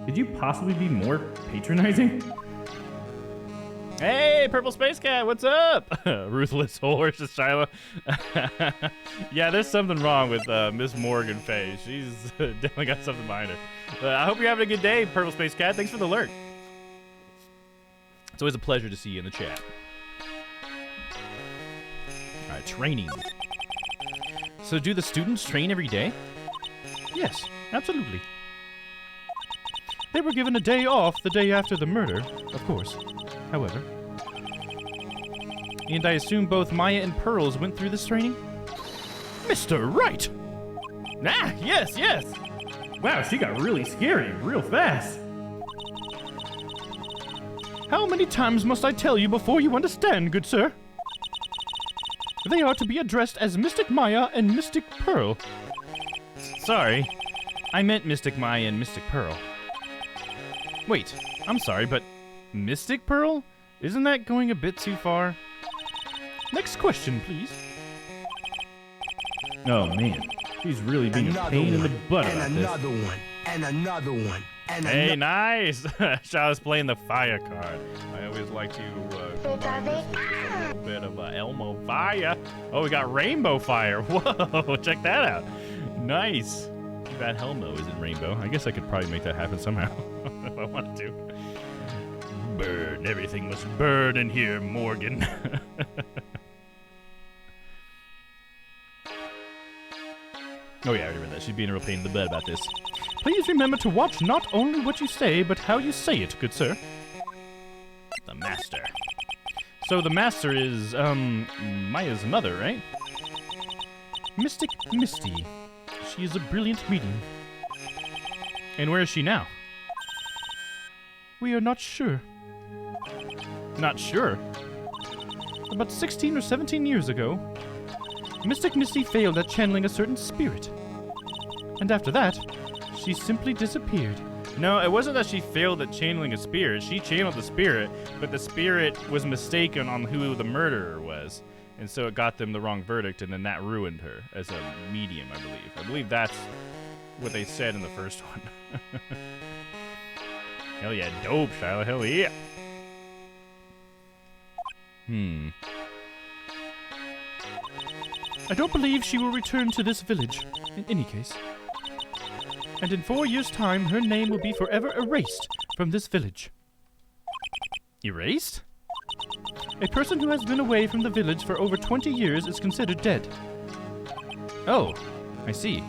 Speaker 5: Could you possibly be more patronizing?
Speaker 3: Hey, Purple Space Cat, what's up? Ruthless horse, Shiloh. Yeah, there's something wrong with Miss Morgan Faye. She's definitely got something behind her. I hope you're having a good day, Purple Space Cat. Thanks for the alert. It's always a pleasure to see you in the chat. All right, training. So do the students train every day?
Speaker 4: Yes, absolutely. They were given a day off the day after the murder, of course. However.
Speaker 3: And I assume both Maya and Pearls went through this training?
Speaker 4: Mr. Wright!
Speaker 3: Ah, yes, yes!
Speaker 5: Wow, she got really scary real fast.
Speaker 4: How many times must I tell you before you understand, good sir? They are to be addressed as Mystic Maya and Mystic Pearl.
Speaker 3: Sorry, I meant Mystic Maya and Mystic Pearl. Wait, I'm sorry, but Mystic Pearl? Isn't that going a bit too far?
Speaker 4: Next question, please.
Speaker 5: Oh man, she's really being a pain in the butt about this.
Speaker 7: Another one, and another one, and
Speaker 3: Hey,
Speaker 7: another.
Speaker 3: nice! Shallow's playing the fire card. I always like to combine this with a little bit of Elmo fire. Oh, we got rainbow fire. Whoa, check that out. Nice. Too bad Helmo isn't rainbow. I guess I could probably make that happen somehow if I wanted to. Burn. Everything must burn in here, Morgan. Oh yeah, I remember that. She's being a real pain in the butt about this.
Speaker 4: Please remember to watch not only what you say, but how you say it, good sir.
Speaker 3: The Master. So the Master is, Maya's mother, right?
Speaker 4: Mystic Misty. She is a brilliant medium.
Speaker 3: And where is she now?
Speaker 4: We are not sure.
Speaker 3: Not sure.
Speaker 4: About 16 or 17 years ago, Mystic Misty failed at channeling a certain spirit. And after that, she simply disappeared.
Speaker 3: No, it wasn't that she failed at channeling a spirit. She channeled the spirit, but the spirit was mistaken on who the murderer was. And so it got them the wrong verdict, and then that ruined her as a medium, I believe. I believe that's what they said in the first one. Hell yeah, dope, Shiloh. Hell yeah.
Speaker 4: I don't believe she will return to this village, in any case. And in 4 years' time, her name will be forever erased from this village. Erased? A person who has been away from the village for over 20 years is considered dead. Oh, I see.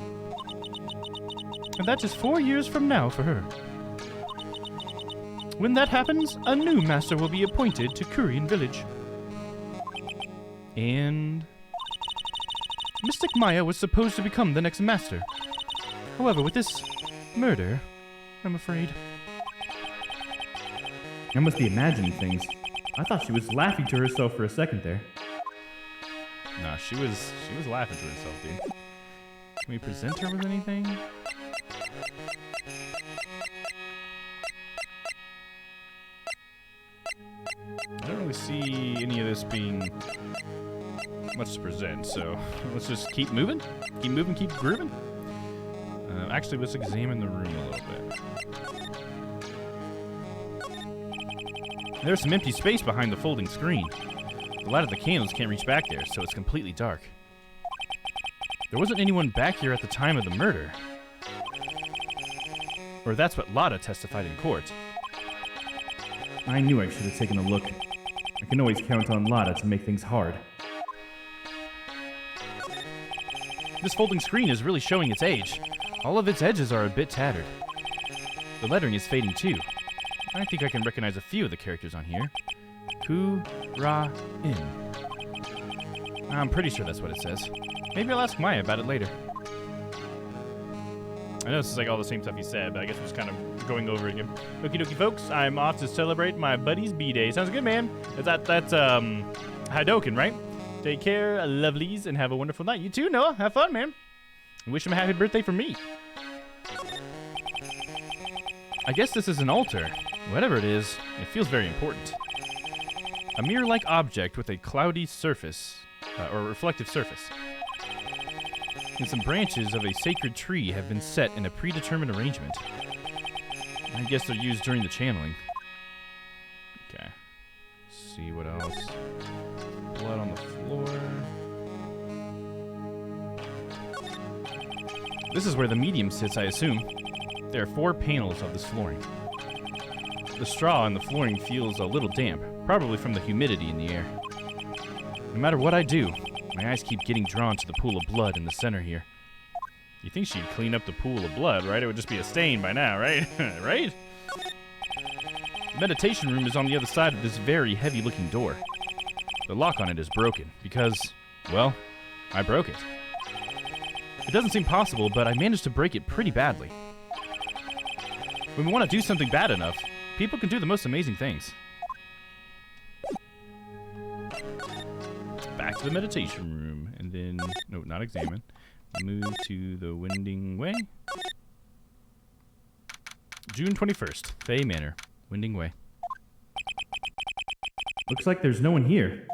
Speaker 4: And that is 4 years from now for her. When that happens, a new master will be appointed to Kurian village. And Mystic Maya was supposed to become the next master. However, with this murder, I'm afraid.
Speaker 5: I must be imagining things. I thought she was laughing to herself for a second there.
Speaker 4: No, she was laughing to herself, dude. Can we present her with anything? I don't really see any of this being much to present, so let's just keep moving. Keep moving, keep grooving. Actually, let's examine the room a little bit. There's some empty space behind the folding screen. The light of the candles can't reach back there, so it's completely dark. There wasn't anyone back here at the time of the murder. Or that's what Lotta testified in court.
Speaker 5: I knew I should have taken a look. I can always count on Lotta to make things hard.
Speaker 4: This folding screen is really showing its age. All of its edges are a bit tattered. The lettering is fading too. I think I can recognize a few of the characters on here. Ku-Ra-In. I'm pretty sure that's what it says. Maybe I'll ask Maya about it later. I know this is like all the same stuff he said, but I guess I'm just kind of going over it again. Okie dokie, folks. I'm off to celebrate my buddy's B-Day. Sounds good, man. That's Hadoken, right? Take care, lovelies, and have a wonderful night. You too, Noah. Have fun, man. Wish him a happy birthday from me. I guess this is an altar. Whatever it is, it feels very important. A mirror-like object with a cloudy surface, or reflective surface. And some branches of a sacred tree have been set in a predetermined arrangement. I guess they're used during the channeling. Okay. See what else. Blood on the floor. This is where the medium sits, I assume. There are 4 panels of this flooring. The straw on the flooring feels a little damp, probably from the humidity in the air. No matter what I do, my eyes keep getting drawn to the pool of blood in the center here. You think she'd clean up the pool of blood, right? It would just be a stain by now, right? Right? The meditation room is on the other side of this very heavy-looking door. The lock on it is broken because, well, I broke it. It doesn't seem possible, but I managed to break it pretty badly. When we want to do something bad enough, people can do the most amazing things. Back to the meditation room, and then, no, not examine. Move to the Winding Way. June 21st, Fay Manor, Winding Way.
Speaker 5: Looks like there's no one here.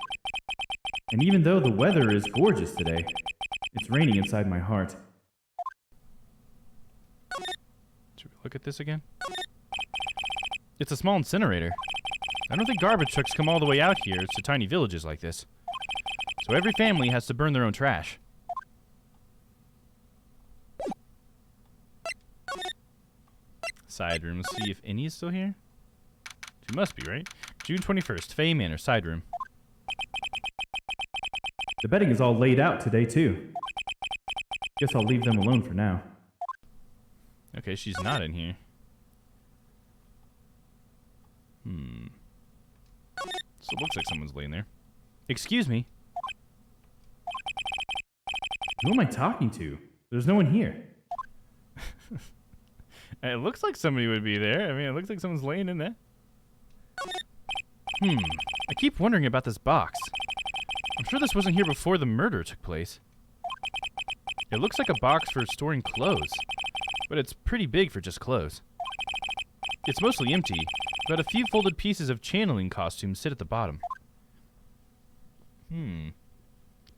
Speaker 5: And even though the weather is gorgeous today, it's raining inside my heart.
Speaker 4: Should we look at this again? It's a small incinerator. I don't think garbage trucks come all the way out here to tiny villages like this. So every family has to burn their own trash. Side room. Let's see if any is still here. She must be, right? June 21st, Fay Manor, side room.
Speaker 5: The bedding is all laid out today, too. Guess I'll leave them alone for now.
Speaker 4: Okay, she's not in here. So it looks like someone's laying there. Excuse me.
Speaker 5: Who am I talking to? There's no one here.
Speaker 4: It looks like somebody would be there. I mean, it looks like someone's laying in there. I keep wondering about this box. I'm sure this wasn't here before the murder took place. It looks like a box for storing clothes, but it's pretty big for just clothes. It's mostly empty, but a few folded pieces of channeling costumes sit at the bottom.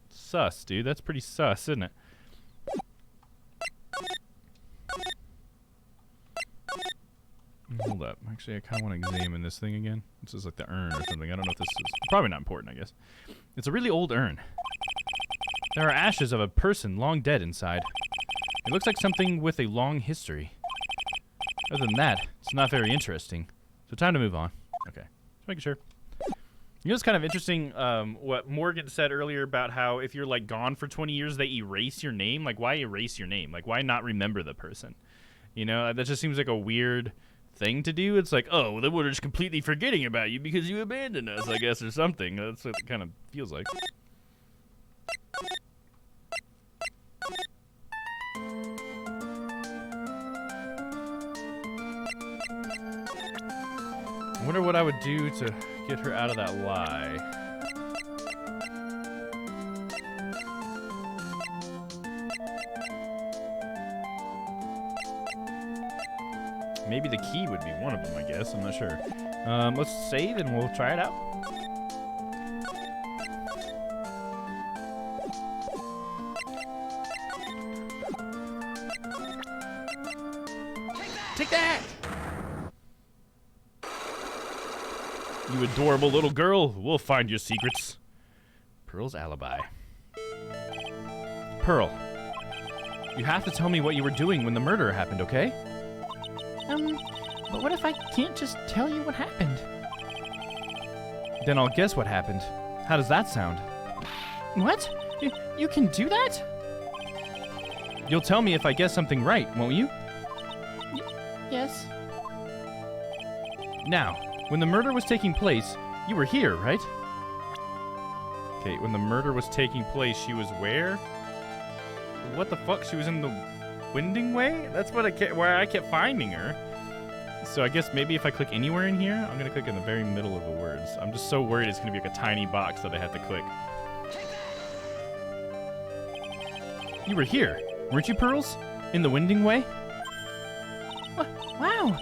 Speaker 4: Sus, dude. That's pretty sus, isn't it? Hold up. Actually, I kind of want to examine this thing again. This is like the urn or something. I don't know if this is... Probably not important, I guess. It's a really old urn. There are ashes of a person long dead inside. It looks like something with a long history. Other than that, it's not very interesting. So time to move on. Okay, just making sure. You know, it's kind of interesting what Morgan said earlier about how if you're like gone for 20 years, they erase your name. Like, why erase your name? Like, why not remember the person? You know, that just seems like a weird thing to do. It's like, oh, well, then we're just completely forgetting about you because you abandoned us, I guess, or something. That's what it kind of feels like. I wonder what I would do to get her out of that lie. Maybe the key would be one of them, I guess. I'm not sure. Let's save and we'll try it out. Take that! You adorable little girl. We'll find your secrets. Pearl's alibi. Pearl, you have to tell me what you were doing when the murder happened, okay?
Speaker 8: But what if I can't just tell you what happened?
Speaker 4: Then I'll guess what happened. How does that sound?
Speaker 8: What? You can do that?
Speaker 4: You'll tell me if I guess something right, won't you?
Speaker 8: Yes.
Speaker 4: Now, when the murder was taking place, you were here, right? Okay, when the murder was taking place, she was where? What the fuck? She was in the winding way? That's what where I kept finding her. So I guess maybe if I click anywhere in here, I'm gonna click in the very middle of the words. I'm just so worried it's gonna be like a tiny box that I have to click. You were here, weren't you, Pearls? In the winding way?
Speaker 8: Wow,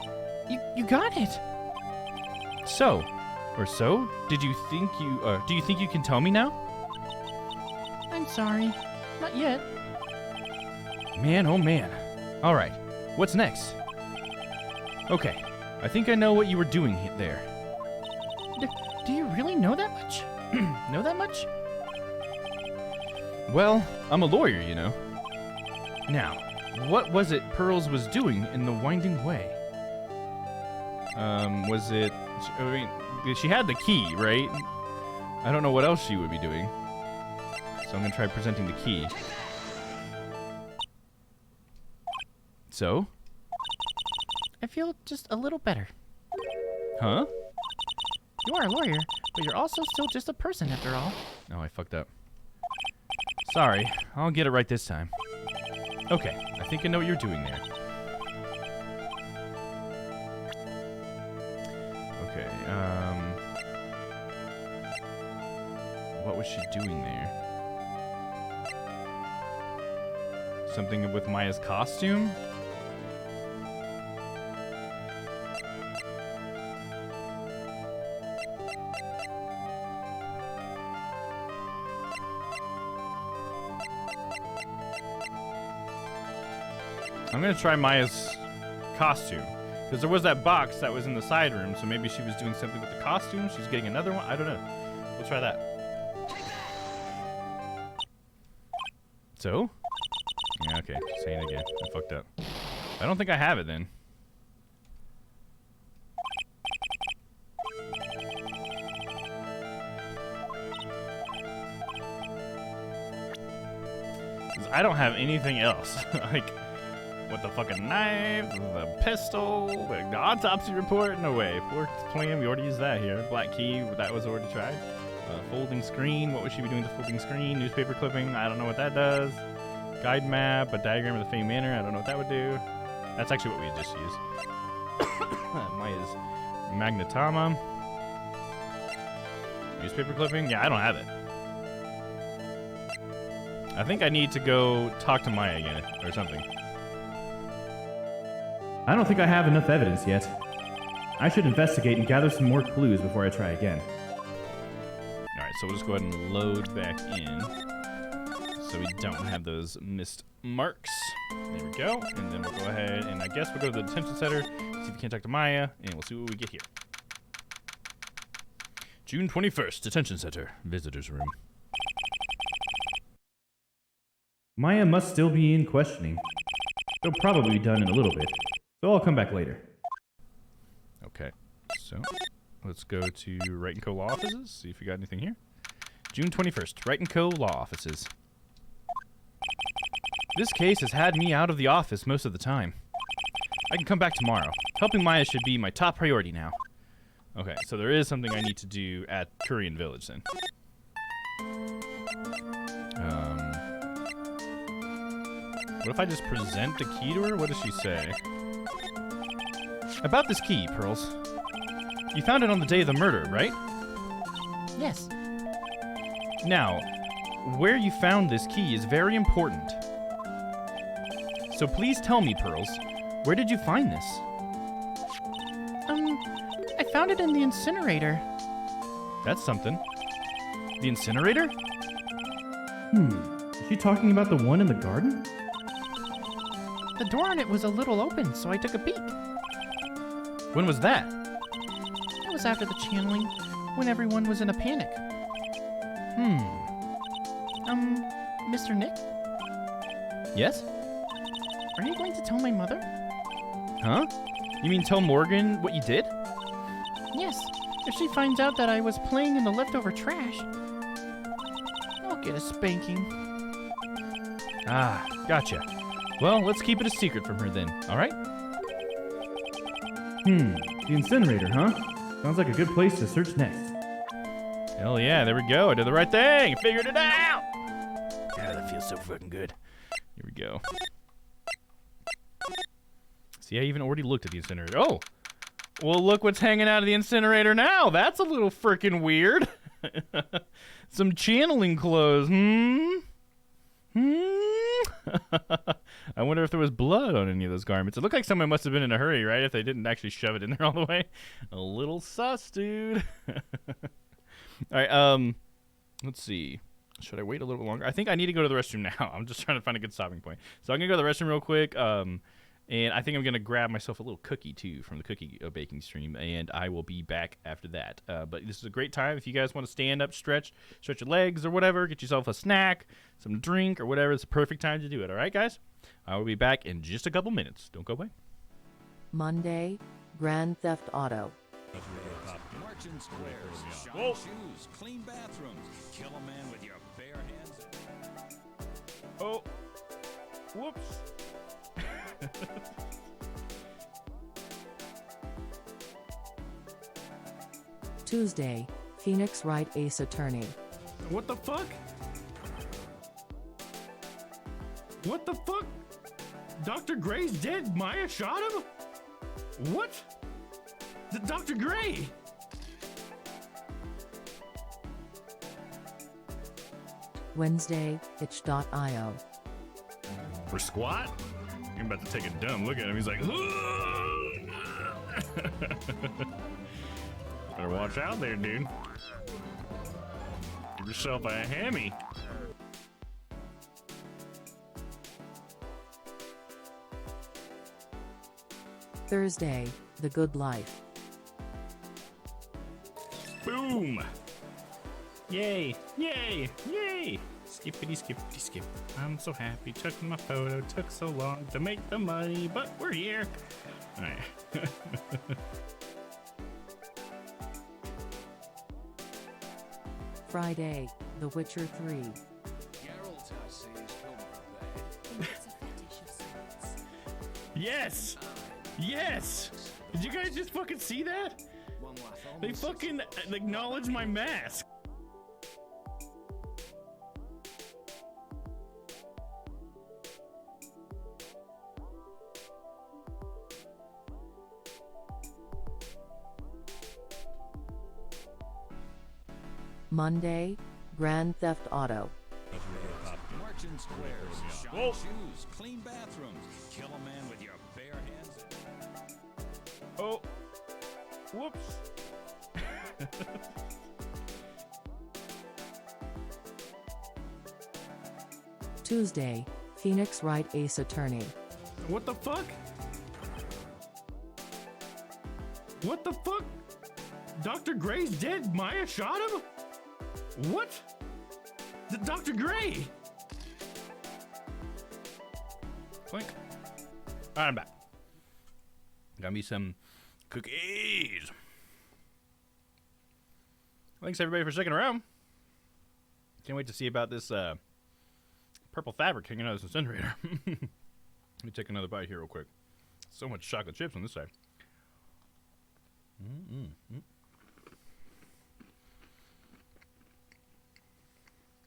Speaker 8: you got it.
Speaker 4: So, did you think do you think you can tell me now?
Speaker 8: I'm sorry, not yet.
Speaker 4: Man, oh man. All right, what's next? Okay, I think I know what you were doing there.
Speaker 8: Do you really know that much? Know that much?
Speaker 4: Well, I'm a lawyer, you know. Now, what was it Pearls was doing in the winding way? Was it... I mean, she had the key, right? I don't know what else she would be doing. So I'm gonna try presenting the key. So?
Speaker 8: I feel just a little better.
Speaker 4: Huh?
Speaker 8: You are a lawyer, but you're also still just a person after all.
Speaker 4: Oh, I fucked up. Sorry, I'll get it right this time. Okay, I think I know what you're doing there. Okay, what was she doing there? Something with Maya's costume? I'm gonna try Maya's costume. Because there was that box that was in the side room, so maybe she was doing something with the costume. She's getting another one. I don't know. We'll try that. So? Yeah, okay. Saying it again. I fucked up. I don't think I have it then. I don't have anything else. Like, with the fucking knife, the pistol, the autopsy report, no way. Forked plan, we already used that here. Black key, that was already tried. Folding screen, what would she be doing with the folding screen? Newspaper clipping, I don't know what that does. Guide map, a diagram of the Fey Manor, I don't know what that would do. That's actually what we just used. Maya's magnetama. Newspaper clipping, yeah, I don't have it. I think I need to go talk to Maya again, or something.
Speaker 5: I don't think I have enough evidence yet. I should investigate and gather some more clues before I try again.
Speaker 4: Alright, so we'll just go ahead and load back in. So we don't have those missed marks. There we go. And then we'll go ahead and I guess we'll go to the detention center, see if we can talk to Maya, and we'll see what we get here. June 21st, detention center, visitor's room.
Speaker 5: Maya must still be in questioning. They'll probably be done in a little bit. So I'll come back later.
Speaker 3: Okay, so let's go to Wright & Co. Law Offices, see if we got anything here. June 21st, Wright & Co. Law Offices. This case has had me out of the office most of the time. I can come back tomorrow. Helping Maya should be my top priority now. Okay, so there is something I need to do at Korean Village then. What if I just present the key to her? What does she say? About this key, Pearls. You found it on the day of the murder, right?
Speaker 8: Yes.
Speaker 3: Now, where you found this key is very important. So please tell me, Pearls, where did you find this?
Speaker 8: I found it in the incinerator.
Speaker 3: That's something. The incinerator?
Speaker 5: Is she talking about the one in the garden?
Speaker 8: The door on it was a little open, so I took a peek.
Speaker 3: When was that?
Speaker 8: It was after the channeling, when everyone was in a panic. Mr. Nick,
Speaker 3: Yes?
Speaker 8: are you going to tell my mother?
Speaker 3: Huh? You mean tell Morgan what you did?
Speaker 8: Yes. If she finds out that I was playing in the leftover trash, I'll get a spanking.
Speaker 3: Ah, gotcha. Well, let's keep it a secret from her then, alright?
Speaker 5: The incinerator, huh? Sounds like a good place to search next.
Speaker 3: Hell yeah, there we go. I did the right thing. Figured it out. Yeah, that feels so fucking good. Here we go. See, I even already looked at the incinerator. Oh! Well, look what's hanging out of the incinerator now. That's a little freaking weird. Some channeling clothes. I wonder if there was blood on any of those garments. It looked like someone must have been in a hurry, right? If they didn't actually shove it in there all the way. A little sus, dude. All right, let's see. Should I wait a little longer? I think I need to go to the restroom now. I'm just trying to find a good stopping point. So I'm going to go to the restroom real quick. And I think I'm going to grab myself a little cookie, too, from the cookie baking stream. And I will be back after that. But this is a great time. If you guys want to stand up, stretch your legs or whatever, get yourself a snack, some drink or whatever. It's a perfect time to do it. All right, guys? I will be back in just a couple minutes. Don't go away.
Speaker 1: Monday, Grand Theft Auto.
Speaker 2: March in squares, shine shoes, clean bathrooms, kill a man with your bare hands.
Speaker 3: Oh. Whoops.
Speaker 1: Tuesday, Phoenix Wright Ace Attorney.
Speaker 3: What the fuck? What the fuck? Dr. Gray's dead. Maya shot him? What? Dr. Gray!
Speaker 1: Wednesday, itch.io.
Speaker 3: For squat? I'm about to take a dumb look at him. He's like, better watch out there, dude. Give yourself a hammy.
Speaker 1: Thursday, The Good Life.
Speaker 3: Boom! Yay! Yay! Yay! Skippity skippity skip. I'm so happy. Took my photo. Took so long to make the money, but we're here. Alright.
Speaker 1: Friday, The Witcher 3.
Speaker 3: Yes! Yes! Did you guys just fucking see that? They fucking acknowledge my mask.
Speaker 1: Monday, Grand Theft Auto.
Speaker 2: March in squares, shine shoes, clean bathrooms, kill a man with your bare hands.
Speaker 3: Oh. Whoops.
Speaker 1: Tuesday, Phoenix Wright Ace Attorney.
Speaker 3: What the fuck? What the fuck? Dr. Gray's dead. Maya shot him? What? Dr. Gray! Clink. Alright, I'm back. Got me some cookies. Thanks everybody for sticking around. Can't wait to see about this purple fabric hanging out of this incinerator. Let me take another bite here real quick. So much chocolate chips on this side.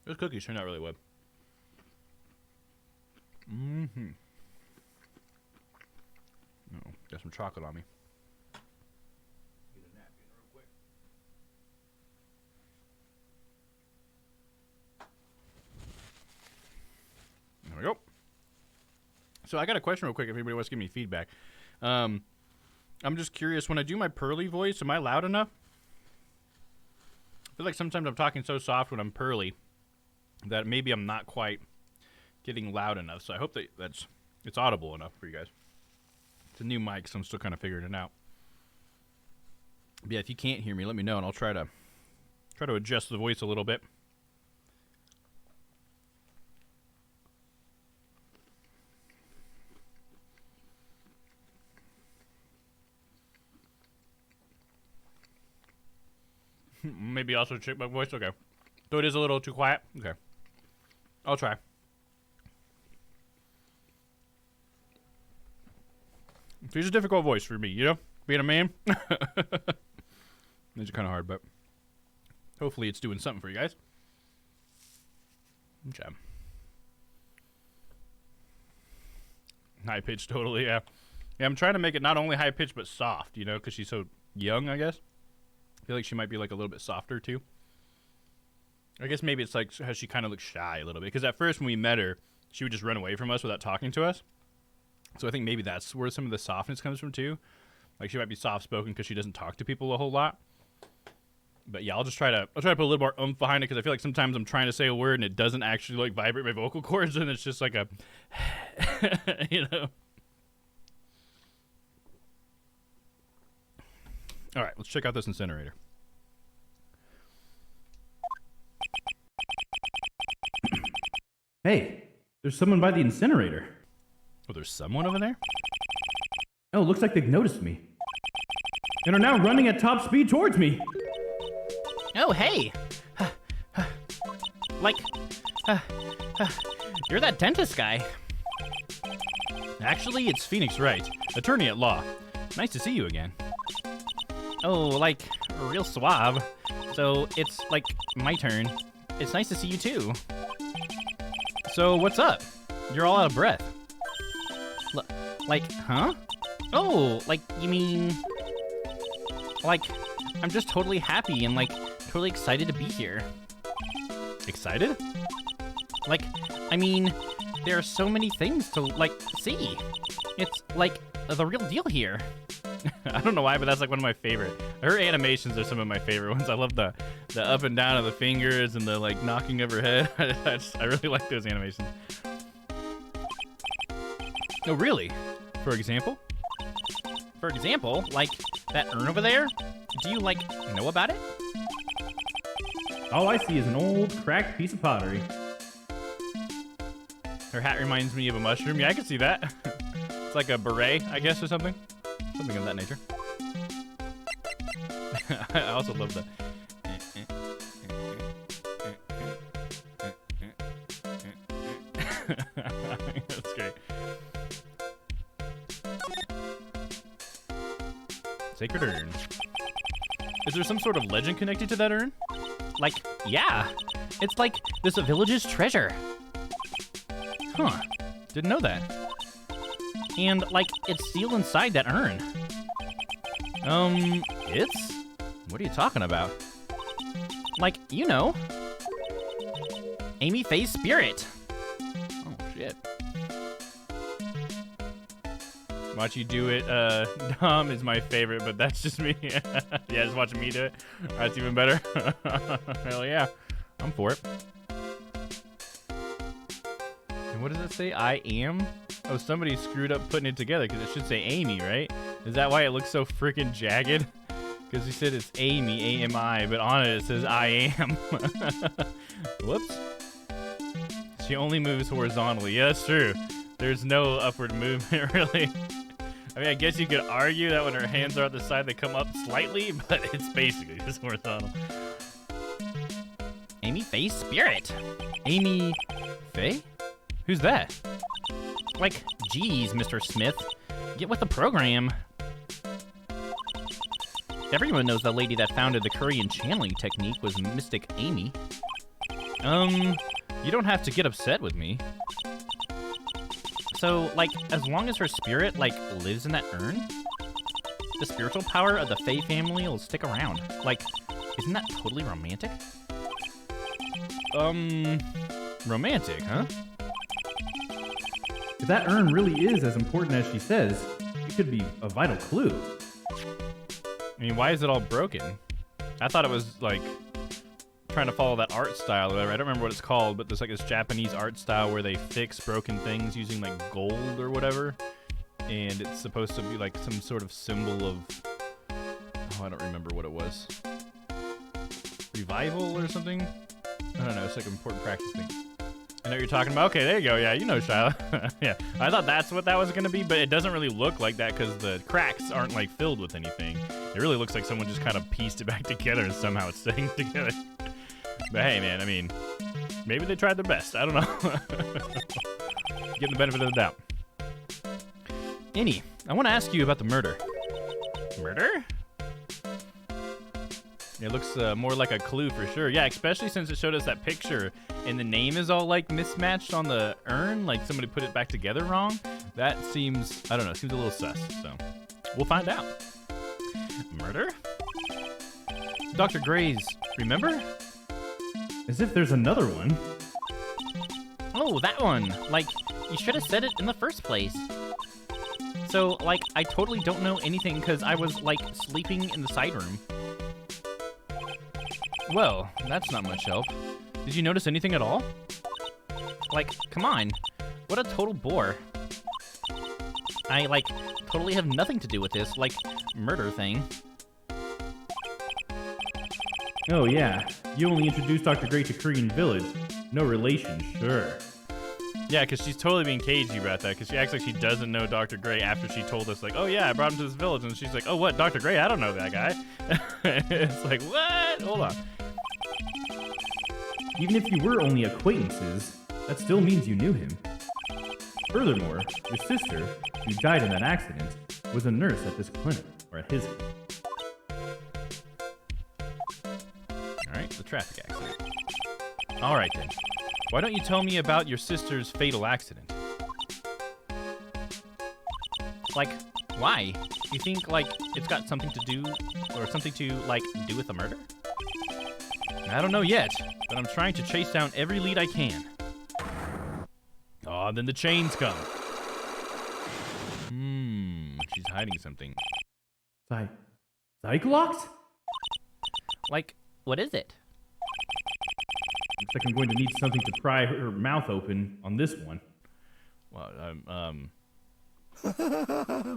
Speaker 3: Those cookies turned out really well. Oh, got some chocolate on me. Get a napkin real quick. There we go. So I got a question real quick if anybody wants to give me feedback. I'm just curious, when I do my Pearly voice, am I loud enough? I feel like sometimes I'm talking so soft when I'm Pearly that maybe I'm not quite getting loud enough. So I hope that it's audible enough for you guys. It's a new mic, so I'm still kind of figuring it out. But yeah, if you can't hear me, let me know, and I'll try to adjust the voice a little bit. Maybe also check my voice. Okay. So it is a little too quiet. Okay. I'll try. It's a difficult voice for me, you know? Being a man. These are kind of hard, but hopefully it's doing something for you guys. Okay. High pitch, totally, yeah. Yeah, I'm trying to make it not only high pitch, but soft, you know, because she's so young, I guess. I feel like she might be like a little bit softer, too. I guess maybe it's like how she kind of looks shy a little bit. Because at first when we met her, she would just run away from us without talking to us. So I think maybe that's where some of the softness comes from, too. Like, she might be soft-spoken because she doesn't talk to people a whole lot. But yeah, I'll try to put a little more oomph behind it, because I feel like sometimes I'm trying to say a word and it doesn't actually, like, vibrate my vocal cords, and it's just like a, you know. All right, let's check out this incinerator.
Speaker 5: Hey, there's someone by the incinerator.
Speaker 3: Oh, there's someone over there?
Speaker 5: Oh, looks like they've noticed me. And are now running at top speed towards me.
Speaker 4: Oh, hey! You're that dentist guy.
Speaker 3: Actually, it's Phoenix Wright, attorney at law. Nice to see you again.
Speaker 4: Oh, like, real suave. So, it's, like, my turn. It's nice to see you, too.
Speaker 3: So, what's up? You're all out of breath.
Speaker 4: Like, huh? Oh, like, you mean... Like, I'm just totally happy and, like, totally excited to be here.
Speaker 3: Excited?
Speaker 4: Like, I mean, there are so many things to, like, see. It's, like, the real deal here.
Speaker 3: I don't know why, but that's like one of my favorite. Her animations are some of my favorite ones. I love the up and down of the fingers and the like knocking of her head. I really like those animations.
Speaker 4: Oh, really?
Speaker 3: For example?
Speaker 4: For example, like that urn over there? Do you, like, know about it?
Speaker 5: All I see is an old, cracked piece of pottery.
Speaker 3: Her hat reminds me of a mushroom. Yeah, I can see that. It's like a beret, I guess, or something. Something of that nature. I also love the... That's great. Sacred urn. Is there some sort of legend connected to that urn?
Speaker 4: Like, yeah. It's like this village's treasure.
Speaker 3: Huh. Didn't know that.
Speaker 4: And, like, it's sealed inside that urn.
Speaker 3: It's? What are you talking about?
Speaker 4: Like, you know. Amy Faye's spirit.
Speaker 3: Oh, shit. Watch you do it, Domm is my favorite, but that's just me. Yeah, just watching me do it. That's even better. Hell yeah. I'm for it. And what does it say? I am? Oh, somebody screwed up putting it together because it should say Amy, right? Is that why it looks so freaking jagged? Because he said it's Amy, A-M-I, but on it says I am. Whoops. She only moves horizontally. Yeah, that's true. There's no upward movement, really. I mean, I guess you could argue that when her hands are at the side, they come up slightly, but it's basically just horizontal.
Speaker 4: Amy Faye's spirit.
Speaker 3: Amy Faye? Who's that?
Speaker 4: Like, geez, Mr. Smith. Get with the program. Everyone knows the lady that founded the Korean channeling technique was Mystic Amy.
Speaker 3: You don't have to get upset with me.
Speaker 4: So, like, as long as her spirit, like, lives in that urn, the spiritual power of the Faye family will stick around. Like, isn't that totally romantic?
Speaker 3: Romantic, huh?
Speaker 5: If that urn really is as important as she says, it could be a vital clue.
Speaker 3: I mean, why is it all broken? I thought it was, like, trying to follow that art style or whatever. I don't remember what it's called, but there's, like, this Japanese art style where they fix broken things using, like, gold or whatever. And it's supposed to be, like, some sort of symbol of... Oh, I don't remember what it was. Revival or something? I don't know. It's, like, an important practice thing. I know what you're talking about. Okay, there you go. Yeah, you know, Shyla. Yeah, I thought that's what that was going to be, but it doesn't really look like that because the cracks aren't, like, filled with anything. It really looks like someone just kind of pieced it back together and somehow it's staying together. But hey, man, I mean, maybe they tried their best. I don't know. Getting the benefit of the doubt.
Speaker 4: Annie, I want to ask you about the murder.
Speaker 3: Murder? It looks more like a clue for sure. Yeah, especially since it showed us that picture and the name is all like mismatched on the urn, like somebody put it back together wrong. That seems, I don't know, seems a little sus. So we'll find out. Murder? Dr. Gray's, remember?
Speaker 5: As if there's another one.
Speaker 4: Oh, that one. Like, you should have said it in the first place. So, like, I totally don't know anything because I was, like, sleeping in the side room.
Speaker 3: Well, that's not much help. Did you notice anything at all?
Speaker 4: Like, come on. What a total bore. I, like, totally have nothing to do with this, like, murder thing.
Speaker 5: Oh yeah, you only introduced Dr. Gray to Korean Village. No relation, sure.
Speaker 3: Yeah, because she's totally being cagey about that, because she acts like she doesn't know Dr. Gray after she told us, like, oh yeah, I brought him to this village, and she's like, oh what, Dr. Gray? I don't know that guy. It's like, what? Hold on.
Speaker 5: Even if you were only acquaintances, that still means you knew him. Furthermore, your sister, who died in that accident, was a nurse at this clinic, or at his.
Speaker 3: Alright, the traffic accident. Alright then. Why don't you tell me about your sister's fatal accident?
Speaker 4: Like, why? You think, like, it's got something to do, or something to, like, do with the murder?
Speaker 3: I don't know yet, but I'm trying to chase down every lead I can. Oh, then the chains come. She's hiding something.
Speaker 5: Cyclops?
Speaker 4: Like, what is it?
Speaker 5: Looks like I'm going to need something to pry her mouth open on this one.
Speaker 3: Well,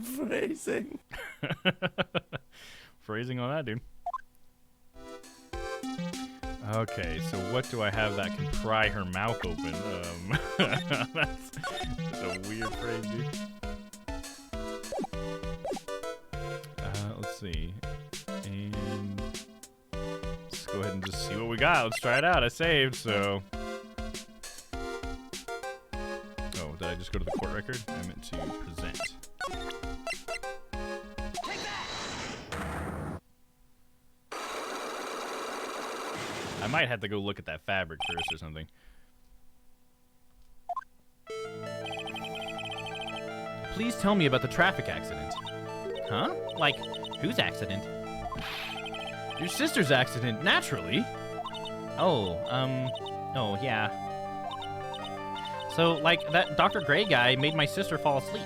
Speaker 7: Phrasing.
Speaker 3: Phrasing on that, dude. Okay, so what do I have that can pry her mouth open? That's a weird phrase, dude. Let's see. And let's go ahead and just see what we got. Let's try it out. I saved, so. Oh, did I just go to the court record? I meant to present. I might have to go look at that fabric first or something. Please tell me about the traffic accident.
Speaker 4: Huh? Like, whose accident?
Speaker 3: Your sister's accident, naturally.
Speaker 4: Oh, yeah. So, like, that Dr. Gray guy made my sister fall asleep.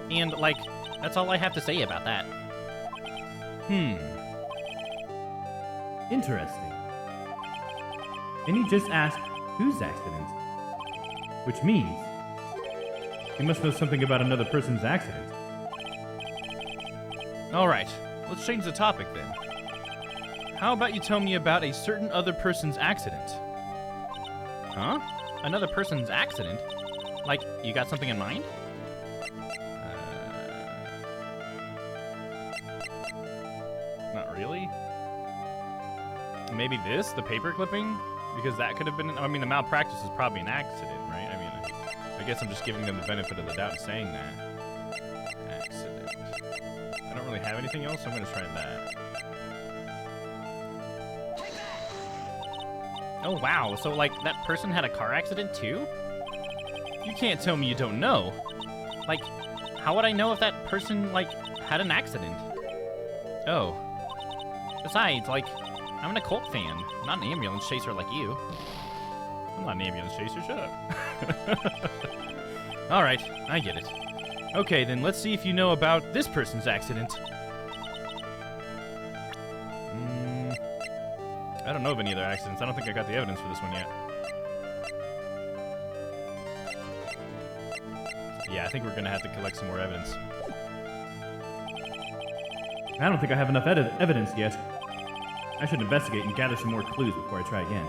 Speaker 4: And, like, that's all I have to say about that.
Speaker 5: Interesting. And he just asked whose accident? Which means he must know something about another person's accident.
Speaker 3: Alright, let's change the topic then. How about you tell me about a certain other person's accident?
Speaker 4: Huh? Another person's accident? Like, you got something in mind?
Speaker 3: Not really. Maybe this, the paper clipping? Because that could have been, I mean, the malpractice is probably an accident, right? I mean, I guess I'm just giving them the benefit of the doubt and saying that. Accident. I don't really have anything else, so I'm going to try that. Oh, wow. So, like, that person had a car accident, too? You can't tell me you don't know. Like, how would I know if that person, like, had an accident? Oh. Besides, like, I'm an occult fan, not an ambulance chaser like you. I'm not an ambulance chaser, shut up. Alright, I get it. Okay, then let's see if you know about this person's accident. I don't know of any other accidents. I don't think I got the evidence for this one yet. Yeah, I think we're gonna have to collect some more evidence.
Speaker 5: I don't think I have enough evidence yet. I should investigate and gather some more clues before I try again.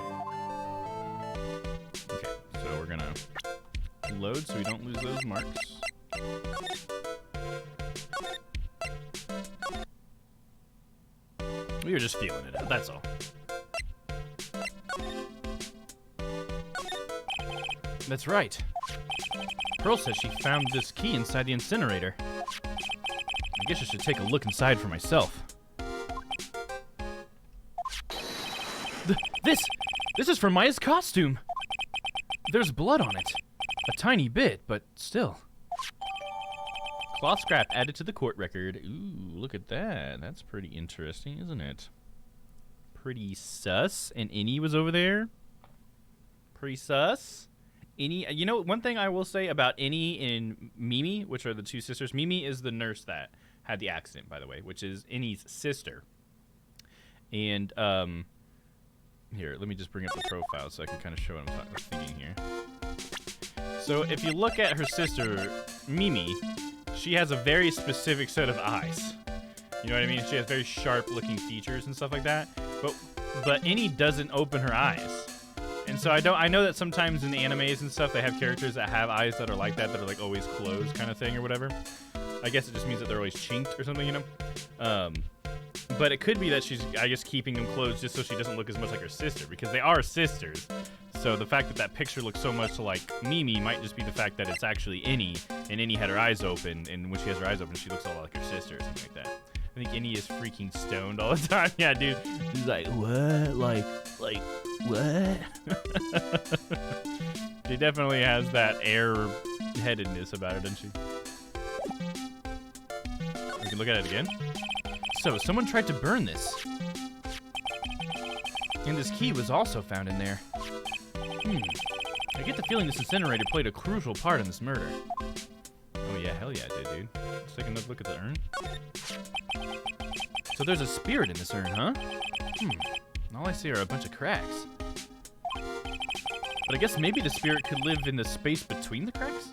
Speaker 3: Okay, so we're gonna load so we don't lose those marks. We were just feeling it out, that's all. That's right. Pearl says she found this key inside the incinerator. I guess I should take a look inside for myself. This is from Maya's costume. There's blood on it. A tiny bit, but still. Cloth scrap added to the court record. Ooh, look at that. That's pretty interesting, isn't it? Pretty sus. And Innie was over there. Pretty sus. Innie, you know, one thing I will say about Innie and Mimi, which are the two sisters. Mimi is the nurse that had the accident, by the way, which is Innie's sister. And, here, let me just bring up the profile so I can kind of show what I'm thinking here. So if you look at her sister, Mimi, she has a very specific set of eyes. You know what I mean? She has very sharp-looking features and stuff like that. But Innie doesn't open her eyes. And so I know that sometimes in the animes and stuff, they have characters that have eyes that are like that are like always closed kind of thing or whatever. I guess it just means that they're always chinked or something, you know? But it could be that she's, I guess, keeping them closed just so she doesn't look as much like her sister, because they are sisters. So the fact that that picture looks so much like Mimi might just be the fact that it's actually Innie, and Innie had her eyes open, and when she has her eyes open, she looks a lot like her sister or something like that. I think Innie is freaking stoned all the time. Yeah, dude. She's like, what? Like, what? She definitely has that airheadedness about her, doesn't she? We can look at it again. So, someone tried to burn this. And this key was also found in there. I get the feeling this incinerator played a crucial part in this murder. Oh yeah, hell yeah it did, dude. Let's take another look at the urn. So there's a spirit in this urn, huh? All I see are a bunch of cracks. But I guess maybe the spirit could live in the space between the cracks?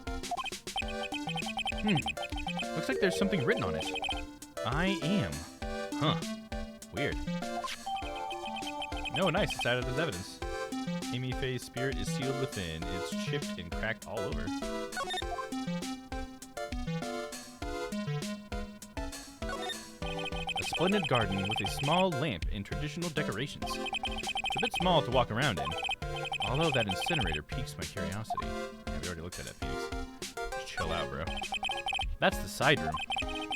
Speaker 3: Looks like there's something written on it. I am. Huh. Weird. No, nice. It's added as evidence. Amy Faye's spirit is sealed within. It's chipped and cracked all over. A splendid garden with a small lamp and traditional decorations. It's a bit small to walk around in, although that incinerator piques my curiosity. Yeah, we already looked at that, Phoenix. Just chill out, bro. That's the side room.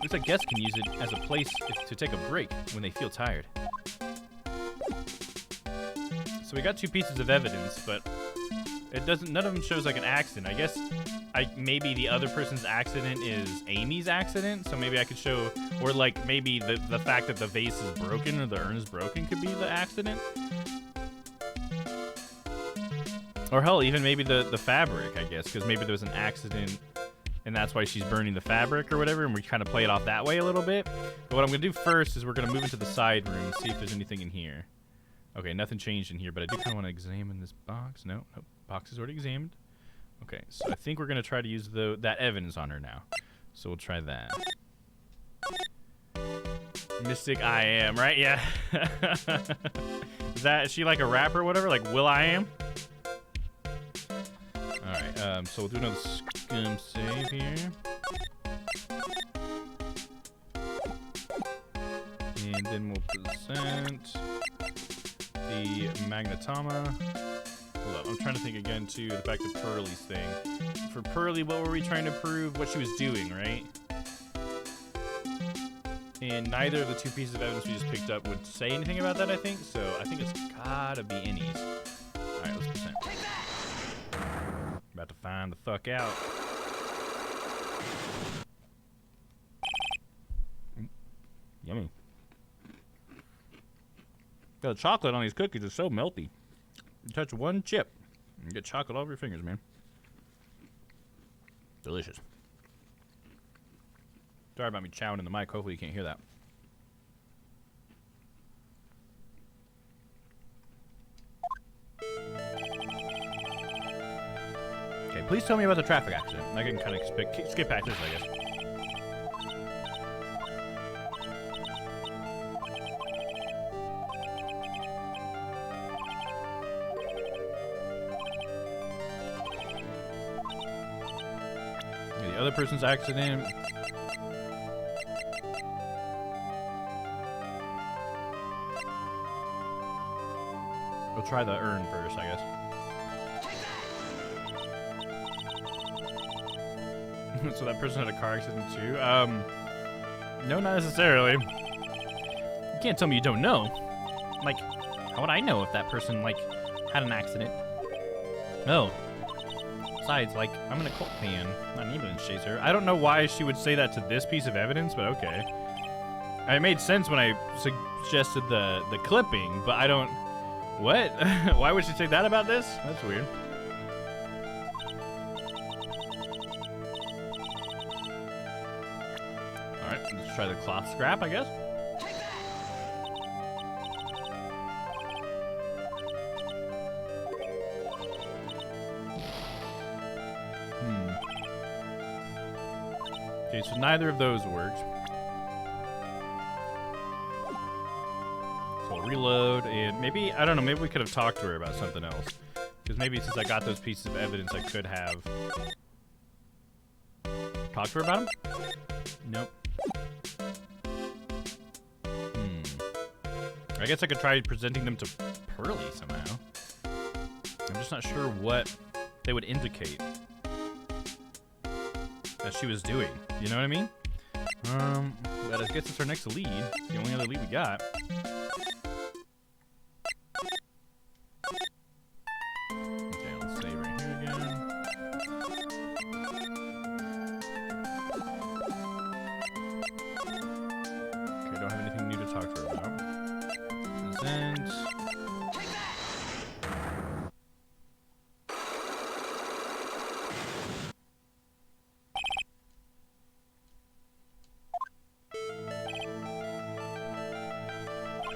Speaker 3: Looks like guests can use it as a place to take a break when they feel tired. So we got two pieces of evidence, but it doesn't. None of them shows like an accident. I guess maybe the other person's accident is Amy's accident. So maybe I could show, or like maybe the fact that the vase is broken or the urn is broken could be the accident. Or hell, even maybe the fabric, I guess, because maybe there was an accident and that's why she's burning the fabric or whatever, and we kind of play it off that way a little bit. But what I'm going to do first is we're going to move into the side room and see if there's anything in here. Okay, nothing changed in here, but I do kind of want to examine this box. Nope, box is already examined. Okay, so I think we're going to try to use that evidence on her now. So we'll try that. Mystic I Am, right? Yeah. Is she like a rapper or whatever? Like Will I Am? Alright, so we'll do another scum save here. And then we'll sent the magnetoma. Hold up, I'm trying to think again too, back to Pearlie's thing. For Pearlie, what were we trying to prove? What she was doing, right? And neither of the two pieces of evidence we just picked up would say anything about that, I think. So I think it's gotta be Innie's. Alright, let's present. About to find the fuck out. Yummy. The chocolate on these cookies is so melty. You touch one chip, and you get chocolate all over your fingers, man. Delicious. Sorry about me chowing in the mic. Hopefully you can't hear that. Okay, please tell me about the traffic accident. I can kind of skip past this, I guess. The other person's accident. We'll try the urn first, I guess. So that person had a car accident too? No, not necessarily. You can't tell me you don't know. Like, how would I know if that person, like, had an accident? No. Besides, like, I'm an occult fan, not an ambulance chaser. I don't know why she would say that to this piece of evidence, but okay. It made sense when I suggested the clipping, but I don't... What? Why would she say that about this? That's weird. Alright, let's try the cloth scrap, I guess. Okay, so neither of those worked. So we'll reload, and maybe, I don't know, maybe we could have talked to her about something else. Because maybe since I got those pieces of evidence, I could have talked to her about them? Nope. I guess I could try presenting them to Pearlie somehow. I'm just not sure what they would indicate that she was doing. You know what I mean? That I guess it's our next lead. It's the only other lead we got. Okay, let's save right here again. Okay, don't have anything new to talk to her about. Present.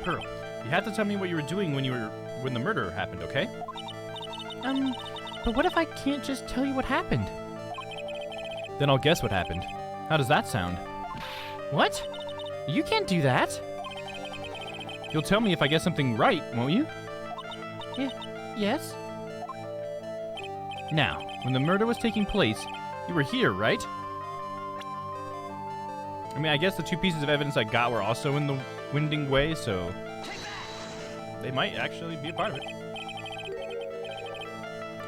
Speaker 3: Pearl, you have to tell me what you were doing when the murder happened, okay?
Speaker 8: But what if I can't just tell you what happened?
Speaker 3: Then I'll guess what happened. How does that sound?
Speaker 8: What? You can't do that.
Speaker 3: You'll tell me if I guess something right, won't you?
Speaker 8: Yes?
Speaker 3: Now, when the murder was taking place, you were here, right? I mean, I guess the two pieces of evidence I got were also in the winding way, so they might actually be a part of it.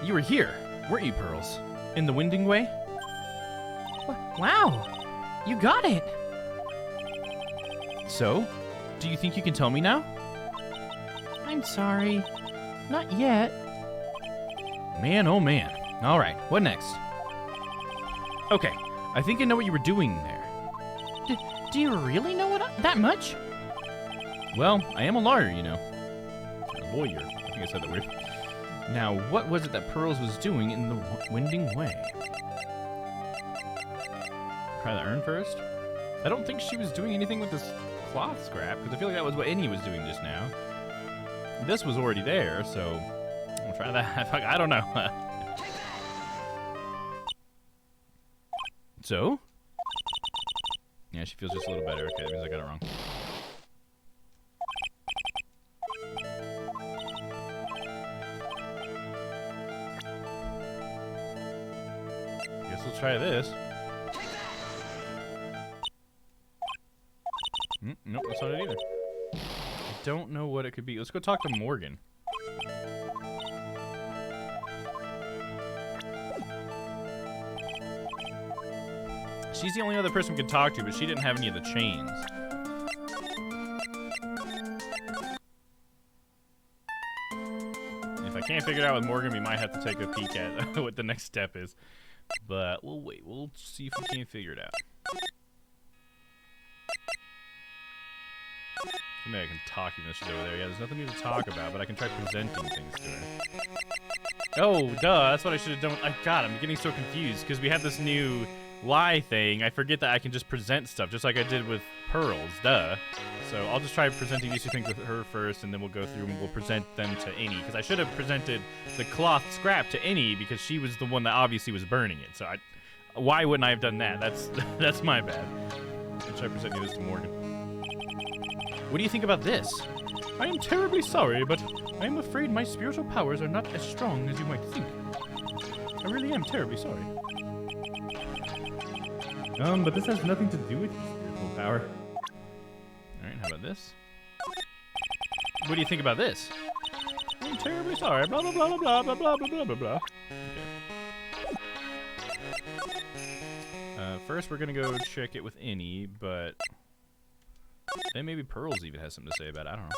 Speaker 3: You were here, weren't you, Pearls? In the winding way?
Speaker 8: Wow! You got it!
Speaker 3: So, do you think you can tell me now?
Speaker 8: I'm sorry. Not yet.
Speaker 3: Man, oh man. Alright, what next? Okay, I think I know what you were doing there.
Speaker 8: Do you really know that much?
Speaker 3: Well, I am a lawyer, you know. A lawyer. I think I said that weird. Now, what was it that Pearls was doing in the winding way? Try the urn first? I don't think she was doing anything with this cloth scrap, because I feel like that was what Innie was doing just now. This was already there, so I'll try that. I don't know. So? Yeah, she feels just a little better. Okay, that means I got it wrong. Guess we'll try this. Nope, that's not it either. don't know what it could be. Let's go talk to Morgan. She's the only other person we could talk to, but she didn't have any of the chains. If I can't figure it out with Morgan, we might have to take a peek at what the next step is. But we'll wait. We'll see if we can't figure it out. Maybe I can talk even though she's over there. Yeah, there's nothing new to talk about, but I can try presenting things to her. Oh, duh. That's what I should have done. God, I'm getting so confused because we have this new lie thing. I forget that I can just present stuff just like I did with Pearls. Duh. So I'll just try presenting these two things with her first, and then we'll go through and we'll present them to Innie. Because I should have presented the cloth scrap to Innie because she was the one that obviously was burning it. So why wouldn't I have done that? That's my bad. I'll try presenting this to Morgan. What do you think about this? I am terribly sorry, but I am afraid my spiritual powers are not as strong as you might think. I really am terribly sorry.
Speaker 5: But this has nothing to do with your spiritual power.
Speaker 3: Alright, how about this? What do you think about this? I'm terribly sorry, blah blah blah blah blah blah blah blah blah blah. Okay. First we're gonna go check it with Innie, but then maybe Pearls even has something to say about it. I don't know.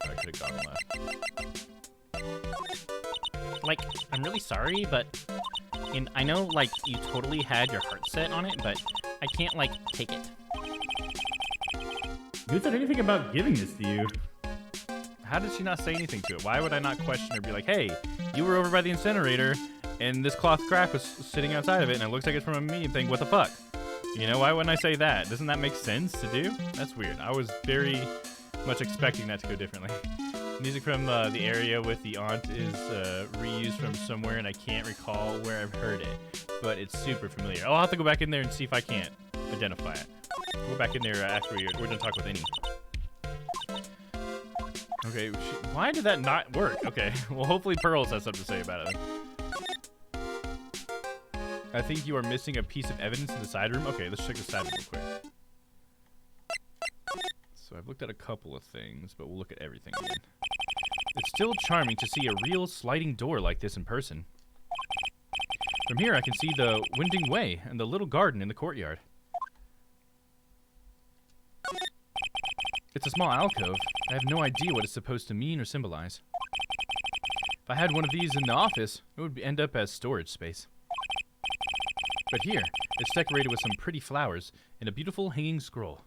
Speaker 3: I could have gone left.
Speaker 4: Like, I'm really sorry, but I know, like, you totally had your heart set on it, but I can't, like, take it.
Speaker 5: Who said anything about giving this to you?
Speaker 3: How did she not say anything to it? Why would I not question her? Be like, hey, you were over by the incinerator, and this cloth scrap was sitting outside of it, and it looks like it's from a medium thing. What the fuck? You know, why wouldn't I say that? Doesn't that make sense to do? That's weird. I was very much expecting that to go differently. Music from the area with the aunt is reused from somewhere, and I can't recall where I've heard it, but it's super familiar. I'll have to go back in there and see if I can't identify it. We'll go back in there after we're done talking with Innie. Okay, why did that not work? Okay, well, hopefully Pearls has something to say about it then. I think you are missing a piece of evidence in the side room. Okay, let's check the side room real quick. So I've looked at a couple of things, but we'll look at everything again. It's still charming to see a real sliding door like this in person. From here I can see the winding way and the little garden in the courtyard. It's a small alcove. I have no idea what it's supposed to mean or symbolize. If I had one of these in the office, it would end up as storage space. But here, it's decorated with some pretty flowers and a beautiful hanging scroll.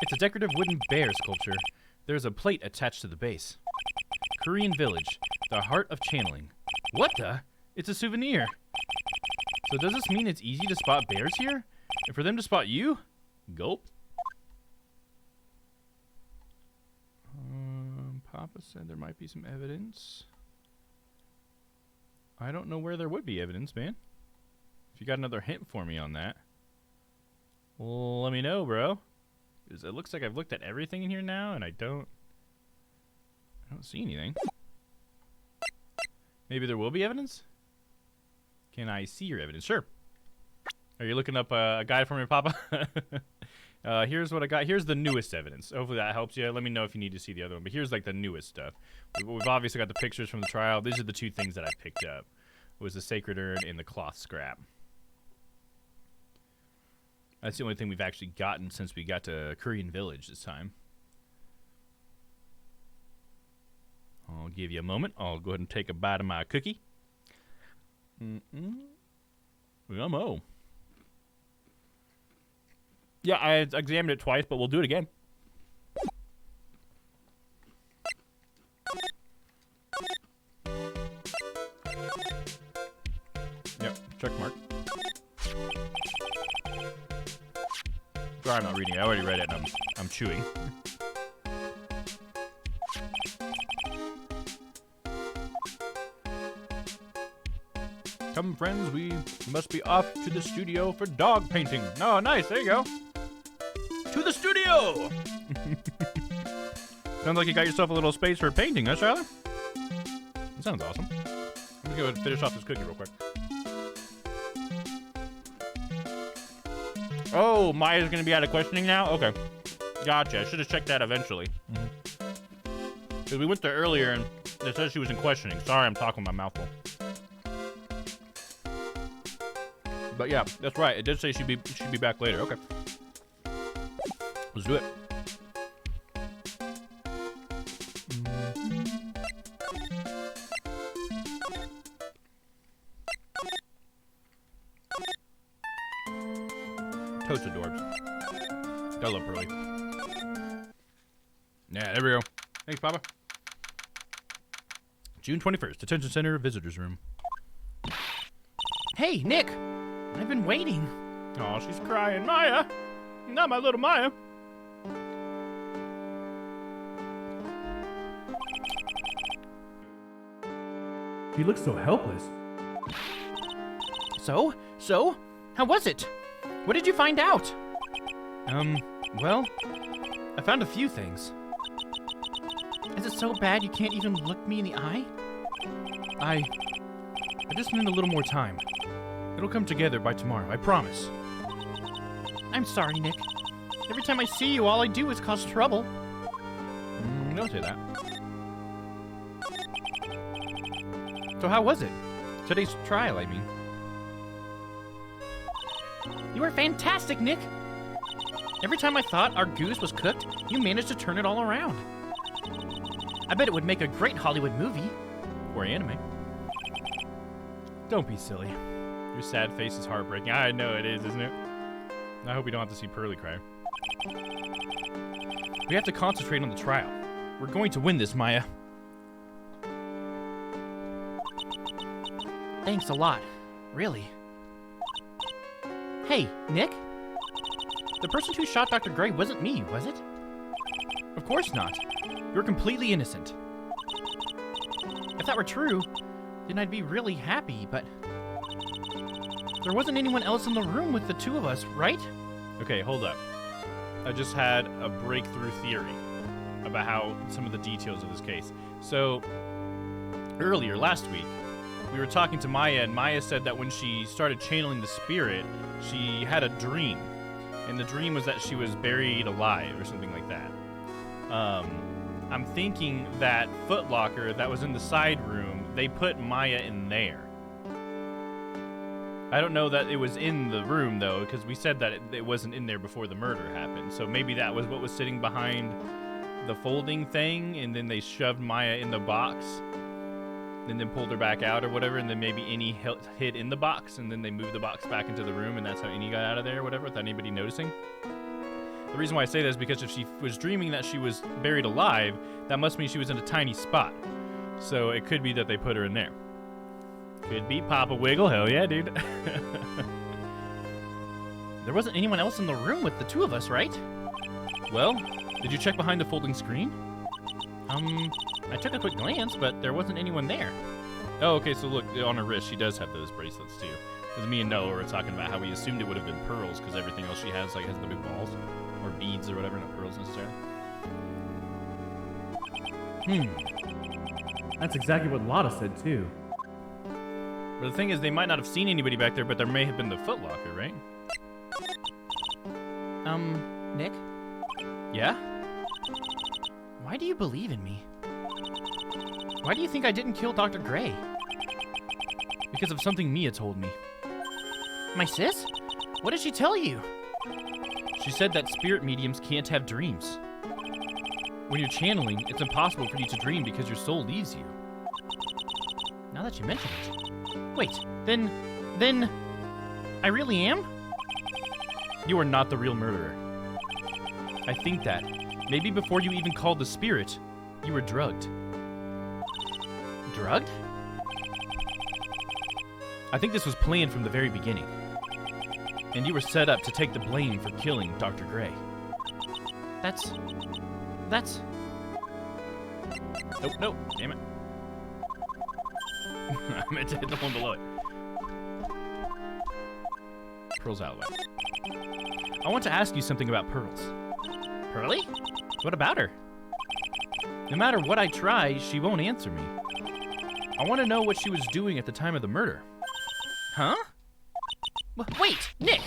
Speaker 3: It's a decorative wooden bear sculpture. There's a plate attached to the base. Korean Village, the heart of channeling. What the? It's a souvenir. So does this mean it's easy to spot bears here? And for them to spot you? Gulp. Papa said there might be some evidence. I don't know where there would be evidence, man. If you got another hint for me on that, well, let me know, bro. Because it looks like I've looked at everything in here now, and I don't see anything. Maybe there will be evidence? Can I see your evidence? Sure. Are you looking up a guide for me, Papa? Here's what I got. Here's the newest evidence. Hopefully that helps you. Let me know if you need to see the other one. But here's like the newest stuff. We've obviously got the pictures from the trial. These are the two things that I picked up. It was the sacred urn and the cloth scrap. That's the only thing we've actually gotten since we got to Korean Village this time. I'll give you a moment. I'll go ahead and take a bite of my cookie. Yummo. Yeah, I examined it twice, but we'll do it again. Yep, check mark. Sorry, I'm not reading it. I already read it, and I'm chewing. Come, friends, we must be off to the studio for dog painting. Oh, nice. There you go. To the studio! Sounds like you got yourself a little space for painting, huh, Charlotte? That sounds awesome. Let me go ahead and finish off this cookie real quick. Oh, Maya's gonna be out of questioning now? Okay. Gotcha. I should have checked that eventually. Because we went there earlier and it says she was in questioning. Sorry, I'm talking with my mouth full. But yeah, that's right. It did say she'd be back later. Okay. Let's do it. Toasted adorbs. Gotta love Pearly. Yeah, there we go. Thanks, Papa. June 21st, Detention Center, Visitors Room.
Speaker 8: Hey, Nick! I've been waiting.
Speaker 3: Oh, she's crying. Maya! Not my little Maya.
Speaker 5: He looks so helpless.
Speaker 8: So? How was it? What did you find out?
Speaker 4: Well, I found a few things.
Speaker 8: Is it so bad you can't even look me in the eye?
Speaker 4: I just need a little more time. It'll come together by tomorrow, I promise.
Speaker 8: I'm sorry, Nick. Every time I see you, all I do is cause trouble.
Speaker 4: Don't say that. So how was it? Today's trial, I mean.
Speaker 8: You were fantastic, Nick. Every time I thought our goose was cooked, you managed to turn it all around. I bet it would make a great Hollywood movie.
Speaker 4: Or anime. Don't be silly. Your sad face is heartbreaking. I know it is, isn't it? I hope we don't have to see Pearly cry. We have to concentrate on the trial. We're going to win this, Maya.
Speaker 8: Thanks a lot. Really. Hey, Nick? The person who shot Dr. Gray wasn't me, was it?
Speaker 4: Of course not. You're completely innocent.
Speaker 8: If that were true, then I'd be really happy, but... there wasn't anyone else in the room with the two of us, right?
Speaker 3: Okay, hold up. I just had a breakthrough theory about how some of the details of this case. So, earlier, last week, we were talking to Maya, and Maya said that when she started channeling the spirit, she had a dream. And the dream was that she was buried alive or something like that. I'm thinking that footlocker that was in the side room, they put Maya in there. I don't know that it was in the room, though, because we said that it wasn't in there before the murder happened. So maybe that was what was sitting behind the folding thing, and then they shoved Maya in the box, and then pulled her back out or whatever, and then maybe Innie hid in the box, and then they moved the box back into the room, and that's how Innie got out of there or whatever, without anybody noticing. The reason why I say that is because if she was dreaming that she was buried alive, that must mean she was in a tiny spot. So it could be that they put her in there. Could be Papa Wiggle. Hell yeah, dude.
Speaker 8: There wasn't anyone else in the room with the two of us, right?
Speaker 4: Well, did you check behind the folding screen?
Speaker 8: I took a quick glance, but there wasn't anyone there.
Speaker 3: Oh, okay, so look, on her wrist, she does have those bracelets, too. Because me and Noah were talking about how we assumed it would have been pearls, because everything else she has, like, has the big balls. Or beads or whatever, not pearls necessarily.
Speaker 5: That's exactly what Lotta said, too.
Speaker 3: But the thing is, they might not have seen anybody back there, but there may have been the footlocker, right?
Speaker 8: Nick?
Speaker 3: Yeah?
Speaker 8: Why do you believe in me? Why do you think I didn't kill Dr. Gray?
Speaker 4: Because of something Mia told me.
Speaker 8: My sis? What did she tell you?
Speaker 4: She said that spirit mediums can't have dreams. When you're channeling, it's impossible for you to dream because your soul leaves you.
Speaker 8: Now that you mention it. Wait, then I really am?
Speaker 4: You are not the real murderer. I think that, maybe before you even called the spirit, you were drugged.
Speaker 8: Drugged?
Speaker 4: I think this was planned from the very beginning. And you were set up to take the blame for killing Dr. Gray.
Speaker 8: That's...
Speaker 3: Nope, damn it. I meant to hit the one below it. Pearl's out of the way.
Speaker 4: I want to ask you something about Pearls.
Speaker 8: Pearly? What about her?
Speaker 4: No matter what I try, she won't answer me. I want to know what she was doing at the time of the murder.
Speaker 8: Huh? Wait, Nick!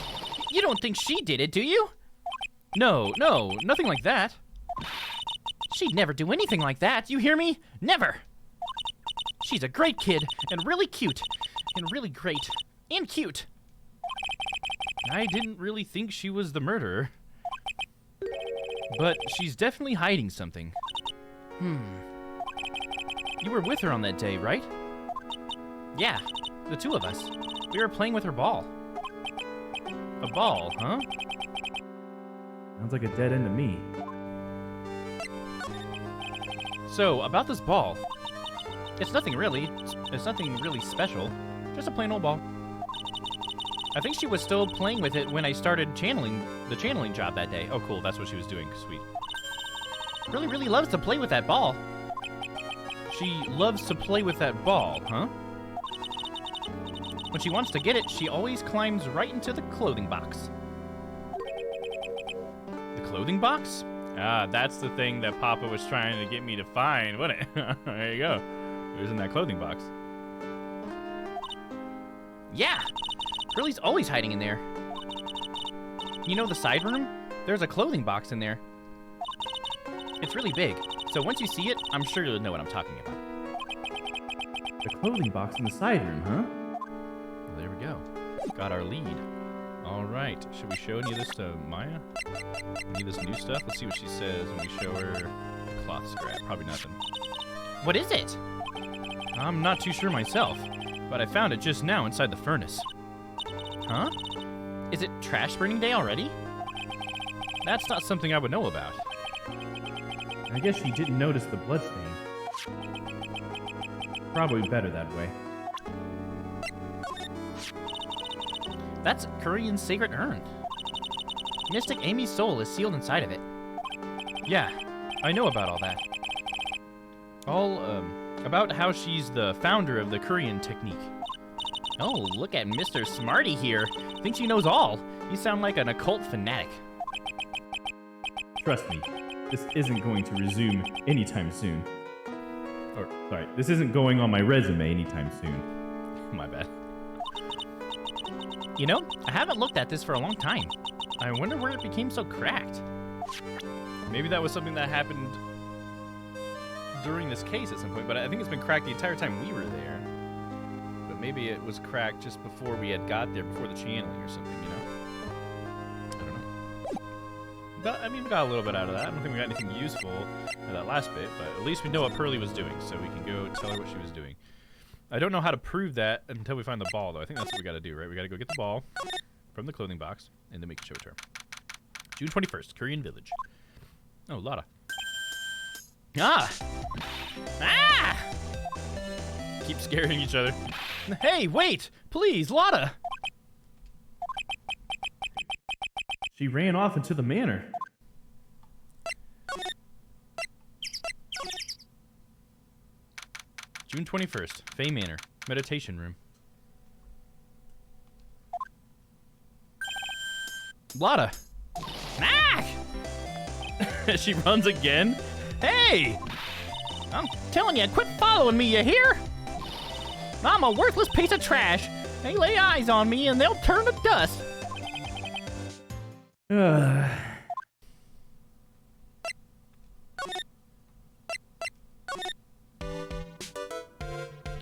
Speaker 8: You don't think she did it, do you? No, nothing like that. She'd never do anything like that, you hear me? Never! She's a great kid, and really cute, and really great, and cute.
Speaker 3: I didn't really think she was the murderer. But she's definitely hiding something.
Speaker 8: You were with her on that day, right? Yeah, the two of us. We were playing with her ball.
Speaker 3: A ball, huh?
Speaker 5: Sounds like a dead end to me.
Speaker 3: So, about this ball.
Speaker 8: It's nothing really special. Just a plain old ball. I think she was still playing with it when I started the channeling job that day.
Speaker 3: Oh, cool. That's what she was doing. Sweet.
Speaker 8: Really, really loves to play with that ball.
Speaker 3: She loves to play with that ball, huh?
Speaker 8: When she wants to get it, she always climbs right into the clothing box.
Speaker 3: The clothing box? Ah, that's the thing that Papa was trying to get me to find, wasn't it? There you go. It was in that clothing box.
Speaker 8: Yeah! Curly's always hiding in there. You know the side room? There's a clothing box in there. It's really big, so once you see it, I'm sure you'll know what I'm talking about.
Speaker 5: The clothing box in the side room, huh?
Speaker 3: Well, there we go. Got our lead. All right. Should we show any of this to Maya? Any of this new stuff? Let's see what she says when we show her cloth scrap. Probably nothing.
Speaker 8: What is it?
Speaker 3: I'm not too sure myself, but I found it just now inside the furnace.
Speaker 8: Huh? Is it trash burning day already?
Speaker 3: That's not something I would know about.
Speaker 5: I guess she didn't notice the bloodstain. Probably better that way.
Speaker 8: That's Korean's sacred urn. Mystic Amy's soul is sealed inside of it.
Speaker 3: Yeah, I know about all that. About how she's the founder of the Korean technique.
Speaker 8: Oh, look at Mr. Smarty here. Thinks he knows all. You sound like an occult fanatic.
Speaker 5: Trust me, this isn't going to resume anytime soon. Or, sorry, this isn't going on my resume anytime soon.
Speaker 3: My bad.
Speaker 8: You know, I haven't looked at this for a long time. I wonder where it became so cracked.
Speaker 3: Maybe that was something that happened during this case at some point, but I think it's been cracked the entire time we were there. But maybe it was cracked just before we had got there, before the channeling or something, you know? I don't know. But, I mean, we got a little bit out of that. I don't think we got anything useful in that last bit, but at least we know what Pearlie was doing, so we can go tell her what she was doing. I don't know how to prove that until we find the ball, though. I think that's what we got to do, right? We got to go get the ball from the clothing box, and then we can show it to her. June 21st, Korean Village. Oh, Lotta.
Speaker 8: Ah! Ah!
Speaker 3: Keep scaring each other.
Speaker 8: Hey, wait! Please, Lotta!
Speaker 5: She ran off into the manor.
Speaker 3: June 21st, Fay Manor, meditation room.
Speaker 8: Lotta! Ah!
Speaker 3: She runs again?
Speaker 8: Hey! I'm telling you, quit following me, you hear? I'm a worthless piece of trash. They lay eyes on me and they'll turn to dust.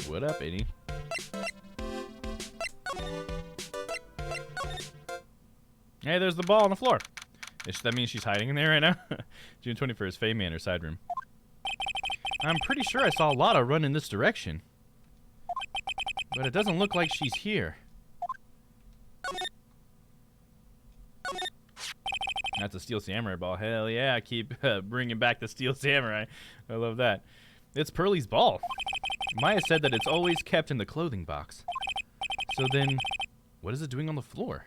Speaker 3: What up, Eddie? Hey, there's the ball on the floor. That means she's hiding in there right now? June 21st, Fay Manor, side room. I'm pretty sure I saw Lotta run in this direction. But it doesn't look like she's here. That's a Steel Samurai ball. Hell yeah, keep bringing back the Steel Samurai. I love that. It's Pearlie's ball. Maya said that it's always kept in the clothing box. So then, what is it doing on the floor?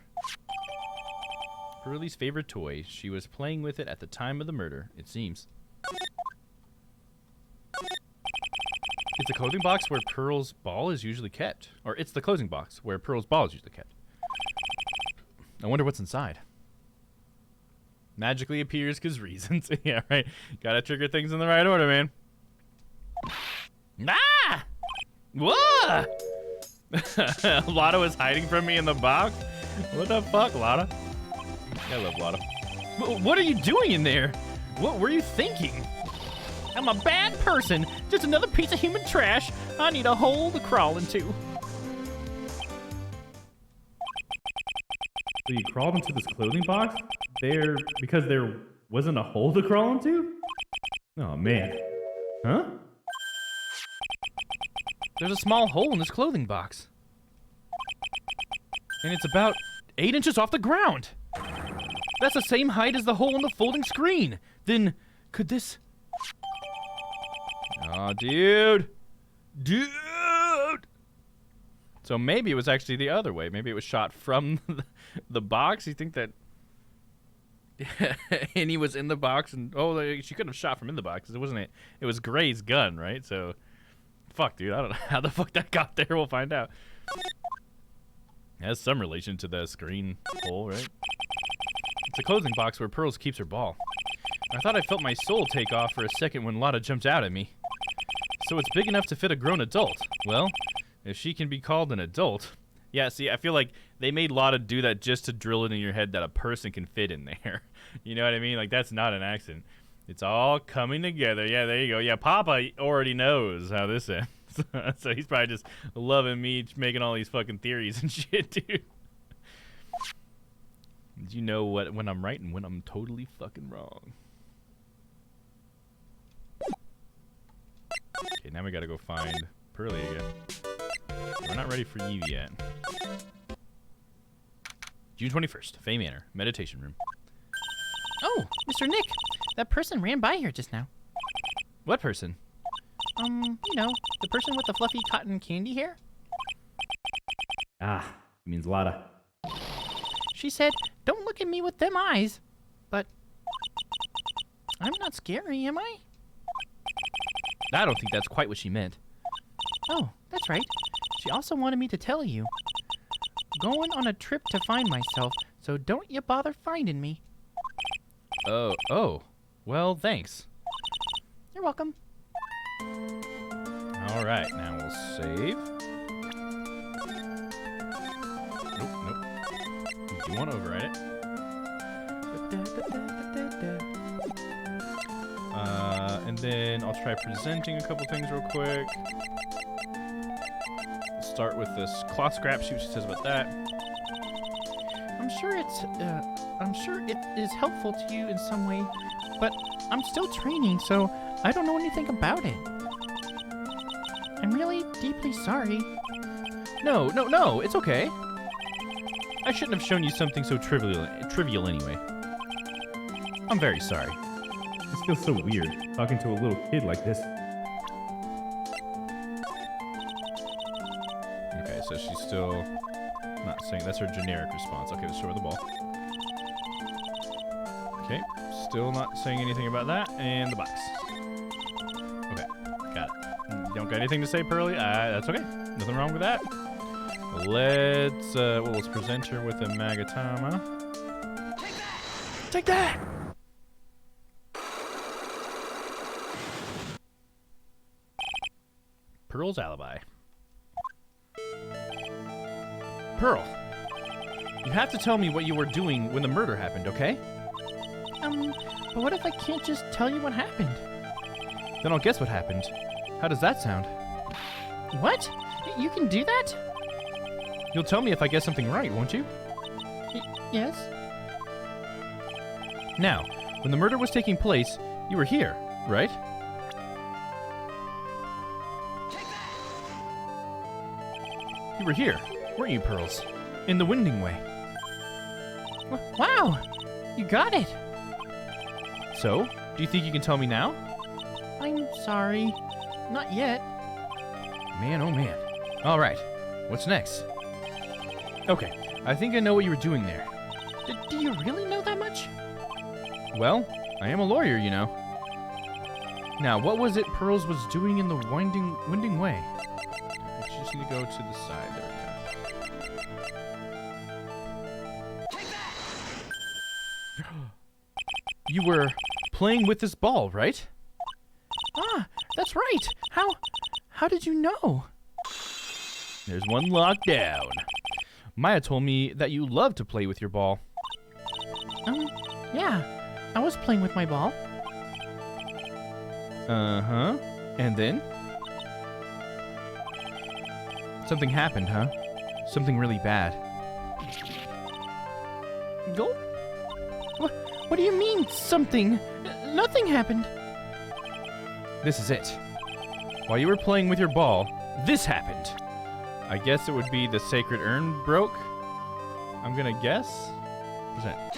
Speaker 3: Pearlie's favorite toy. She was playing with it at the time of the murder, it seems. It's a clothing box where Pearl's ball is usually kept. Or it's the clothing box where Pearl's ball is usually kept. I wonder what's inside. Magically appears because reasons. Yeah, right. Gotta trigger things in the right order, man.
Speaker 8: Ah!
Speaker 3: Whoa! Lotta was hiding from me in the box? What the fuck, Lotta?
Speaker 8: I love Lotto. What are you doing in there? What were you thinking? I'm a bad person. Just another piece of human trash. I need a hole to crawl into.
Speaker 5: So you crawled into this clothing box? Because there wasn't a hole to crawl into? Oh, man. Huh?
Speaker 8: There's a small hole in this clothing box. And it's about 8 inches off the ground. That's the same height as the hole in the folding screen. Then, could this... Oh, dude. Dude! So maybe it was actually the other way. Maybe it was shot from the box. You think that... and he was in the box, and... Oh, she couldn't have shot from in the box. It wasn't it. It was Gray's gun, right? So... Fuck, dude. I don't know how the fuck that got there. We'll find out. It has some relation to the screen hole, right? It's a clothing box where Pearls keeps her ball. I thought I felt my soul take off for a second when Lotta jumped out at me. So it's big enough to fit a grown adult. Well, if she can be called an adult... Yeah, see, I feel like they made Lotta do that just to drill it in your head that a person can fit in there. You know what I mean? Like, that's not an accident. It's all coming together. Yeah, there you go. Yeah, Papa already knows how this ends. So he's probably just loving me making all these fucking theories and shit, dude. You know what when I'm right and when I'm totally fucking wrong. Okay, now we gotta go find Pearly again. We're not ready for you yet. June 21st, Fay Manor, meditation room.
Speaker 4: Oh, Mr. Nick, that person ran by here just now.
Speaker 8: What person?
Speaker 4: You know, the person with the fluffy cotton candy hair.
Speaker 5: Ah, it means Lotta.
Speaker 4: She said, "Don't look at me with them eyes." But I'm not scary, am I?
Speaker 8: I don't think that's quite what she meant.
Speaker 4: Oh, that's right. She also wanted me to tell you. Going on a trip to find myself, so don't you bother finding me.
Speaker 8: Oh. Well, thanks.
Speaker 4: You're welcome.
Speaker 8: All right, now we'll save. Nope. Do you want to overwrite it? And then I'll try presenting a couple things real quick. Let's start with this cloth scrap. See what she says about that.
Speaker 4: I'm sure it is helpful to you in some way, but I'm still training, so I don't know anything about it. I'm really deeply sorry.
Speaker 8: No, it's okay. I shouldn't have shown you something so trivial anyway. I'm very sorry.
Speaker 5: This feels so weird, talking to a little kid like this.
Speaker 8: Okay, so she's still not saying... That's her generic response. Okay, let's show her the ball. Okay, still not saying anything about that. And the box. Okay, got it. Don't got anything to say, Pearly? That's okay. Nothing wrong with that. Let's present her with a Magatama.
Speaker 4: Take that!
Speaker 8: Pearl's alibi. Pearl, you have to tell me what you were doing when the murder happened, okay?
Speaker 4: But what if I can't just tell you what happened?
Speaker 8: Then I'll guess what happened. How does that sound?
Speaker 4: What? You can do that?
Speaker 8: You'll tell me if I guess something right, won't you?
Speaker 4: Yes.
Speaker 8: Now, when the murder was taking place, you were here, right? You were here, weren't you, Pearls? In the Winding Way.
Speaker 4: Wow! You got it!
Speaker 8: So, do you think you can tell me now?
Speaker 4: I'm sorry. Not yet.
Speaker 8: Man, oh man. Alright, what's next? Okay, I think I know what you were doing there.
Speaker 4: Do you really know that much?
Speaker 8: Well, I am a lawyer, you know. Now, what was it Pearls was doing in the Winding Way? I just need to go to the side. There we go. You were playing with this ball, right?
Speaker 4: Ah, that's right. How did you know?
Speaker 8: There's one locked down. Maya told me that you love to play with your ball. Yeah, I was playing with my ball.
Speaker 4: Uh-huh. And then? Something happened, huh? Something really bad.
Speaker 8: Go? What do you mean, something? Nothing happened.
Speaker 4: This is it. While you were playing with your ball, this happened. I guess it would be the sacred urn broke? I'm gonna guess? What's that?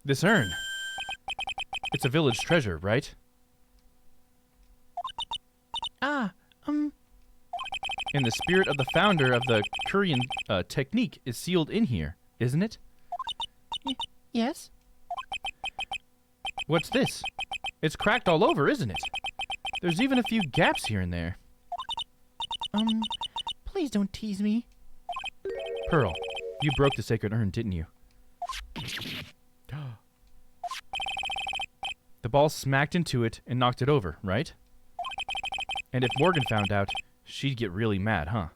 Speaker 4: This urn. It's a village treasure, right? And the spirit of the founder of the Korean technique is sealed in here, isn't it?
Speaker 8: Yes?
Speaker 4: What's this? It's cracked all over, isn't it? There's even a few gaps here and there.
Speaker 8: Please don't tease me.
Speaker 4: Pearl, you broke the sacred urn, didn't you? The ball smacked into it and knocked it over, right? And if Morgan found out, she'd get really mad, huh?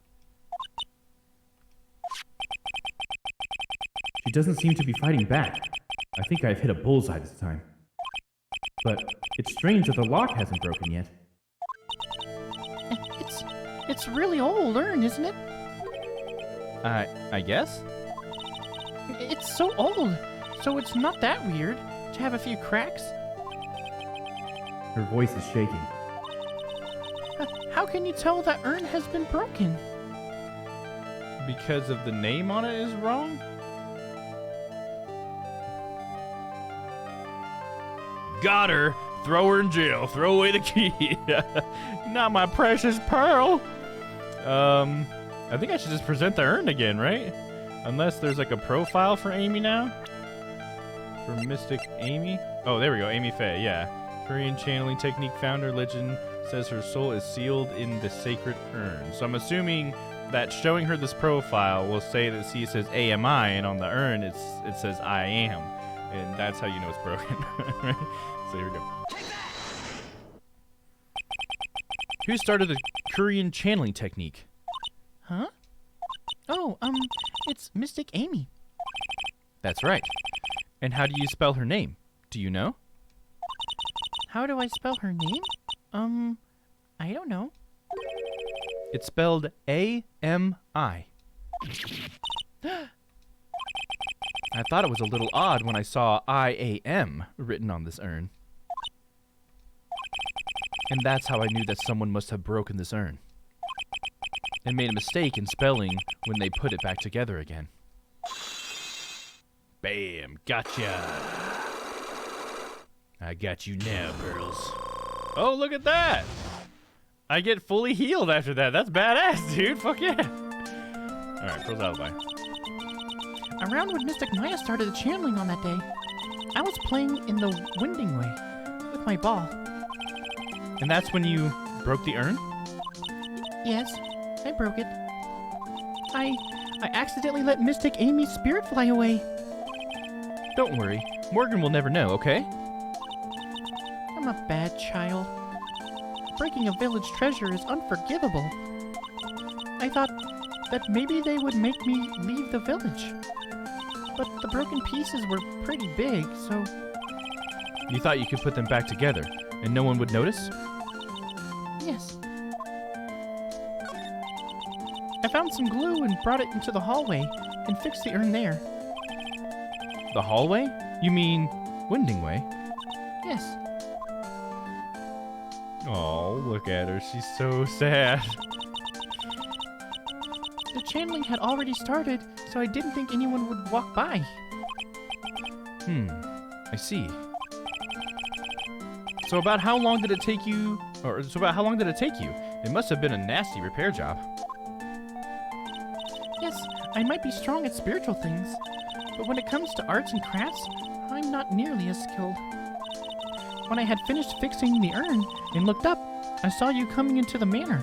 Speaker 5: She doesn't seem to be fighting back. I think I've hit a bullseye this time. But it's strange that the lock hasn't broken yet.
Speaker 8: It's really old urn, isn't it?
Speaker 4: I guess?
Speaker 8: It's so old, so it's not that weird to have a few cracks.
Speaker 5: Her voice is shaking.
Speaker 8: How can you tell that urn has been broken?
Speaker 4: Because of the name on it is wrong? Got her! Throw her in jail. Throw away the key. Not my precious Pearl. I think I should just present the urn again, right? Unless there's like a profile for Amy now. For Mystic Amy. Oh, there we go. Amy Faye, yeah. Korean channeling technique founder legend says her soul is sealed in the sacred urn. So I'm assuming that showing her this profile will say that she says AMI, and on the urn it says I am. And that's how you know it's broken. Right? So here we go. Who started the Korean channeling technique?
Speaker 8: Huh? Oh, it's Mystic Amy.
Speaker 4: That's right. And how do you spell her name? Do you know?
Speaker 8: How do I spell her name? I don't know.
Speaker 4: It's spelled AMI. I thought it was a little odd when I saw IAM written on this urn. And that's how I knew that someone must have broken this urn. And made a mistake in spelling when they put it back together again. Bam, gotcha. I got you now, Pearls. Oh, look at that! I get fully healed after that. That's badass, dude. Fuck yeah. Alright, Pearl's alibi.
Speaker 8: Around when Mystic Maya started the channeling on that day, I was playing in the winding way with my ball.
Speaker 4: And that's when you broke the urn?
Speaker 8: Yes, I broke it. I accidentally let Mystic Amy's spirit fly away.
Speaker 4: Don't worry. Morgan will never know, okay?
Speaker 8: I'm a bad child. Breaking a village treasure is unforgivable. I thought that maybe they would make me leave the village. But the broken pieces were pretty big, so...
Speaker 4: You thought you could put them back together, and no one would notice?
Speaker 8: Yes. I found some glue and brought it into the hallway and fixed the urn there.
Speaker 4: The hallway? You mean Winding Way?
Speaker 8: Yes.
Speaker 4: Oh, look at her. She's so sad.
Speaker 8: The channeling had already started, so I didn't think anyone would walk by.
Speaker 4: I see. So about how long did it take you? It must have been a nasty repair job.
Speaker 8: Yes, I might be strong at spiritual things, but when it comes to arts and crafts, I'm not nearly as skilled. When I had finished fixing the urn and looked up, I saw you coming into the manor.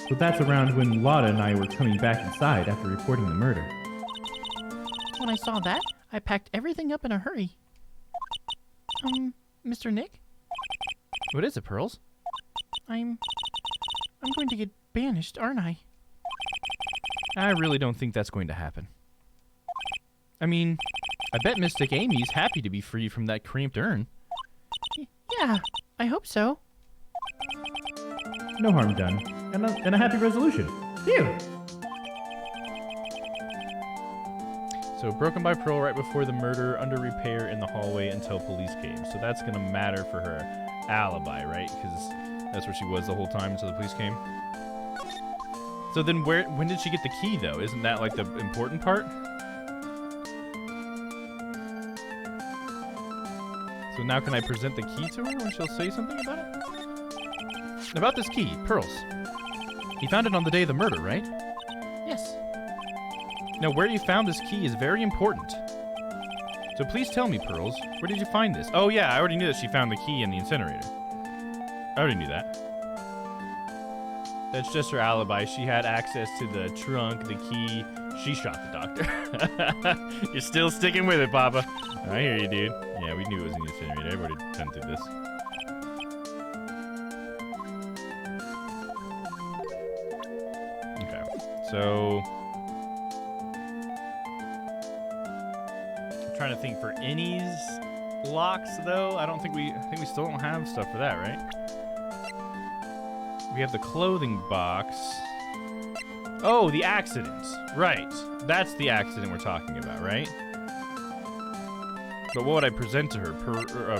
Speaker 5: So that's around when Lotta and I were coming back inside after reporting the murder.
Speaker 8: When I saw that, I packed everything up in a hurry. Mr. Nick?
Speaker 4: What is it, Pearls?
Speaker 8: I'm going to get banished, aren't I?
Speaker 4: I really don't think that's going to happen.
Speaker 8: I mean, I bet Mystic Amy's happy to be free from that cramped urn. Yeah, I hope so.
Speaker 5: No harm done. And a happy resolution. Phew!
Speaker 3: So broken by Pearl right before the murder, under repair in the hallway until police came. So that's gonna matter for her alibi, right? Because that's where she was the whole time until the police came. So then when did she get the key though? Isn't that like the important part? So now can I present the key to her when she'll say something about it? About this key, Pearls. He found it on the day of the murder, right?
Speaker 8: Yes.
Speaker 3: Now, where you found this key is very important. So please tell me, Pearls, where did you find this? Oh yeah, I already knew that she found the key in the incinerator. I already knew that. That's just her alibi. She had access to the trunk, the key. She shot the doctor. You're still sticking with it, Papa. I hear you, dude. Yeah, we knew it was in the incinerator. Everybody been through this. Okay, so... I'm trying to think for Innie's locks, though. I think we still don't have stuff for that, right? We have the clothing box. Oh, the accident. Right. That's the accident we're talking about, right? But what would I present to her?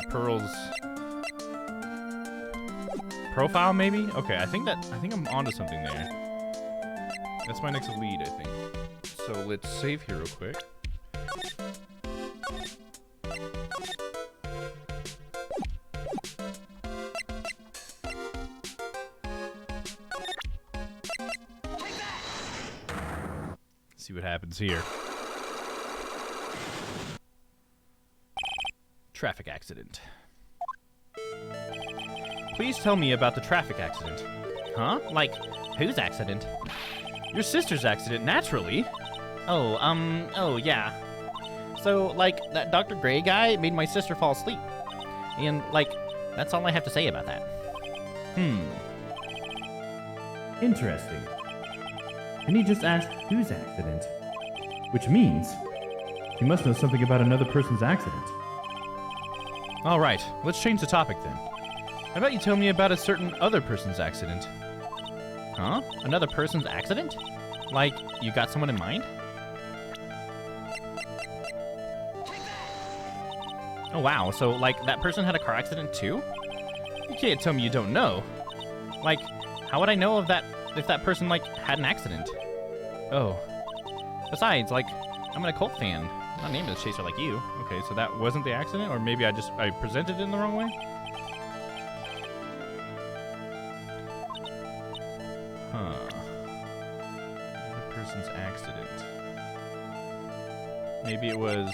Speaker 3: Pearl's profile, maybe? Okay, I think I'm onto something there. That's my next lead, I think. So let's save here real quick. See what happens here. Traffic accident. Please tell me about the traffic accident.
Speaker 8: Huh? Like, whose accident?
Speaker 3: Your sister's accident, naturally.
Speaker 8: Oh, yeah. So, like, that Dr. Gray guy made my sister fall asleep. And, like, that's all I have to say about that.
Speaker 5: Interesting. And he just asked whose accident. Which means he must know something about another person's accident.
Speaker 3: All right, let's change the topic then. How about you tell me about a certain other person's accident?
Speaker 8: Huh? Another person's accident? Like, you got someone in mind? Oh, wow. So, like, that person had a car accident too?
Speaker 3: You can't tell me you don't know.
Speaker 8: Like, how would I know if that person, like, had an accident?
Speaker 3: Oh,
Speaker 8: Besides, like, I'm an occult fan. I'm not named as Chaser like you.
Speaker 3: okay, so that wasn't the accident? Or maybe I presented it in the wrong way? Huh. Another person's accident. Maybe it was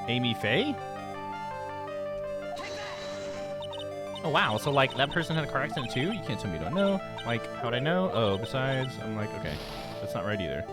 Speaker 3: Amy Faye?
Speaker 8: Oh, wow. So, like, that person had a car accident too? You can't tell me you don't know. Like, how would I know? Oh, besides, I'm like, okay,
Speaker 3: That's not right either.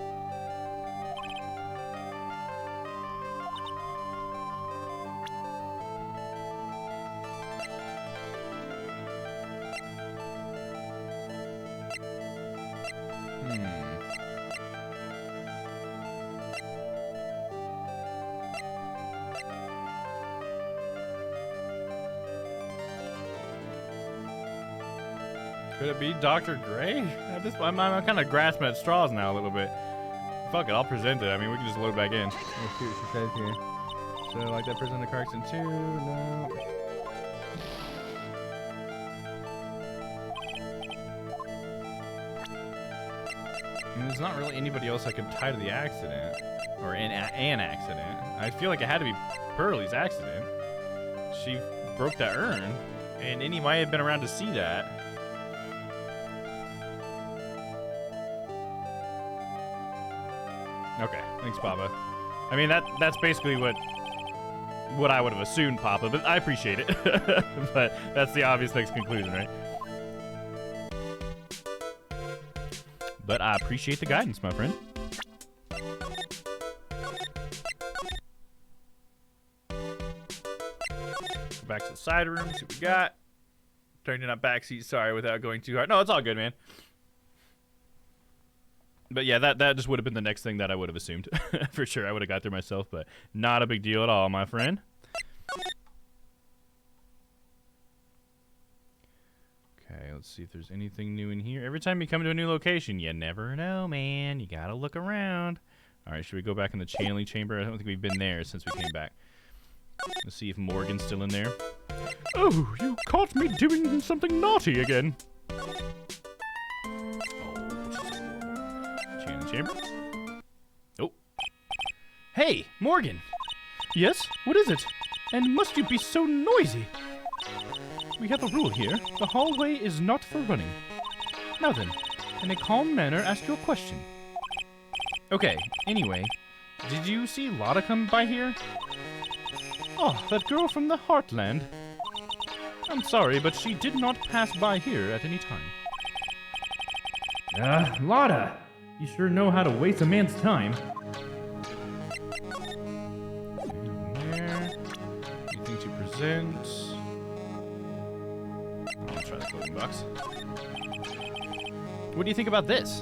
Speaker 3: Could it be Dr. Gray? At this point, I'm kind of grasping at straws now a little bit. Fuck it, I'll present it. I mean, we can just load back in. Let's see what she says here. So, like that person in the car accident too? No. I mean, there's not really anybody else I could tie to the accident. Or an accident. I feel like it had to be Pearlie's accident. She broke that urn. And Innie might have been around to see that. Okay, thanks, Papa. I mean, that's basically what I would have assumed, Papa, but I appreciate it. But that's the obvious next conclusion, right? But I appreciate the guidance, my friend. Go back to the side room, see what we got. Turned in a backseat, sorry, without going too hard. No, it's all good, man. But yeah, that just would have been the next thing that I would have assumed. For sure, I would have got there myself, but not a big deal at all, my friend. Okay, let's see if there's anything new in here. Every time you come to a new location, you never know, man. You gotta look around. All right, should we go back in the channeling chamber? I don't think we've been there since we came back. Let's see if Morgan's still in there. Oh, you caught me doing something naughty again. Chamber? Oh. Hey, Morgan! Yes? What is it? And must you be so noisy? We have a rule here. The hallway is not for running. Now then, in a calm manner, ask your question. Okay, anyway, did you see Lotta come by here? Oh, that girl from the Heartland. I'm sorry, but she did not pass by here at any time.
Speaker 5: Lotta! You sure know how to waste a man's time.
Speaker 3: There. Anything to present? I'll try the clothing box. What do you think about this?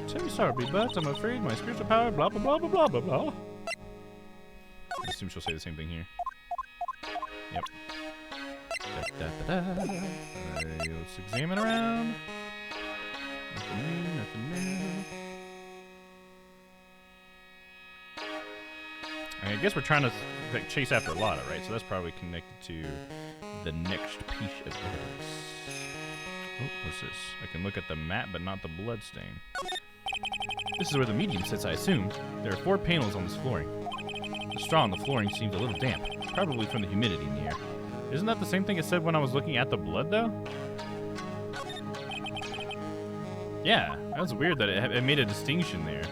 Speaker 3: Tell me sorry, but I'm afraid my spiritual power, blah, blah, blah, blah, blah, blah, blah. I assume she'll say the same thing here. Yep. Alright, let's examine around. Nothing new, nothing new. I guess we're trying to chase after Lotta, right? So that's probably connected to the next piece of evidence. Oh, what's this? I can look at the map, but not the bloodstain. This is where the medium sits, I assume. There are 4 panels on this flooring. The straw on the flooring seems a little damp, probably from the humidity in the air. Isn't that the same thing it said when I was looking at the blood, though? Yeah, that was weird that it made a distinction there.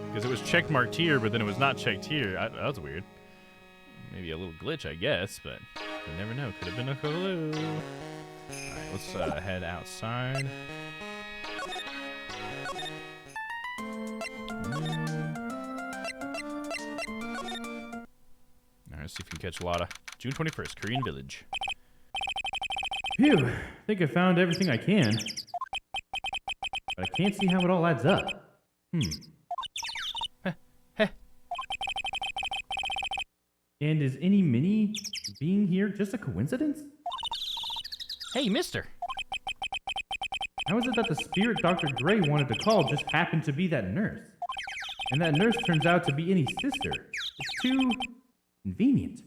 Speaker 3: Because it was check marked here, but then it was not checked here. That was weird. Maybe a little glitch, I guess, but you never know. Could have been a clue. Alright, let's head outside. Alright, let's see if we can catch Lotta. June 21st, Korean Village.
Speaker 5: Phew, think I found everything I can. But I can't see how it all adds up. And is any Minnie being here just a coincidence?
Speaker 8: Hey, mister.
Speaker 5: How is it that the spirit Dr. Gray wanted to call just happened to be that nurse? And that nurse turns out to be Innie's sister. It's too convenient.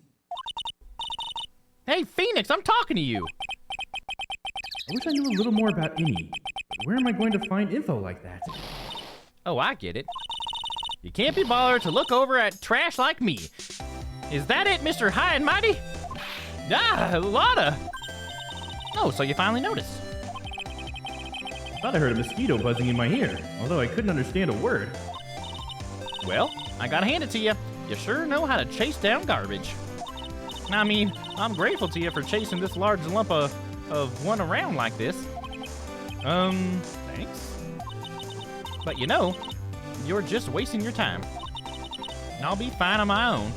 Speaker 8: Hey, Phoenix, I'm talking to you.
Speaker 5: I wish I knew a little more about Innie. But where am I going to find info like that?
Speaker 8: Oh, I get it. You can't be bothered to look over at trash like me. Is that it, Mr. High and Mighty? Ah, Lotta! Oh, so you finally noticed.
Speaker 5: I thought I heard a mosquito buzzing in my ear, although I couldn't understand a word.
Speaker 8: Well, I gotta hand it to you. You sure know how to chase down garbage. I mean, I'm grateful to you for chasing this large lump of one around like this. Thanks. But you know, you're just wasting your time. I'll be fine on my own.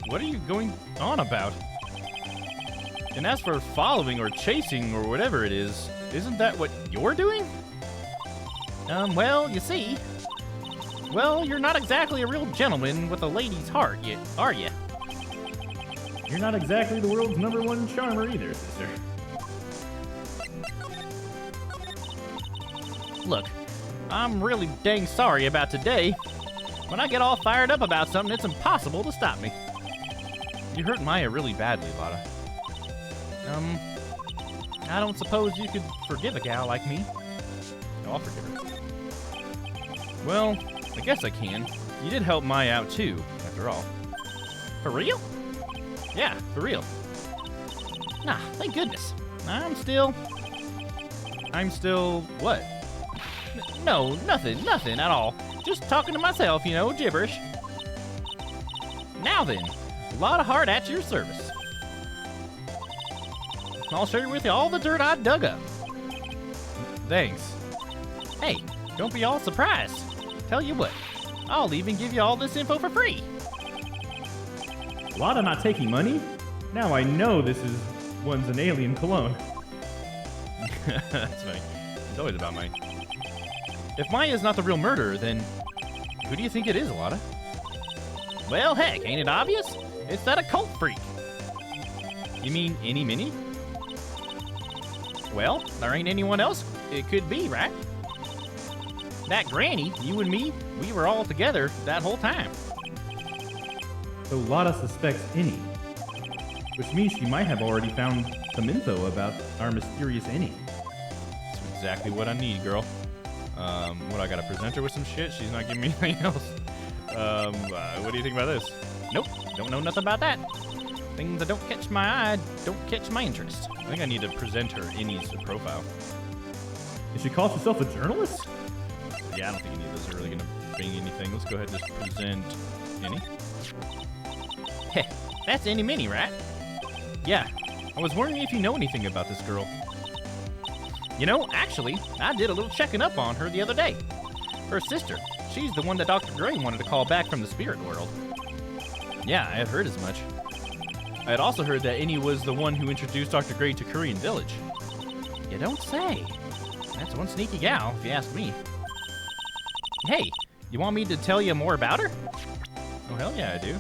Speaker 8: What are you going on about? And as for following or chasing or whatever it is, isn't that what you're doing? Well, you see. Well, you're not exactly a real gentleman with a lady's heart, are you?
Speaker 5: You're not exactly the world's #1 charmer either, sister.
Speaker 8: Look, I'm really dang sorry about today. When I get all fired up about something, it's impossible to stop me. You hurt Maya really badly, Lotta. I don't suppose you could forgive a gal like me. No, I'll forgive her. Well, I guess I can. You did help Maya out too, after all. For real? Yeah, for real. Nah, thank goodness. I'm still what? No, nothing at all. Just talking to myself, you know, gibberish. Now then, a lot of heart at your service. I'll share with you all the dirt I dug up. Thanks. Hey, don't be all surprised. Tell you what, I'll even give you all this info for free.
Speaker 5: Lotta not taking money? Now I know this is one's an alien cologne.
Speaker 3: That's funny. It's always about money.
Speaker 8: If Maya's not the real murderer, then who do you think it is, Alana? Well, heck, ain't it obvious? It's that occult freak. You mean any Minnie? Well, there ain't anyone else it could be, right? That granny, you and me, we were all together that whole time.
Speaker 5: So Lotta suspects Annie, which means she might have already found some info about our mysterious Annie.
Speaker 8: That's exactly what I need, girl. What, I gotta present her with some shit? She's not giving me anything else. What do you think about this? Nope, don't know nothing about that. Things that don't catch my eye don't catch my interest. I think I need to present her Annie's profile.
Speaker 5: And she calls herself a journalist?
Speaker 8: Yeah, I don't think any of those are really gonna bring anything. Let's go ahead and just present Annie. Heh, that's Annie Minnie, right? Yeah, I was wondering if you know anything about this girl. You know, actually, I did a little checking up on her the other day. Her sister, she's the one that Dr. Gray wanted to call back from the spirit world. Yeah, I had heard as much. I had also heard that Annie was the one who introduced Dr. Gray to Korean Village. You don't say. That's one sneaky gal, if you ask me. Hey, you want me to tell you more about her? Oh, hell yeah, I do.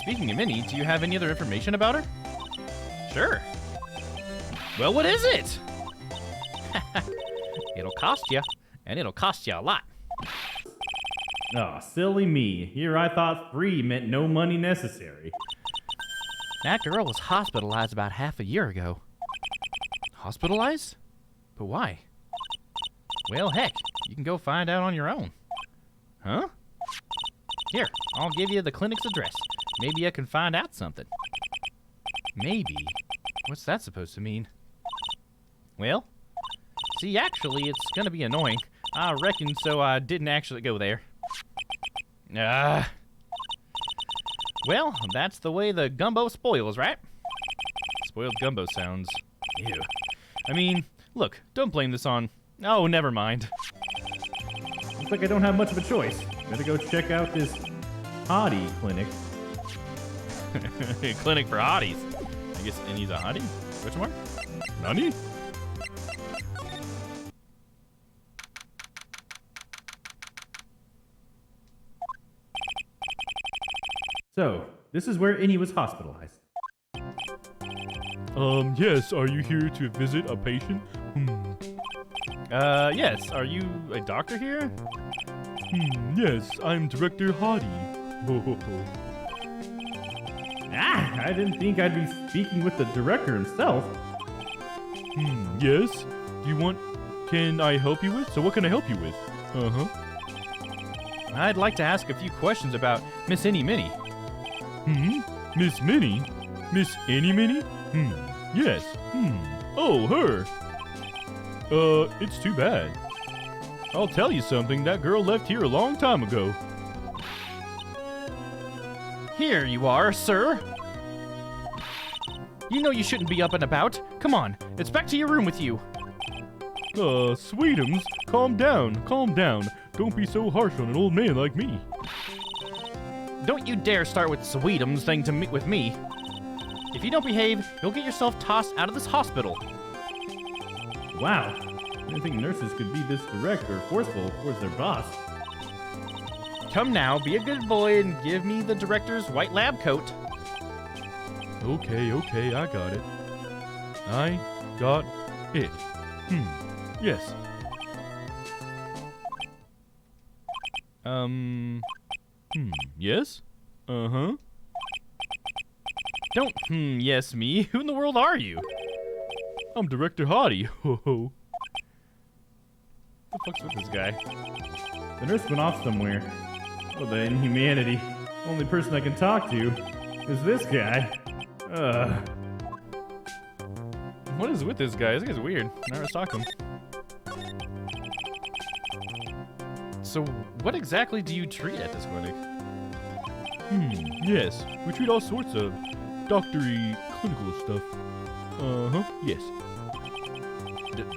Speaker 8: Speaking of Minnie, do you have any other information about her? Sure. Well, what is it? It'll cost you, and it'll cost you a lot.
Speaker 5: Oh, silly me. Here I thought free meant no money necessary.
Speaker 8: That girl was hospitalized about half a year ago. Hospitalized? But why? Well, heck, you can go find out on your own. Huh? Here, I'll give you the clinic's address. Maybe I can find out something. Maybe? What's that supposed to mean? Well, see, actually, it's gonna be annoying. I reckon so I didn't actually go there. Well, that's the way the gumbo spoils, right? Spoiled gumbo sounds. Ew. I mean, look, don't blame this on... Oh, never mind.
Speaker 5: Looks like I don't have much of a choice. Gotta go check out this hottie clinic.
Speaker 8: Clinic for hotties. I guess Annie's a hottie? Which one? Nani?
Speaker 5: So, this is where Annie was hospitalized.
Speaker 3: Yes, are you here to visit a patient?
Speaker 8: Yes. Are you a doctor here?
Speaker 3: Yes, I'm Director Hottie. Ho ho ho.
Speaker 5: Ah, I didn't think I'd be speaking with the director himself.
Speaker 3: Yes? Do you want... Can I help you with? So what can I help you with? Uh-huh.
Speaker 8: I'd like to ask a few questions about Miss Annie Minnie.
Speaker 3: Miss Minnie? Miss Annie Minnie? Yes. Oh, her. It's too bad. I'll tell you something, that girl left here a long time ago.
Speaker 8: Here you are, sir. You know you shouldn't be up and about. Come on, it's back to your room with you.
Speaker 3: Sweetums, calm down, calm down. Don't be so harsh on an old man like me.
Speaker 8: Don't you dare start with Sweetums thing to meet with me. If you don't behave, you'll get yourself tossed out of this hospital.
Speaker 5: Wow. I didn't think nurses could be this direct or forceful towards their boss.
Speaker 8: Come now, be a good boy and give me the director's white lab coat.
Speaker 3: Okay, I got it. I got it. Yes. Yes? Uh-huh.
Speaker 8: Don't yes me. Who in the world are you?
Speaker 3: I'm Director Hottie. Ho ho.
Speaker 8: What the fuck's with this guy?
Speaker 5: The nurse went off somewhere. Oh, the inhumanity. Only person I can talk to is this guy.
Speaker 8: What is with this guy? This guy's weird. Never saw him. So, what exactly do you treat at this clinic?
Speaker 3: Yes. We treat all sorts of doctory clinical stuff. Uh-huh, yes.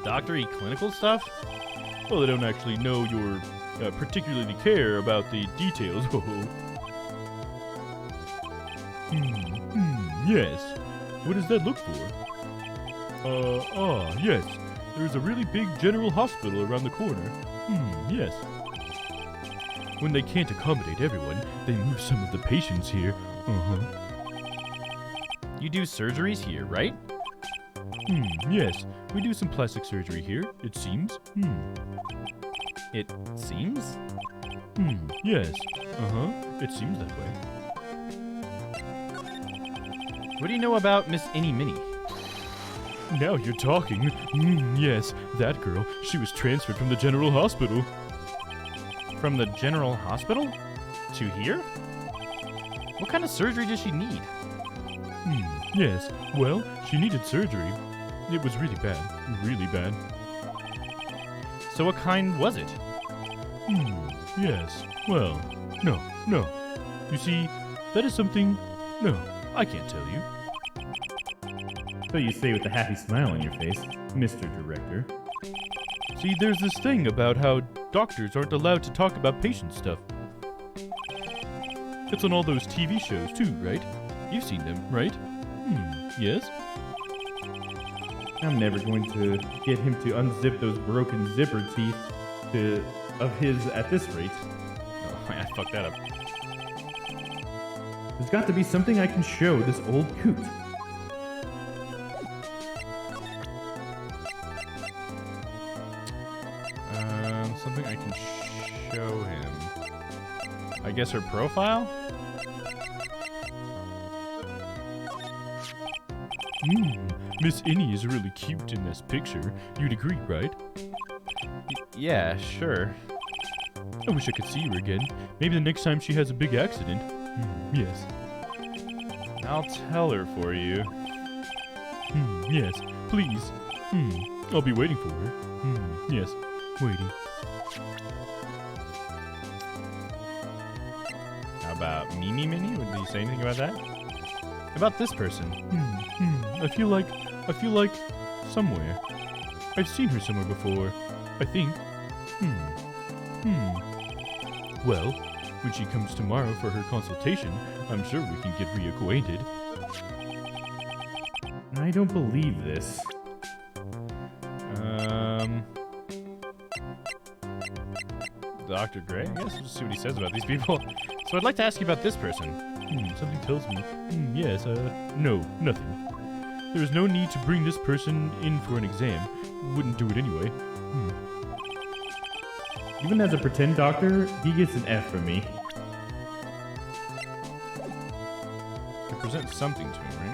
Speaker 8: Doctory clinical stuff?
Speaker 3: Well, they don't actually know you're particularly care about the details. Yes. What does that look for? Yes.
Speaker 5: there's a really big general hospital around the corner. Yes. When they can't accommodate everyone, they move some of the patients here.
Speaker 4: You do surgeries here, right?
Speaker 5: Yes. We do some plastic surgery here, it seems.
Speaker 4: It seems?
Speaker 5: Yes. It seems that way.
Speaker 4: What do you know about Miss Any Minnie?
Speaker 5: Now you're talking. Yes, that girl. She was transferred from the general hospital.
Speaker 4: From the general hospital? To here? What kind of surgery does she need?
Speaker 5: Yes. Well, she needed surgery. It was really bad. Really bad.
Speaker 4: So what kind was it?
Speaker 5: Yes. Well, no. You see, that is something... No, I can't tell you. So you say with a happy smile on your face, Mr. Director. See, there's this thing about how doctors aren't allowed to talk about patient stuff. It's on all those TV shows too, right? You've seen them, right? Yes? I'm never going to get him to unzip those broken zipper teeth of his at this rate.
Speaker 4: Oh, I fucked that up.
Speaker 5: There's got to be something I can show this old coot.
Speaker 4: Something I can show him. I guess her profile?
Speaker 5: Miss Innie is really cute in this picture. You'd agree, right?
Speaker 4: Yeah, sure.
Speaker 5: I wish I could see her again. Maybe the next time she has a big accident. Yes.
Speaker 4: I'll tell her for you.
Speaker 5: Yes, please. I'll be waiting for her. Yes, waiting.
Speaker 4: How about Mimi Minnie? Would you say anything about that? About this person?
Speaker 5: I feel like somewhere. I've seen her somewhere before. I think. Well, when she comes tomorrow for her consultation, I'm sure we can get reacquainted. I don't believe this.
Speaker 4: Dr. Gray, I guess. We'll see what he says about these people. So I'd like to ask you about this person.
Speaker 5: Something tells me. Yes, no, nothing. There is no need to bring this person in for an exam. Wouldn't do it anyway. Even as a pretend doctor, he gets an F from me.
Speaker 4: Could present something to him, right?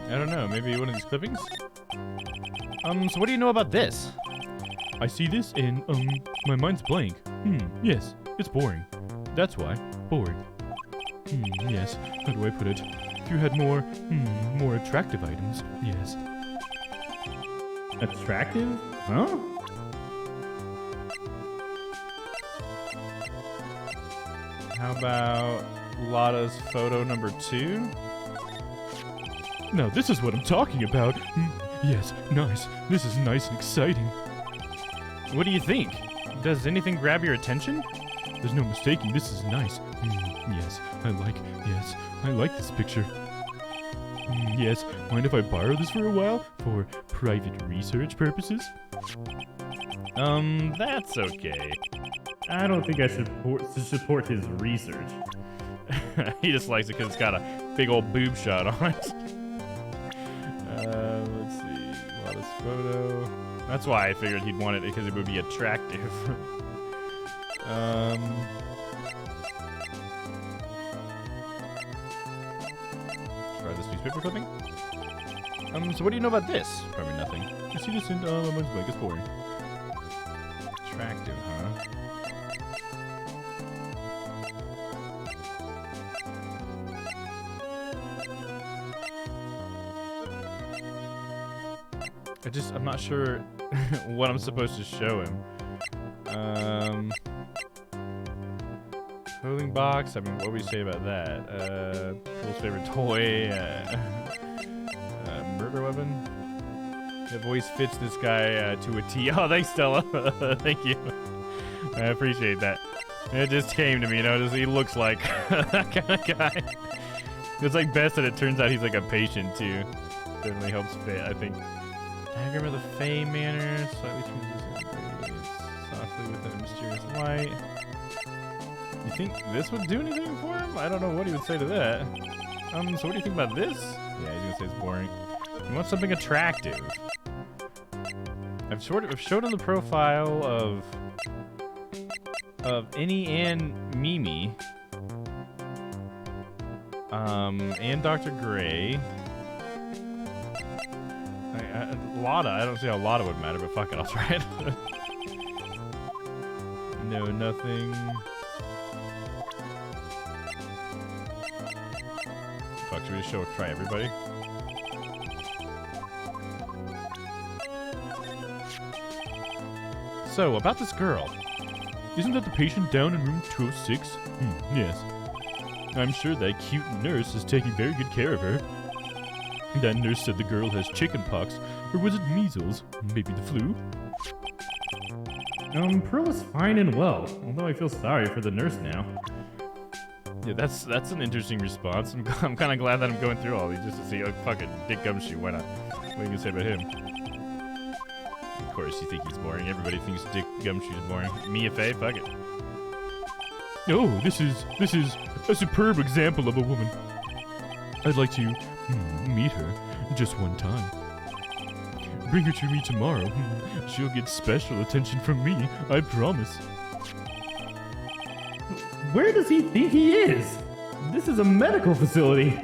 Speaker 4: I don't know. Maybe one of these clippings? So what do you know about this?
Speaker 5: I see this and, my mind's blank. Yes, it's boring. That's why. Boring. Yes. How do I put it? If you had more attractive items. Yes. Attractive? Huh?
Speaker 4: How about Lotta's photo number 2?
Speaker 5: Now this is what I'm talking about. Yes, nice. This is nice and exciting.
Speaker 4: What do you think? Does anything grab your attention?
Speaker 5: There's no mistaking, this is nice. Yes, I like this picture. Yes, mind if I borrow this for a while? For private research purposes?
Speaker 4: That's okay.
Speaker 5: I don't think I should support his research.
Speaker 4: He just likes it because it's got a big old boob shot on it. Let's see. Lotta's photo. That's why I figured he'd want it, because it would be attractive. Try this newspaper clipping. So what do you know about this? Probably nothing.
Speaker 5: You see this in, my mind's blank, it's boring.
Speaker 4: Attractive, huh? I'm not sure what I'm supposed to show him. Clothing box, I mean, what would you say about that? Pool's favorite toy, murder weapon?
Speaker 3: The voice fits this guy to a T. Oh, thanks, Stella. Thank you. I appreciate that. It just came to me, you know, he looks like that kind of guy. It's like best that it turns out he's like a patient too. Definitely helps fit, I think. Diagram of the Fey Manor, slightly changes softly with a mysterious light. You think this would do anything for him? I don't know what he would say to that. So what do you think about this? Yeah, he's gonna say it's boring. You want something attractive. I've showed him the profile of Innie and Mimi. And Dr. Gray. Lotta, I don't see how Lotta would matter, but fuck it, I'll try it. No, nothing. Fuck, should we just try everybody? So, about this girl. Isn't that the patient down in room 206? Yes. I'm sure that cute nurse is taking very good care of her. That nurse said the girl has chicken pox, or was it measles? Maybe the flu?
Speaker 5: Pearl is fine and well, although I feel sorry for the nurse now.
Speaker 3: Yeah, that's an interesting response. I'm kind of glad that I'm going through all these just to see, oh, fuck it, Dick Gumshoe, why not? What are you gonna say about him? Of course you think he's boring. Everybody thinks Dick Gumshoe is boring. Mia Fey, fuck it.
Speaker 5: Oh, this is a superb example of a woman. I'd like to meet her just one time. Bring her to me tomorrow. She'll get special attention from me, I promise. Where does he think he is? This is a medical facility.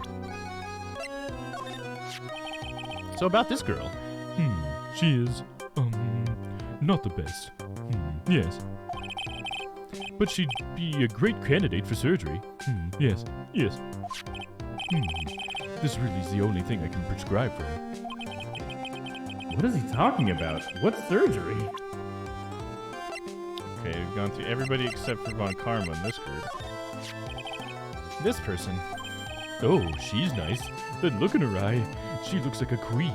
Speaker 3: So about this girl.
Speaker 5: She is, not the best. Yes. But she'd be a great candidate for surgery. Yes. This really is the only thing I can prescribe for her. What is he talking about? What surgery?
Speaker 3: Okay, we've gone through everybody except for Von Karma in this group. This person.
Speaker 5: Oh, she's nice. That look in her eye. She looks like a queen.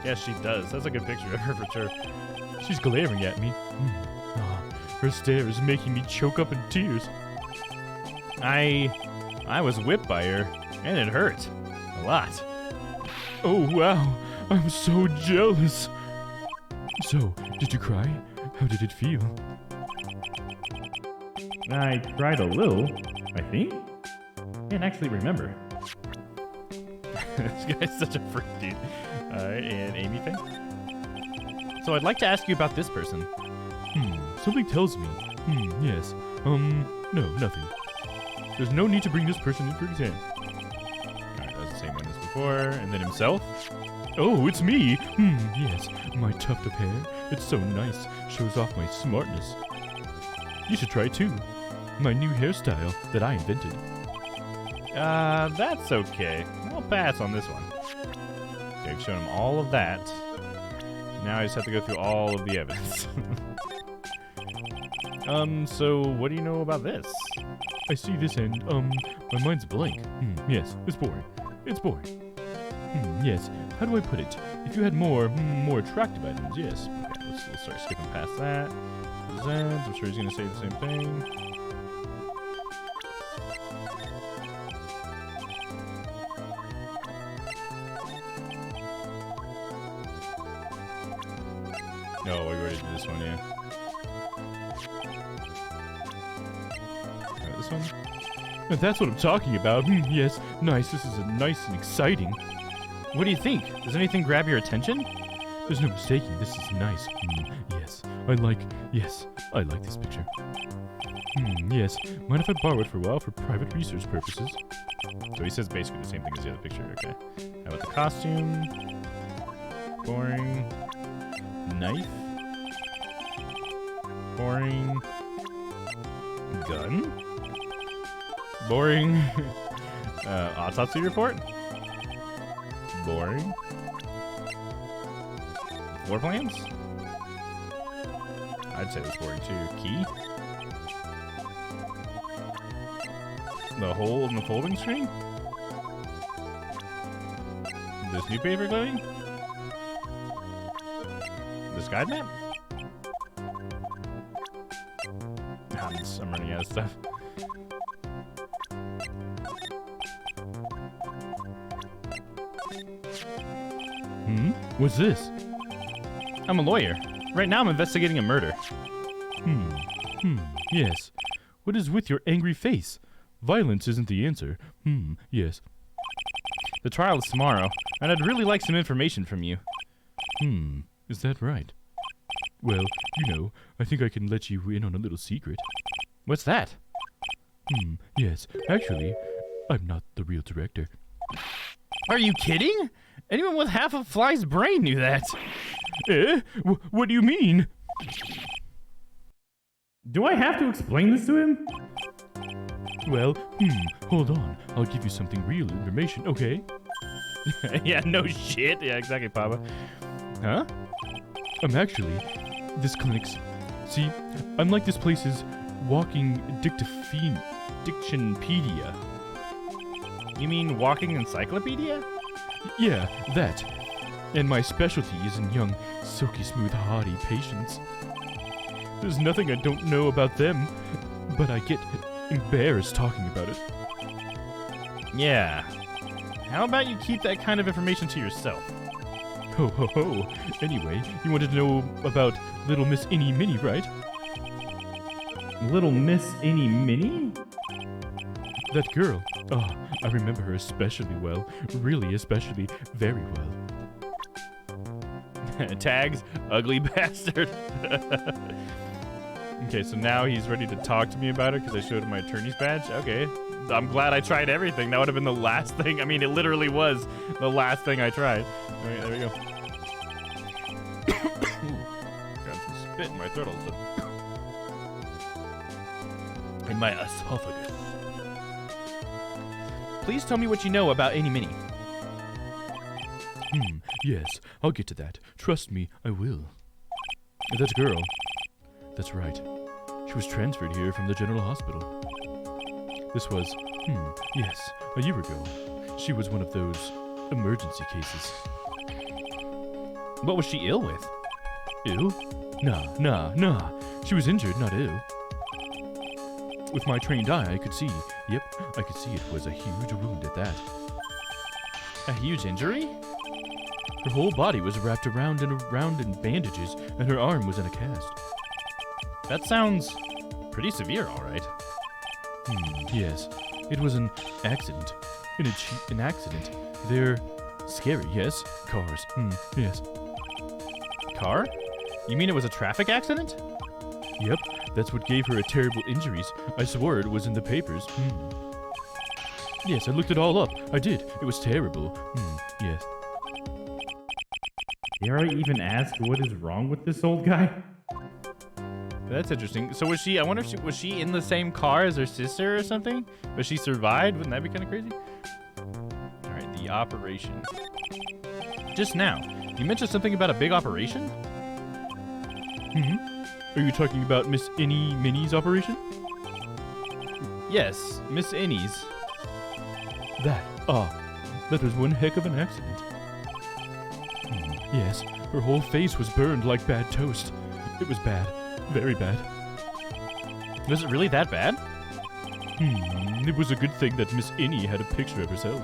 Speaker 3: Yes, she does. That's a good picture of her for sure.
Speaker 5: She's glaring at me. Her stare is making me choke up in tears.
Speaker 3: I was whipped by her, and it hurt. A lot.
Speaker 5: Oh, wow. I'm so jealous. So, did you cry? How did it feel? I cried a little, I think. Can't actually remember.
Speaker 3: This guy's such a freak, dude. Alright, and Amy Faye? So I'd like to ask you about this person.
Speaker 5: Something tells me. Yes. No, nothing. There's no need to bring this person in for exam.
Speaker 3: Alright, that's the same one as before. And then himself?
Speaker 5: Oh, it's me! Yes. My tuft of hair. It's so nice. Shows off my smartness. You should try it too. My new hairstyle that I invented.
Speaker 3: That's okay. I'll pass on this one. Okay, I've shown him all of that. Now I just have to go through all of the evidence. So what do you know about this?
Speaker 5: I see this and, my mind's blank. Yes, it's boring. It's boring. Yes, how do I put it? If you had more attractive items, yes.
Speaker 3: Okay, let's start skipping past that. Present, I'm sure he's gonna say the same thing. No, we already did this one, yeah. This one?
Speaker 5: That's what I'm talking about. Yes, nice. This is nice and exciting.
Speaker 3: What do you think? Does anything grab your attention?
Speaker 5: There's no mistaking. This is nice. Yes, I like this picture. Yes. Mind if I borrow it for a while for private research purposes?
Speaker 3: So he says basically the same thing as the other picture. Okay. How about the costume? Boring. Knife. Boring. Gun. Boring. Autopsy report. Boring. Floor plans? I'd say that's boring too. Key? The hole in the folding screen? This newspaper clipping? this guide map? I'm running out of stuff.
Speaker 5: What's this?
Speaker 3: I'm a lawyer. Right now I'm investigating a murder.
Speaker 5: Yes. What is with your angry face? Violence isn't the answer. Yes.
Speaker 3: The trial is tomorrow, and I'd really like some information from you.
Speaker 5: Is that right? Well, you know, I think I can let you in on a little secret.
Speaker 3: What's that?
Speaker 5: Yes. Actually, I'm not the real director.
Speaker 3: Are you kidding? Anyone with half a fly's brain knew that.
Speaker 5: Eh? What do you mean? Do I have to explain this to him? Well, hold on. I'll give you something real information, okay?
Speaker 3: Yeah, no shit. Yeah, exactly, Papa. Huh?
Speaker 5: I'm actually this clinic's... See, I'm like this place's walking dictionpedia.
Speaker 3: You mean walking encyclopedia?
Speaker 5: Yeah, that. And my specialty is in young, silky smooth, haughty patients. There's nothing I don't know about them, but I get embarrassed talking about it.
Speaker 3: Yeah. How about you keep that kind of information to yourself?
Speaker 5: Ho ho ho. Anyway, you wanted to know about Little Miss Innie Minnie, right?
Speaker 7: Little Miss Innie Minnie?
Speaker 5: That girl. Oh, I remember her especially well. Really, especially very well.
Speaker 3: Tags, ugly bastard. Okay, so now he's ready to talk to me about it because I showed him my attorney's badge. Okay. I'm glad I tried everything. That would have been the last thing. I mean, it literally was the last thing I tried. All right, there we go. Got some spit in my throat all of a sudden. In my esophagus. Please tell me what you know about Innie Minnie.
Speaker 5: Yes, I'll get to that. Trust me, I will. That girl. That's right. She was transferred here from the general hospital. This was, yes, a year ago. She was one of those emergency cases.
Speaker 3: What was she ill with?
Speaker 5: Ill? Nah. She was injured, not ill. With my trained eye, I could see. Yep, I could see it was a huge wound at that.
Speaker 3: A huge injury?
Speaker 5: Her whole body was wrapped around and around in bandages, and her arm was in a cast.
Speaker 3: That sounds pretty severe, all right.
Speaker 5: Yes. It was an accident. An accident. They're scary, yes? Cars. Yes.
Speaker 3: Car? You mean it was a traffic accident?
Speaker 5: Yep. That's what gave her terrible injuries. I swore it was in the papers. Yes, I looked it all up. I did. It was terrible. Yes.
Speaker 7: Dare I even ask what is wrong with this old guy?
Speaker 3: That's interesting. So was she, I wonder if was she in the same car as her sister or something? But she survived? Wouldn't that be kind of crazy? All right, the operation. Just now, you mentioned something about a big operation?
Speaker 5: Are you talking about Miss Innie Minnie's operation?
Speaker 3: Yes, Miss Innie's.
Speaker 5: That was one heck of an accident. Yes, her whole face was burned like bad toast. It was bad. Very bad.
Speaker 3: Was it really that bad?
Speaker 5: It was a good thing that Miss Innie had a picture of herself.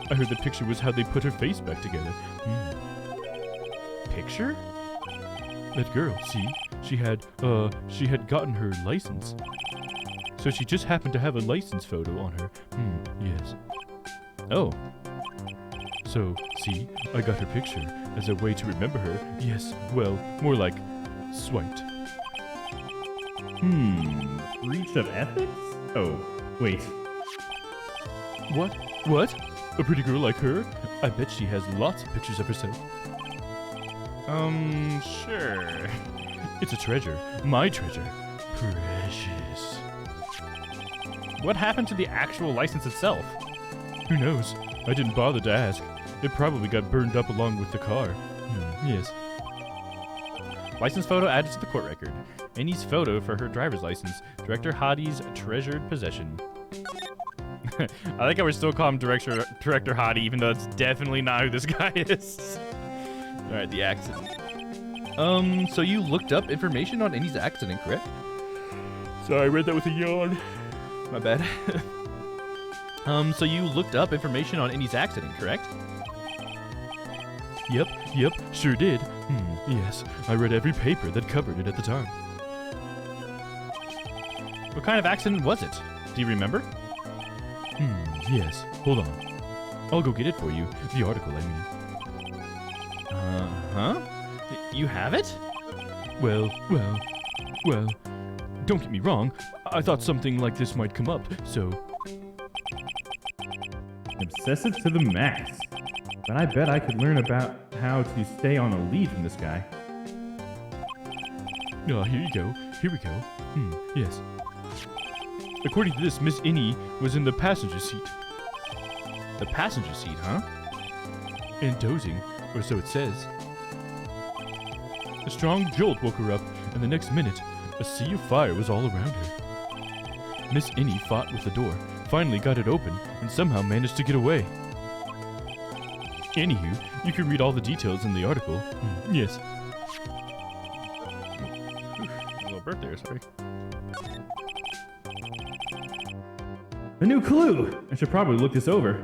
Speaker 5: I heard the picture was how they put her face back together.
Speaker 3: Picture?
Speaker 5: That girl, see? She had gotten her license. So she just happened to have a license photo on her. Yes.
Speaker 3: Oh.
Speaker 5: So, see, I got her picture as a way to remember her. Yes, well, more like swiped.
Speaker 7: Breach of ethics? Oh, wait.
Speaker 5: What? A pretty girl like her? I bet she has lots of pictures of herself.
Speaker 3: Sure.
Speaker 5: It's a treasure. My treasure. Precious.
Speaker 3: What happened to the actual license itself?
Speaker 5: Who knows? I didn't bother to ask. It probably got burned up along with the car. Yes.
Speaker 3: License photo added to the court record. Annie's photo for her driver's license. Director Hottie's treasured possession. I like how we're still calling him Director Hottie, even though that's definitely not who this guy is. Alright, the accident.
Speaker 4: So you looked up information on Annie's accident, correct? Sorry, I read that with a yawn. My bad. So you looked up information on Annie's accident, correct? Yep, sure did. Yes, I read every paper that covered it at the time. What kind of accident was it? Do you remember? Yes, hold on. I'll go get it for you. The article, I mean. Huh? You have it? Well, don't get me wrong. I thought something like this might come up, so...
Speaker 5: Obsessive to the max. But I bet I could learn about how to stay on a lead from this guy.
Speaker 4: Oh, here you go. Here we go. Yes. According to this, Miss Innie was in the passenger seat. The passenger seat, huh? And dozing, or so it says. A strong jolt woke her up, and the next minute, a sea of fire was all around her. Miss Innie fought with the door, finally got it open, and somehow managed to get away. Anywho, you can read all the details in the article. Yes. A little burp there, sorry.
Speaker 5: A new clue! I should probably look this over.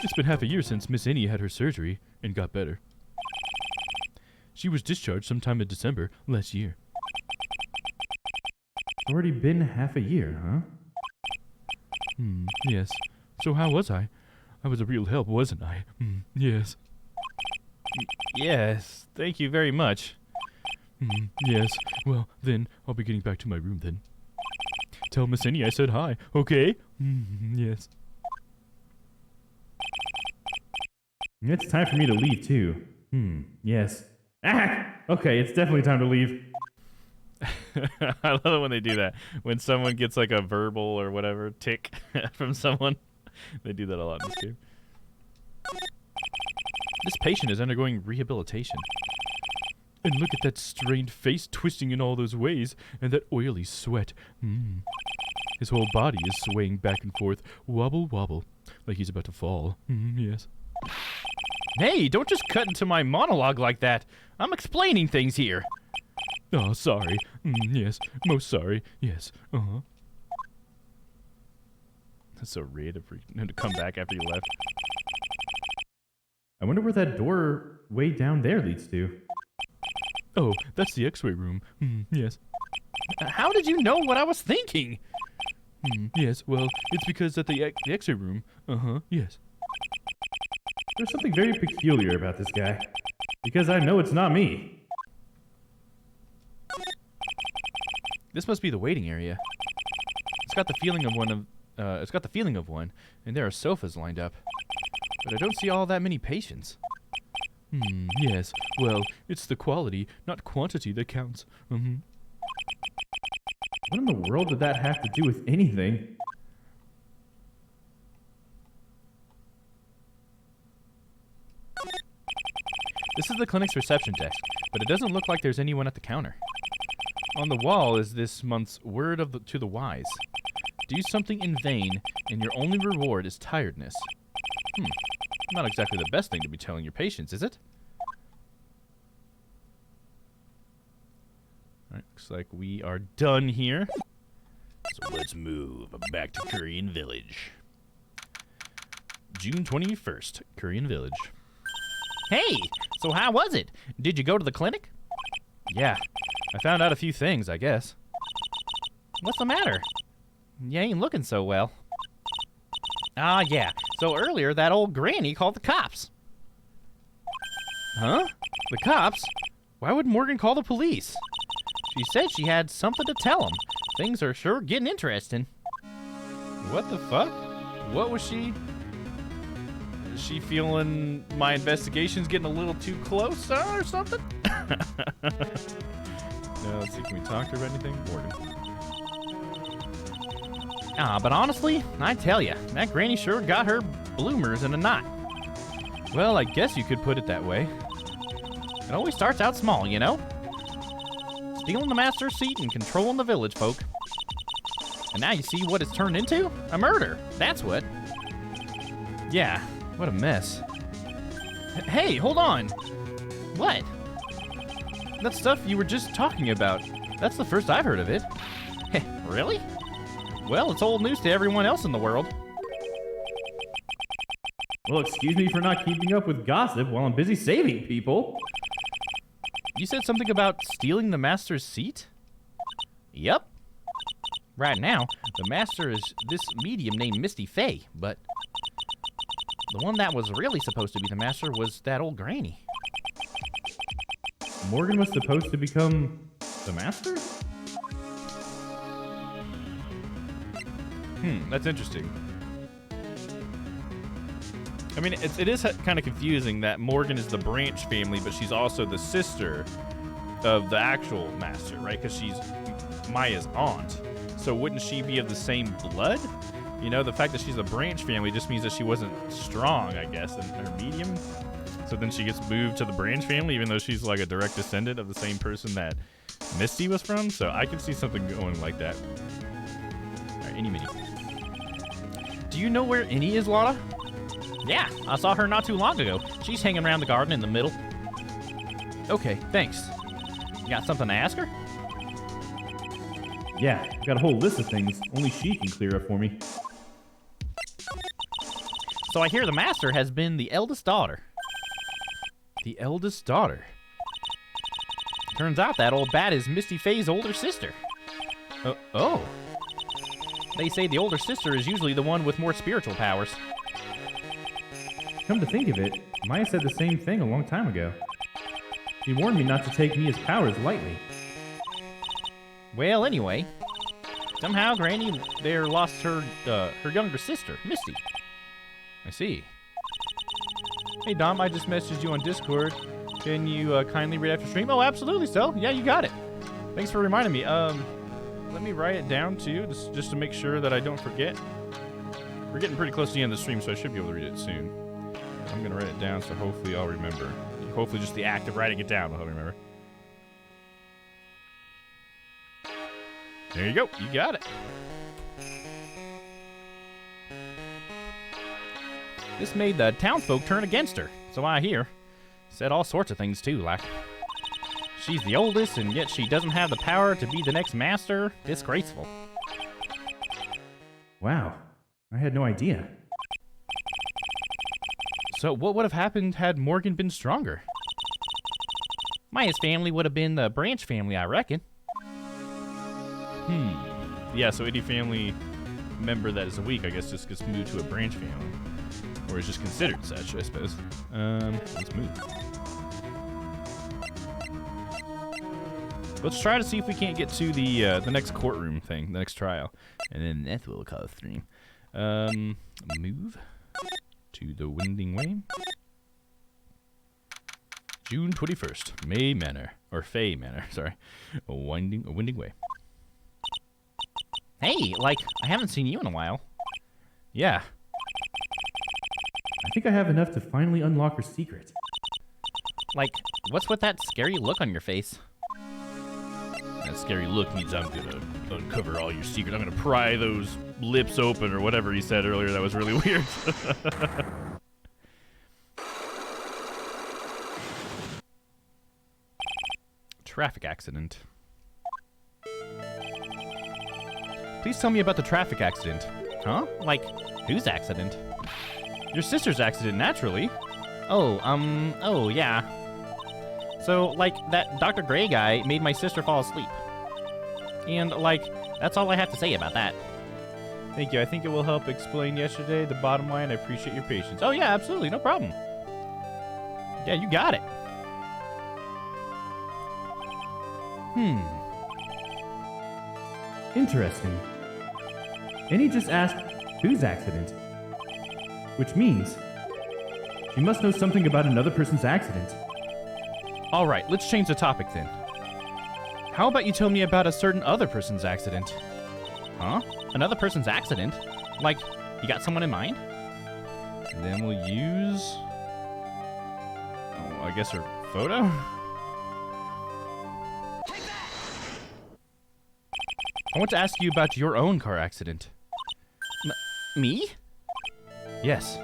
Speaker 4: It's been half a year since Miss Innie had her surgery and got better. She was discharged sometime in December last year.
Speaker 5: Already been half a year, huh?
Speaker 4: Yes. So how was I? I was a real help, wasn't I? Yes. Yes, thank you very much. Yes. Well, then, I'll be getting back to my room then. Tell Miss Innie I said hi, okay? Yes.
Speaker 5: It's time for me to leave, too. Yes. Ah! Okay, it's definitely time to leave.
Speaker 4: I love it when they do that. When someone gets like a verbal or whatever tick from someone. They do that a lot in this game. This patient is undergoing rehabilitation. And look at that strained face twisting in all those ways, and that oily sweat. His whole body is swaying back and forth, wobble wobble, like he's about to fall. Yes. Hey, don't just cut into my monologue like that. I'm explaining things here. Oh, sorry. Yes, most sorry. Yes. That's so random for him to come back after you left.
Speaker 5: I wonder where that door way down there leads to.
Speaker 4: Oh, that's the x-ray room. Yes. How did you know what I was thinking? Yes, well, it's because at the x-ray room. Yes.
Speaker 5: There's something very peculiar about this guy. Because I know it's not me.
Speaker 4: This must be the waiting area. It's got the feeling of one, and there are sofas lined up. But I don't see all that many patients. Yes. Well, it's the quality, not quantity that counts.
Speaker 5: What in the world did that have to do with anything?
Speaker 4: This is the clinic's reception desk, but it doesn't look like there's anyone at the counter. On the wall is this month's word to the wise. Do something in vain, and your only reward is tiredness. Not exactly the best thing to be telling your patients, is it? Alright, looks like we are done here. So let's move back to Korean Village. June 21st, Korean Village. Hey, so how was it? Did you go to the clinic? Yeah, I found out a few things, I guess. What's the matter? You ain't looking so well. Yeah. So earlier, that old granny called the cops. Huh? The cops? Why would Morgan call the police? She said she had something to tell them. Things are sure getting interesting. What the fuck? What was she? Is she feeling my investigation's getting a little too close or something? No, let's see. Can we talk to her about anything? Morgan. But honestly, I tell ya, that granny sure got her bloomers in a knot. Well, I guess you could put it that way. It always starts out small, you know? Stealing the master's seat and controlling the village folk. And now you see what it's turned into? A murder. That's what. Yeah, what a mess. Hey, hold on. What? That stuff you were just talking about. That's the first I've heard of it. Really? Well, it's old news to everyone else in the world.
Speaker 5: Well, excuse me for not keeping up with gossip while I'm busy saving people.
Speaker 4: You said something about stealing the master's seat? Yep. Right now, the master is this medium named Misty Faye, but the one that was really supposed to be the master was that old granny.
Speaker 5: Morgan was supposed to become the master?
Speaker 3: That's interesting. I mean, it is kind of confusing that Morgan is the Branch family, but she's also the sister of the actual master, right? Because she's Maya's aunt. So wouldn't she be of the same blood? You know, the fact that she's a Branch family just means that she wasn't strong, I guess, in her medium. So then she gets moved to the Branch family, even though she's like a direct descendant of the same person that Misty was from. So I can see something going like that. All right, Any Mini.
Speaker 4: Do you know where Annie is, Lotta? Yeah, I saw her not too long ago. She's hanging around the garden in the middle. Okay, thanks. You got something to ask her?
Speaker 5: Yeah, I've got a whole list of things only she can clear up for me.
Speaker 4: So I hear the master has been the eldest daughter.
Speaker 3: The eldest daughter.
Speaker 4: Turns out that old bat is Misty Faye's older sister.
Speaker 3: Oh.
Speaker 4: They say the older sister is usually the one with more spiritual powers.
Speaker 5: Come to think of it, Maya said the same thing a long time ago. He warned me not to take Mia's powers lightly.
Speaker 4: Well, anyway, somehow Granny there lost her younger sister, Misty.
Speaker 3: I see. Hey, Dom, I just messaged you on Discord. Can you kindly read after stream? Oh, absolutely, so. Yeah, you got it. Thanks for reminding me. Let me write it down, too, just to make sure that I don't forget. We're getting pretty close to the end of the stream, so I should be able to read it soon. I'm going to write it down, so hopefully I'll remember. Hopefully just the act of writing it down will help me remember. There you go. You got it.
Speaker 4: This made the townsfolk turn against her, so I hear. Said all sorts of things, too, like she's the oldest, and yet she doesn't have the power to be the next master. Disgraceful.
Speaker 5: Wow, I had no idea.
Speaker 4: So what would have happened had Morgan been stronger? Maya's family would have been the Branch family, I reckon.
Speaker 3: Yeah, so any family member that is weak, I guess, just gets moved to a Branch family. Or is just considered such, I suppose. Let's move. Let's try to see if we can't get to the next courtroom thing, the next trial. And then that's what we'll call a stream. Move to the Winding Way. June 21st, May Manor. Or Fay Manor, sorry. A Winding Way.
Speaker 4: Hey, like, I haven't seen you in a while.
Speaker 3: Yeah.
Speaker 5: I think I have enough to finally unlock her secret.
Speaker 4: Like, what's with that scary look on your face?
Speaker 3: That scary look means I'm gonna uncover all your secrets. I'm gonna pry those lips open, or whatever he said earlier. That was really weird.
Speaker 4: Traffic accident. Please tell me about the traffic accident. Huh? Like, whose accident?
Speaker 3: Your sister's accident, naturally.
Speaker 4: Oh, yeah. So, like, that Dr. Gray guy made my sister fall asleep. And, like, that's all I have to say about that.
Speaker 3: Thank you. I think it will help explain yesterday. The bottom line, I appreciate your patience.
Speaker 4: Oh, yeah, absolutely. No problem. Yeah, you got it.
Speaker 5: Interesting. Annie just asked, whose accident? Which means, she must know something about another person's accident.
Speaker 4: All right, let's change the topic then. How about you tell me about a certain other person's accident? Huh? Another person's accident? Like, you got someone in mind?
Speaker 3: And then we'll use... oh, I guess her photo?
Speaker 4: I want to ask you about your own car accident. Me?
Speaker 3: Yes.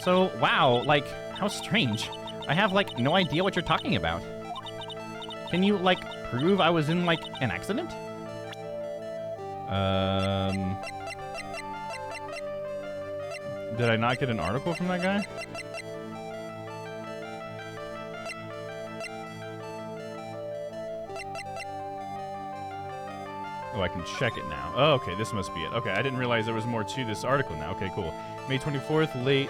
Speaker 4: So, wow, like, how strange. I have, like, no idea what you're talking about. Can you, like, prove I was in, like, an accident?
Speaker 3: Did I not get an article from that guy? Oh, I can check it now. Oh, okay, this must be it. Okay, I didn't realize there was more to this article now. Okay, cool. May 24th, late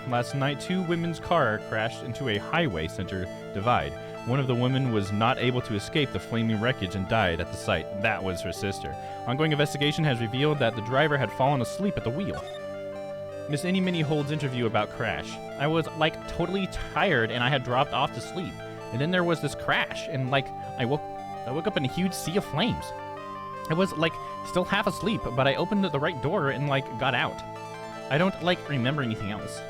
Speaker 3: last night, 2 women's car crashed into a highway center divide. One of the women was not able to escape the flaming wreckage and died at the site. That was her sister. Ongoing investigation has revealed that the driver had fallen asleep at the wheel. Miss Any Mini holds interview about crash. I was, like, totally tired and I had dropped off to sleep. And then there was this crash and, like, I woke up in a huge sea of flames. I was, like, still half asleep, but I opened the right door and, like, got out. I don't, like, remember anything else.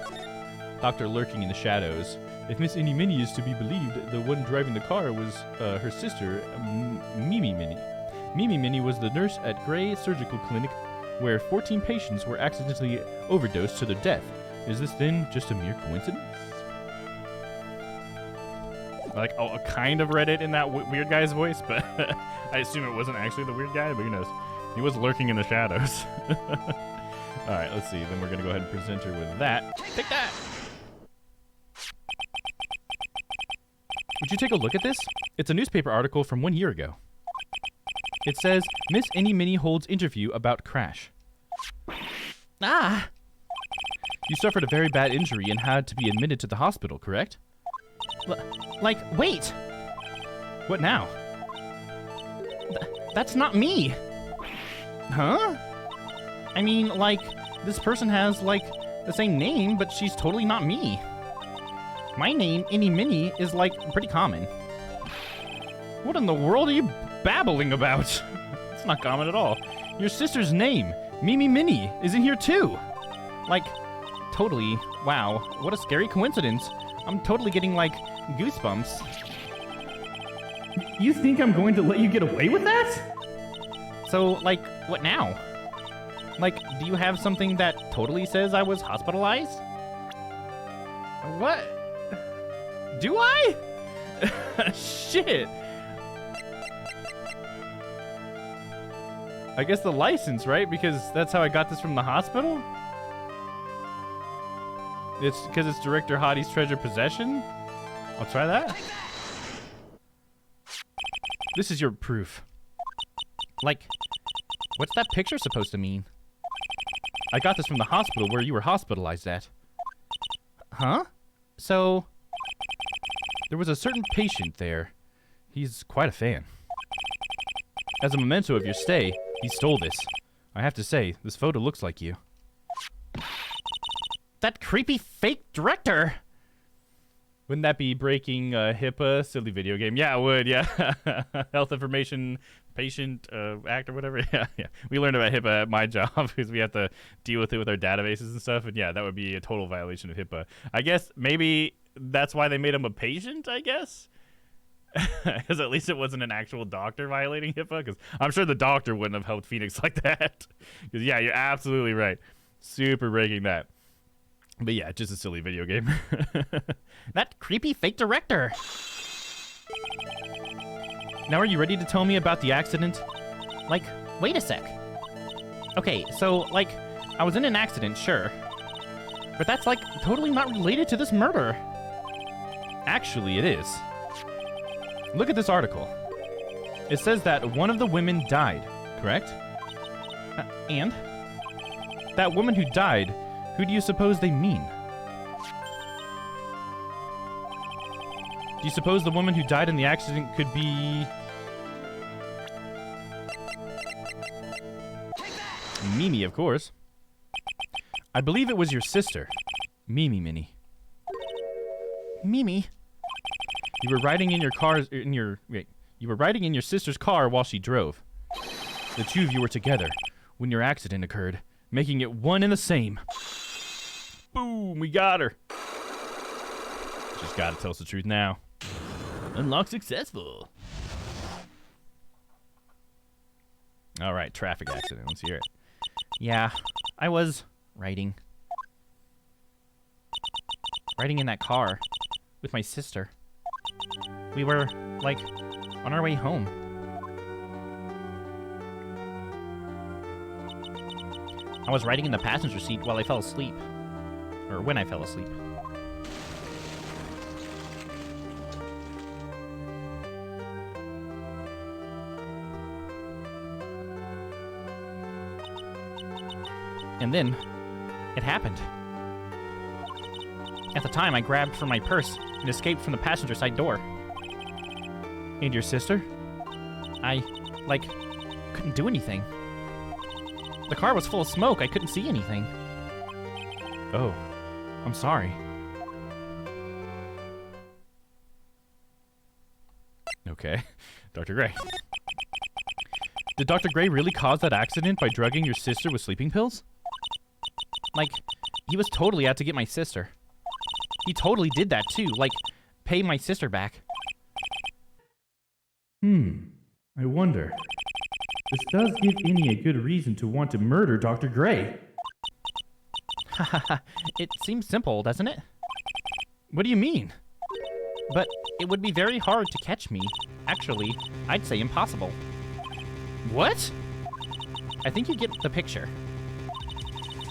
Speaker 3: Doctor lurking in the shadows. If Miss Any Mini is to be believed, the one driving the car was her sister, Mimi Mini. Mimi Mini was the nurse at Gray Surgical Clinic, where 14 patients were accidentally overdosed to their death. Is this then just a mere coincidence? Like, oh, I kind of read it in that weird guy's voice, but I assume it wasn't actually the weird guy, but who knows? He was lurking in the shadows. All right, let's see. Then we're going to go ahead and present her with that. Take that! Would you take a look at this? It's a newspaper article from 1 year ago. It says, Miss Any Mini holds interview about crash.
Speaker 4: Ah!
Speaker 3: You suffered a very bad injury and had to be admitted to the hospital, correct?
Speaker 4: Like, wait!
Speaker 3: What now?
Speaker 4: That's not me!
Speaker 3: Huh?
Speaker 4: I mean, like, this person has, like, the same name, but she's totally not me. My name, Any Mini, is, like, pretty common.
Speaker 3: What in the world are you babbling about? It's not common at all. Your sister's name, Mimi Mini, is in here too.
Speaker 4: Like, totally. Wow, what a scary coincidence. I'm totally getting, like, goosebumps.
Speaker 5: You think I'm going to let you get away with that?
Speaker 4: So, like, what now? Like, do you have something that totally says I was hospitalized?
Speaker 3: What? Do I? Shit. I guess the license, right? Because that's how I got this from the hospital? It's because it's Director Hottie's treasure possession? I'll try that. This is your proof.
Speaker 4: Like, what's that picture supposed to mean?
Speaker 3: I got this from the hospital where you were hospitalized at.
Speaker 4: Huh? So,
Speaker 3: there was a certain patient there. He's quite a fan. As a memento of your stay, he stole this. I have to say, this photo looks like you.
Speaker 4: that creepy fake director!
Speaker 3: Wouldn't that be breaking HIPAA? Silly video game. Yeah, it would, yeah. Health information, patient, act or whatever. Yeah, yeah. We learned about HIPAA at my job because we have to deal with it with our databases and stuff. And yeah, that would be a total violation of HIPAA. I guess maybe that's why they made him a patient, I guess? Because at least it wasn't an actual doctor violating HIPAA. Because I'm sure the doctor wouldn't have helped Phoenix like that. Because yeah, you're absolutely right. Super breaking that. But yeah, just a silly video game.
Speaker 4: That creepy fake director.
Speaker 3: Now are you ready to tell me about the accident?
Speaker 4: Like, wait a sec. Okay, so, like, I was in an accident, sure. But that's, like, totally not related to this murder.
Speaker 3: Actually, it is. Look at this article. It says that one of the women died, correct?
Speaker 4: And?
Speaker 3: That woman who died, who do you suppose they mean? Do you suppose the woman who died in the accident could be... Mimi, of course. I believe it was your sister, Mimi Mini.
Speaker 4: Mimi?
Speaker 3: You were riding in your you were riding in your sister's car while she drove. The two of you were together when your accident occurred, making it one and the same. Boom, we got her. Just gotta tell us the truth now. Unlock successful. All right, traffic accident. Let's hear it.
Speaker 4: Yeah, I was riding in that car with my sister. We were, like, on our way home. I was riding in the passenger seat while I fell asleep. Or when I fell asleep. And then, it happened. At the time, I grabbed for my purse and escaped from the passenger side door. And your sister? I, couldn't do anything. The car was full of smoke. I couldn't see anything. Oh, I'm sorry. Okay, Dr. Gray. Did Dr. Gray really cause that accident by drugging your sister with sleeping pills? He was totally out to get my sister. He totally did that too, pay my sister back.
Speaker 5: I wonder. This does give Innie a good reason to want to murder Dr. Gray.
Speaker 4: It seems simple, doesn't it? What do you mean? But it would be very hard to catch me. Actually, I'd say impossible. What? I think you get the picture.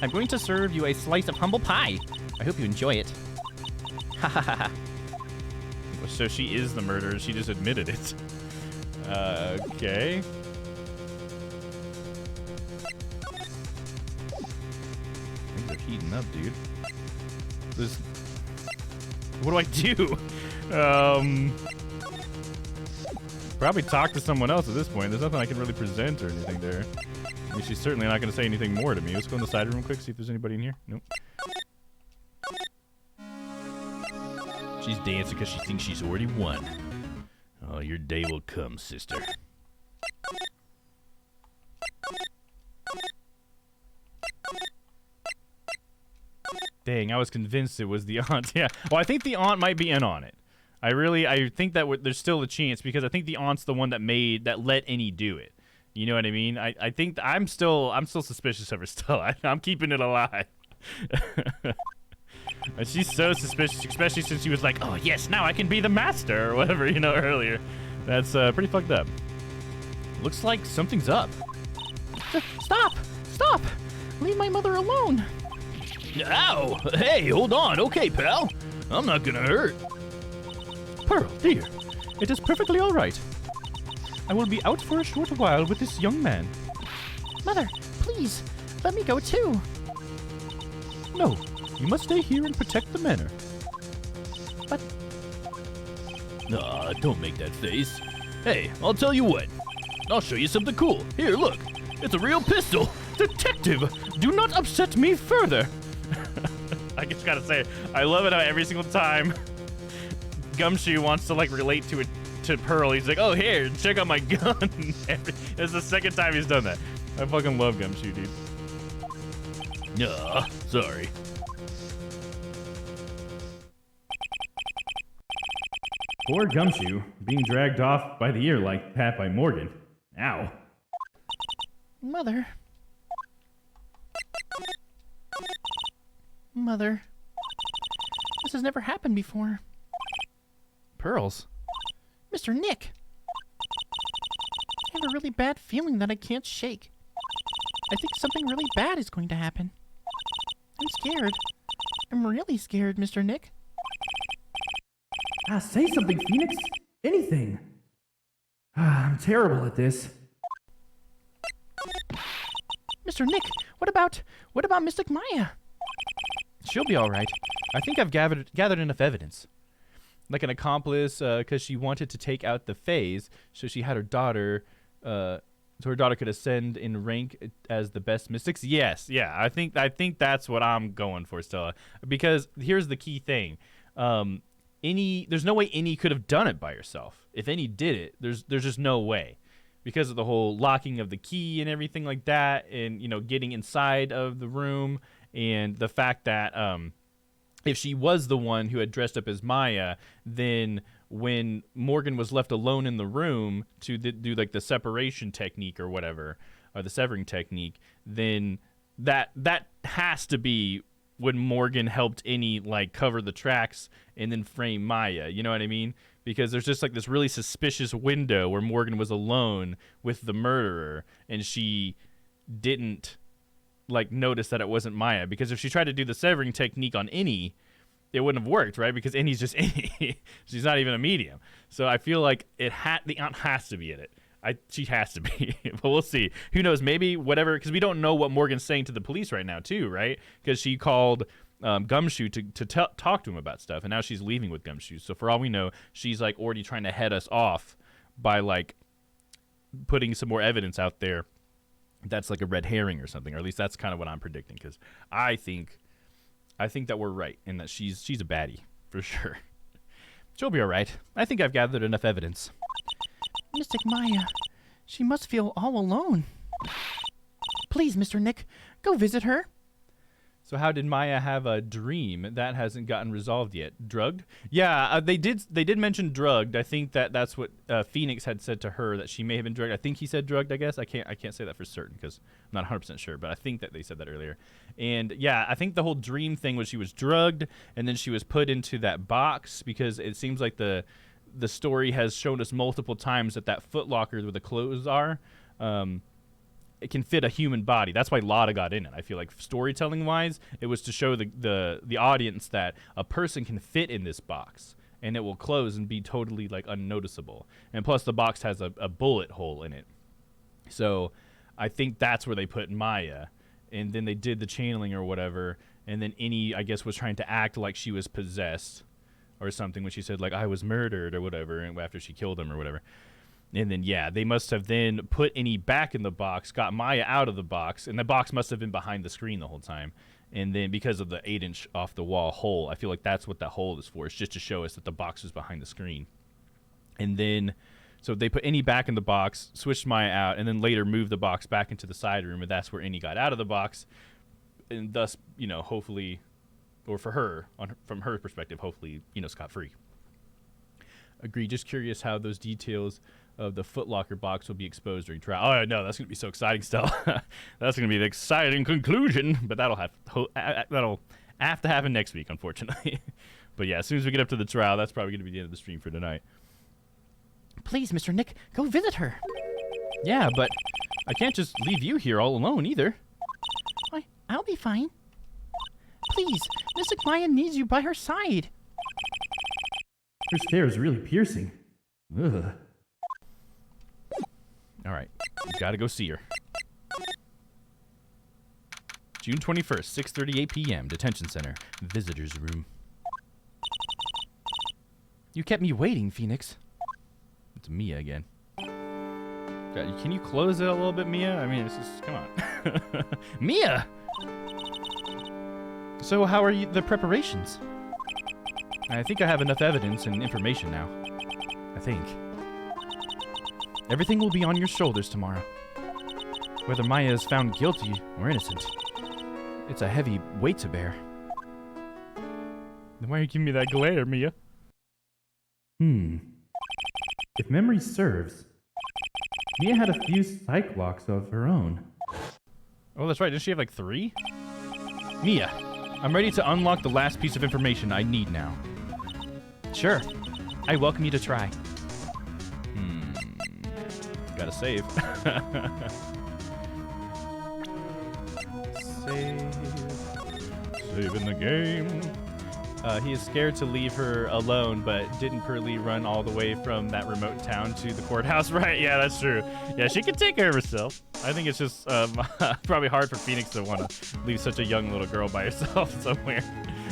Speaker 4: I'm going to serve you a slice of humble pie. I hope you enjoy it. Ha ha ha.
Speaker 3: So she is the murderer. She just admitted it. Okay. Things are heating up, dude. This. What do I do? Probably talk to someone else at this point. There's nothing I can really present or anything there. I mean, she's certainly not going to say anything more to me. Let's go in the side room quick, see if there's anybody in here. Nope. She's dancing because she thinks she's already won. Oh, your day will come, sister. Dang, I was convinced it was the aunt. Yeah. Well, I think the aunt might be in on it. I think that there's still a chance because I think the aunt's the one that let Innie do it. You know what I mean? I think I'm still suspicious of her still. I'm keeping it alive. And she's so suspicious, especially since she was like, oh yes, now I can be the master or whatever, earlier. That's pretty fucked up. Looks like something's up.
Speaker 4: Stop! Stop! Leave my mother alone!
Speaker 3: Ow! Hey, hold on. Okay, pal. I'm not gonna hurt.
Speaker 5: Pearl, dear, it is perfectly all right. I will be out for a short while with this young man.
Speaker 4: Mother, please, let me go too.
Speaker 5: No, you must stay here and protect the manor.
Speaker 4: But...
Speaker 3: Nah, don't make that face. Hey, I'll tell you what. I'll show you something cool. Here, look. It's a real pistol.
Speaker 5: Detective, do not upset me further.
Speaker 3: I just gotta say, I love it how every single time Gumshoe wants to relate to it to Pearl. He's like, oh, here, check out my gun. It's the second time he's done that. I fucking love Gumshoe, dude. Nah, sorry.
Speaker 5: Poor Gumshoe, being dragged off by the ear like that by Morgan. Ow.
Speaker 4: Mother. Mother. This has never happened before.
Speaker 3: Pearls?
Speaker 4: Mr. Nick. I have a really bad feeling that I can't shake. I think something really bad is going to happen. I'm scared. I'm really scared, Mr. Nick.
Speaker 5: Say something, Phoenix. Anything. I'm terrible at this.
Speaker 4: Mr. Nick, what about Mystic Maya?
Speaker 3: She'll be all right. I think I've gathered enough evidence. Like an accomplice, because she wanted to take out the Fays, so she had her daughter, so her daughter could ascend in rank as the best mystics. Yes, yeah, I think that's what I'm going for, Stella. Because here's the key thing: there's no way Innie could have done it by herself. If Innie did it, there's just no way, because of the whole locking of the key and everything like that, and getting inside of the room, and the fact that if she was the one who had dressed up as Maya, then when Morgan was left alone in the room to do the separation technique or whatever, or the severing technique, then that has to be when Morgan helped Innie cover the tracks and then frame Maya. You know what I mean? because there's just like this really suspicious window where Morgan was alone with the murderer, and she didn't like notice that it wasn't Maya. Because if she tried to do the severing technique on Innie, it wouldn't have worked, right? Because Innie's just Innie. She's not even a medium. So I feel like the aunt has to be in it. She has to be, but we'll see. Who knows? Maybe whatever, because we don't know what Morgan's saying to the police right now, too, right? Because she called Gumshoe to talk to him about stuff, and now she's leaving with Gumshoe. So for all we know, she's like already trying to head us off by like putting some more evidence out there. That's like a red herring or something, or at least that's kind of what I'm predicting. Because I think that we're right, and that she's a baddie for sure. She'll be all right. I think I've gathered enough evidence.
Speaker 4: Mystic Maya, she must feel all alone. Please, Mr. Nick, go visit her.
Speaker 3: So how did Maya have a dream? That hasn't gotten resolved yet. Drugged? Yeah, they did mention drugged. I think that's what Phoenix had said to her, that she may have been drugged. I think he said drugged, I guess. I can't say that for certain because I'm not 100% sure, but I think that they said that earlier. And yeah, I think the whole dream thing was she was drugged and then she was put into that box, because it seems like the story has shown us multiple times that Foot Locker where the clothes are, it can fit a human body. That's why Lotta got in it. I feel like storytelling wise, it was to show the audience that a person can fit in this box and it will close and be totally like unnoticeable. And plus the box has a bullet hole in it. So I think that's where they put Maya. And then they did the channeling or whatever. And then Innie, I guess, was trying to act like she was possessed or something when she said like I was murdered or whatever, and after she killed him or whatever. And then yeah, they must have then put Innie back in the box, got Maya out of the box, and the box must have been behind the screen the whole time. And then because of the 8-inch off the wall hole, I feel like that's what that hole is for. It's just to show us that the box was behind the screen. And then so they put Innie back in the box, switched Maya out, and then later moved the box back into the side room, and that's where Innie got out of the box, and thus, you know, hopefully, or for her, from her perspective, hopefully, you know, scot-free. Agree. Just curious how those details of the Foot Locker box will be exposed during trial. Oh, no, that's going to be so exciting still. That's going to be the exciting conclusion, but that'll have to happen next week, unfortunately. But yeah, as soon as we get up to the trial, that's probably going to be the end of the stream for tonight.
Speaker 4: Please, Mr. Nick, go visit her.
Speaker 3: Yeah, but I can't just leave you here all alone either.
Speaker 4: I'll be fine. Please, Mystic Maya needs you by her side.
Speaker 5: Her stare is really piercing. Ugh.
Speaker 3: All right, we gotta go see her. June 21st, 6:38 p.m., Detention Center, Visitors Room.
Speaker 4: You kept me waiting, Phoenix.
Speaker 3: It's Mia again. God, can you close it a little bit, Mia? I mean, it's just, come on. Mia!
Speaker 4: So how are the preparations?
Speaker 3: I think I have enough evidence and information now. I think.
Speaker 4: Everything will be on your shoulders tomorrow. Whether Maya is found guilty or innocent, it's a heavy weight to bear.
Speaker 3: Then why are you giving me that glare, Mia?
Speaker 5: If memory serves, Mia had a few psych locks of her own.
Speaker 3: Oh, that's right. Didn't she have like 3? Mia, I'm ready to unlock the last piece of information I need now.
Speaker 4: Sure. I welcome you to try.
Speaker 3: Gotta save. Saving the game. He is scared to leave her alone, but didn't Pearly run all the way from that remote town to the courthouse? Right, yeah, that's true. Yeah, she can take care of herself. I think it's just probably hard for Phoenix to want to leave such a young little girl by herself somewhere.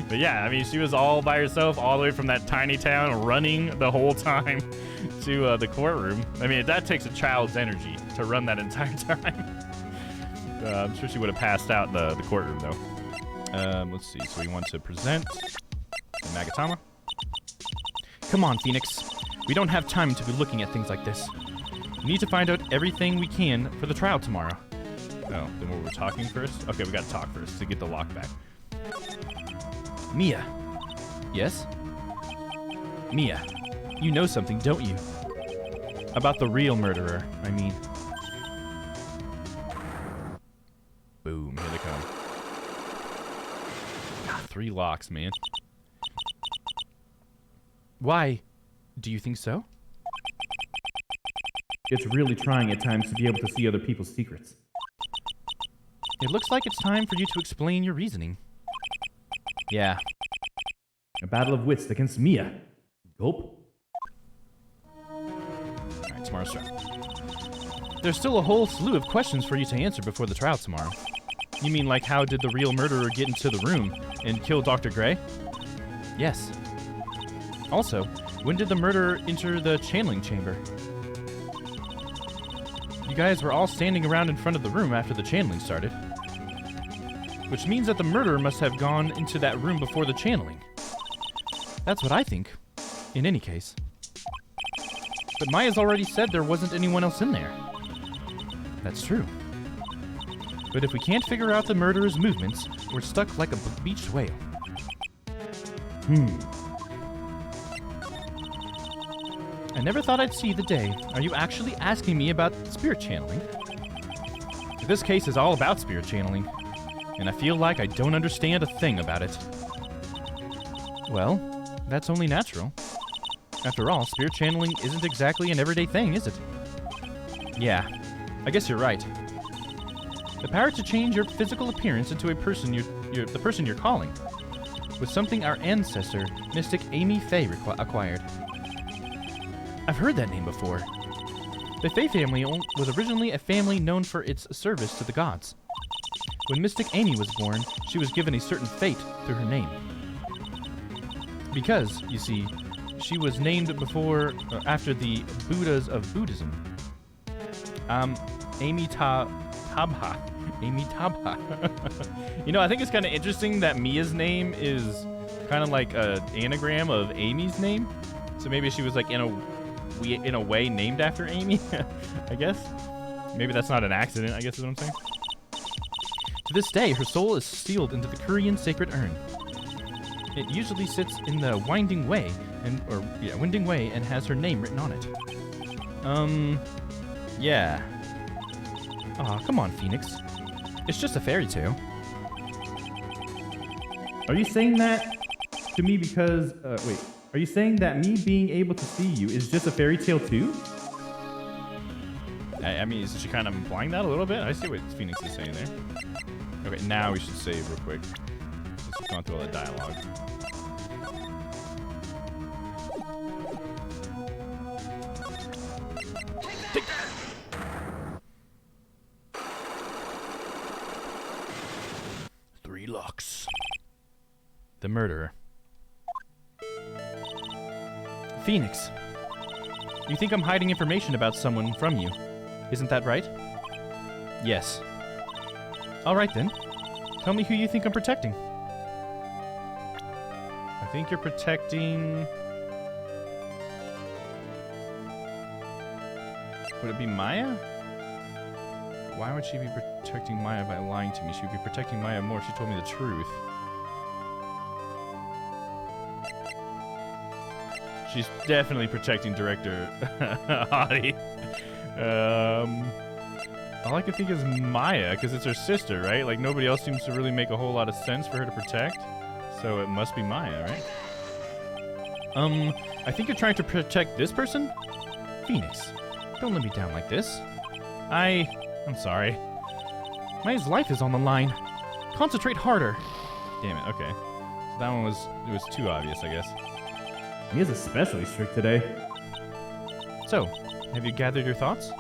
Speaker 3: But yeah, I mean, she was all by herself all the way from that tiny town, running the whole time to the courtroom. I mean, that takes a child's energy to run that entire time. I'm sure she would have passed out in the courtroom, though. Let's see. So we want to present Magatama.
Speaker 4: Come on, Phoenix. We don't have time to be looking at things like this. We need to find out everything we can for the trial tomorrow.
Speaker 3: Oh, then we're talking first? Okay, we gotta talk first to get the lock back.
Speaker 4: Mia.
Speaker 3: Yes?
Speaker 4: Mia, you know something, don't you? About the real murderer, I mean.
Speaker 3: Boom, here they come. God, 3 locks, man.
Speaker 4: Why? Do you think so?
Speaker 5: It's really trying at times to be able to see other people's secrets.
Speaker 4: It looks like it's time for you to explain your reasoning. Yeah.
Speaker 5: A battle of wits against Mia. Gulp.
Speaker 4: Alright, tomorrow's trial. There's still a whole slew of questions for you to answer before the trial tomorrow. You mean like how did the real murderer get into the room and kill Dr. Gray? Yes. Also, when did the murderer enter the channeling chamber? You guys were all standing around in front of the room after the channeling started. Which means that the murderer must have gone into that room before the channeling. That's what I think, in any case. But Maya's already said there wasn't anyone else in there. That's true. But if we can't figure out the murderer's movements, we're stuck like a beached whale. I never thought I'd see the day. Are you actually asking me about spirit channeling? This case is all about spirit channeling, and I feel like I don't understand a thing about it. Well, that's only natural. After all, spirit channeling isn't exactly an everyday thing, is it? Yeah, I guess you're right. The power to change your physical appearance into a person the person you're calling was something our ancestor, Mystic Amy Faye, acquired. I've heard that name before. The Faye family was originally a family known for its service to the gods. When Mystic Amy was born, she was given a certain fate through her name. Because, you see, she was named after the Buddhas of Buddhism. Amy Tabha. Amy Tabha. You know, I think it's kind of interesting that Mia's name is kind of like an anagram of Amy's name. So maybe she was like in a way named after Amy, I guess. Maybe that's not an accident, I guess is what I'm saying. To this day, her soul is sealed into the Korean sacred urn. It usually sits in the winding way and has her name written on it. Yeah. Aw, come on, Phoenix. It's just a fairy tale.
Speaker 5: Are you saying that to me because, wait, are you saying that me being able to see you is just a fairy tale too?
Speaker 3: I mean, is she kind of implying that a little bit? I see what Phoenix is saying there. Okay, now we should save real quick. Just gone through all that dialogue. Take that! Three locks.
Speaker 4: The murderer. Phoenix, you think I'm hiding information about someone from you, isn't that right? Yes. All right then. Tell me who you think I'm protecting.
Speaker 3: I think you're protecting... Would it be Maya? Why would she be protecting Maya by lying to me? She would be protecting Maya more if she told me the truth. She's definitely protecting Director Hottie. All I can think is Maya, because it's her sister, right? Like, nobody else seems to really make a whole lot of sense for her to protect. So it must be Maya, right?
Speaker 4: I think you're trying to protect this person? Phoenix, don't let me down like this.
Speaker 3: I'm sorry.
Speaker 4: Maya's life is on the line. Concentrate harder.
Speaker 3: Damn it, okay. So that one was too obvious, I guess.
Speaker 5: He is especially strict today.
Speaker 4: So, have you gathered your thoughts?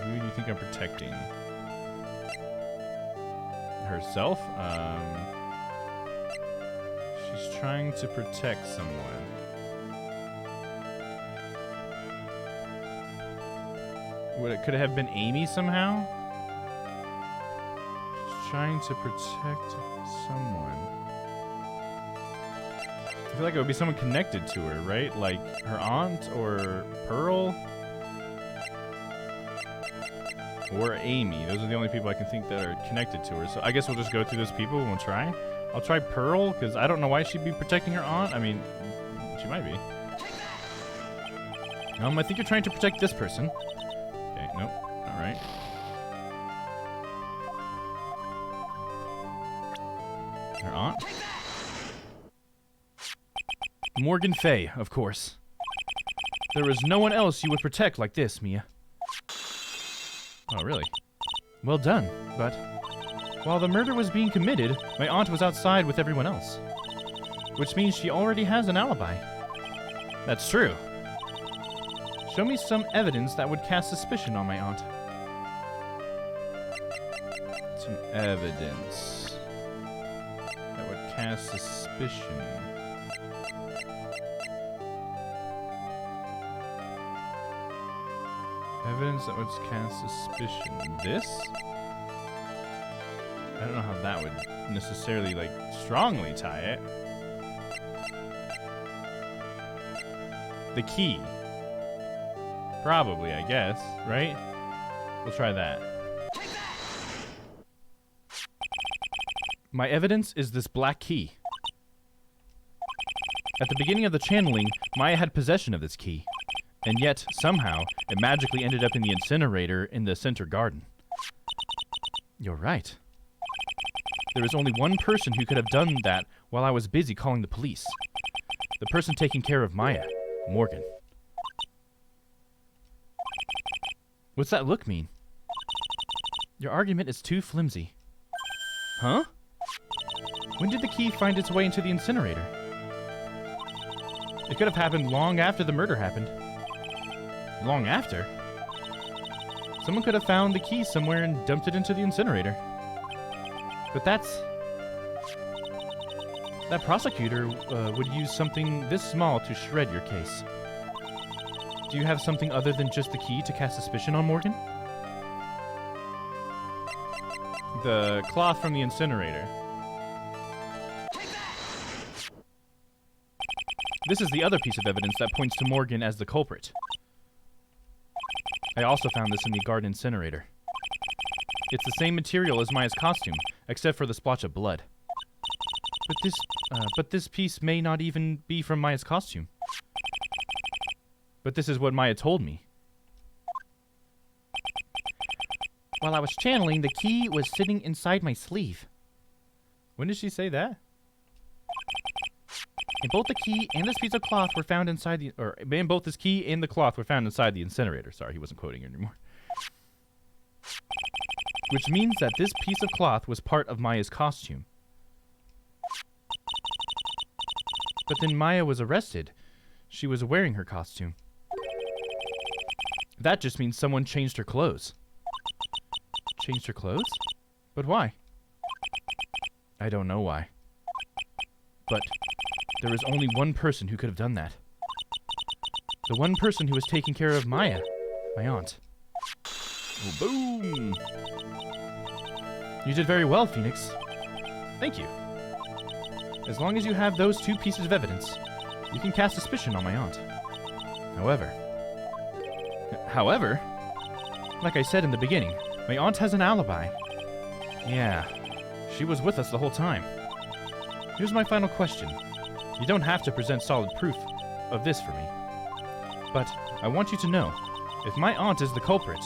Speaker 3: Who do you think I'm protecting? Herself? She's trying to protect someone. Could it have been Amy somehow? She's trying to protect someone. I feel like it would be someone connected to her, right? Like her aunt or Pearl? Or Amy. Those are the only people I can think that are connected to her. So I guess we'll just go through those people and we'll try. I'll try Pearl, because I don't know why she'd be protecting her aunt. I mean, she might be.
Speaker 4: I think you're trying to protect this person.
Speaker 3: Okay, nope. Alright. Her aunt?
Speaker 4: Morgan Fay, of course. There is no one else you would protect like this, Mia. Oh, really? Well done, but while the murder was being committed, my aunt was outside with everyone else. Which means she already has an alibi. That's true. Show me some evidence that would cast suspicion on my aunt. Some evidence that would cast suspicion. Evidence that would cast suspicion. This? I don't know how that would necessarily, like, strongly tie it. The key. Probably, I guess, right? We'll try that. My evidence is this black key. At the beginning of the channeling, Maya had possession of this key. And yet, somehow, it magically ended up in the incinerator in the center garden. You're right. There is only one person who could have done that while I was busy calling the police. The person taking care of Maya, Morgan. What's that look mean? Your argument is too flimsy. Huh? When did the key find its way into the incinerator? It could have happened long after the murder happened. Long after? Someone could have found the key somewhere and dumped it into the incinerator. But that prosecutor would use something this small to shred your case. Do you have something other than just the key to cast suspicion on Morgan? The cloth from the incinerator. This is the other piece of evidence that points to Morgan as the culprit. I also found this in the garden incinerator. It's the same material as Maya's costume, except for the splotch of blood. But this piece may not even be from Maya's costume. But this is what Maya told me. While I was channeling, the key was sitting inside my sleeve. When did she say that? And both the key and this piece of cloth were found inside the... and both this key and the cloth were found inside the incinerator. Sorry, he wasn't quoting anymore. Which means that this piece of cloth was part of Maya's costume. But then Maya was arrested. She was wearing her costume. That just means someone changed her clothes. Changed her clothes? But why? I don't know why. But there is only one person who could have done that. The one person who was taking care of Maya, my aunt. Oh, boom! You did very well, Phoenix. Thank you. As long as you have those two pieces of evidence, you can cast suspicion on my aunt. However, like I said in the beginning, my aunt has an alibi. Yeah, she was with us the whole time. Here's my final question. You don't have to present solid proof of this for me. But I want you to know, if my aunt is the culprit,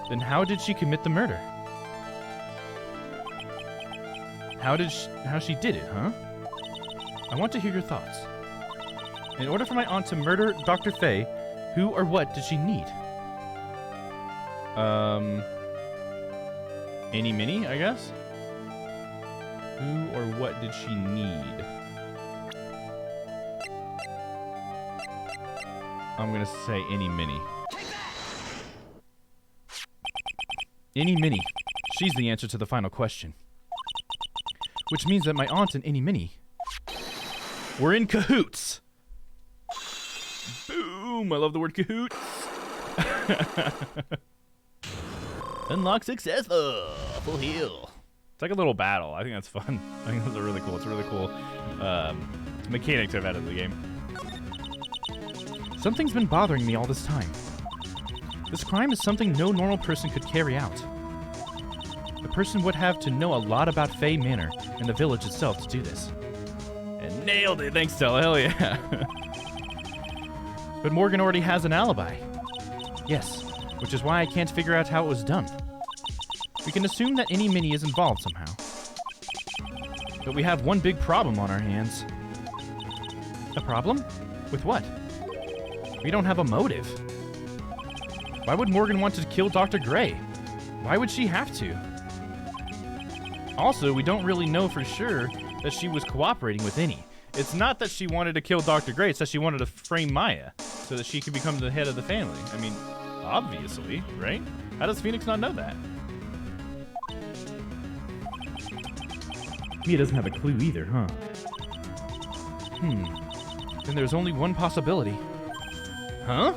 Speaker 4: then how did she commit the murder? How she did it, huh? I want to hear your thoughts. In order for my aunt to murder Dr. Fay, who or what did she need? Any mini, I guess? Who or what did she need? I'm gonna say any mini. Any mini. She's the answer to the final question. Which means that my aunt and any mini were in cahoots. Boom! I love the word cahoots. Unlock successful. Full heal. It's like a little battle. I think that's fun. I think those are really cool. It's a really cool mechanics I've added to the game. Something's been bothering me all this time. This crime is something no normal person could carry out. The person would have to know a lot about Fay Manor and the village itself to do this. And nailed it, thanks, Stella, hell yeah. But Morgan already has an alibi. Yes, which is why I can't figure out how it was done. We can assume that any mini is involved somehow. But we have one big problem on our hands. A problem? With what? We don't have a motive. Why would Morgan want to kill Dr. Gray? Why would she have to? Also, we don't really know for sure that she was cooperating with any. It's not that she wanted to kill Dr. Gray, it's that she wanted to frame Maya so that she could become the head of the family. I mean, obviously, right? How does Phoenix not know that?
Speaker 5: Mia doesn't have a clue either, huh?
Speaker 4: Then there's only one possibility. Huh?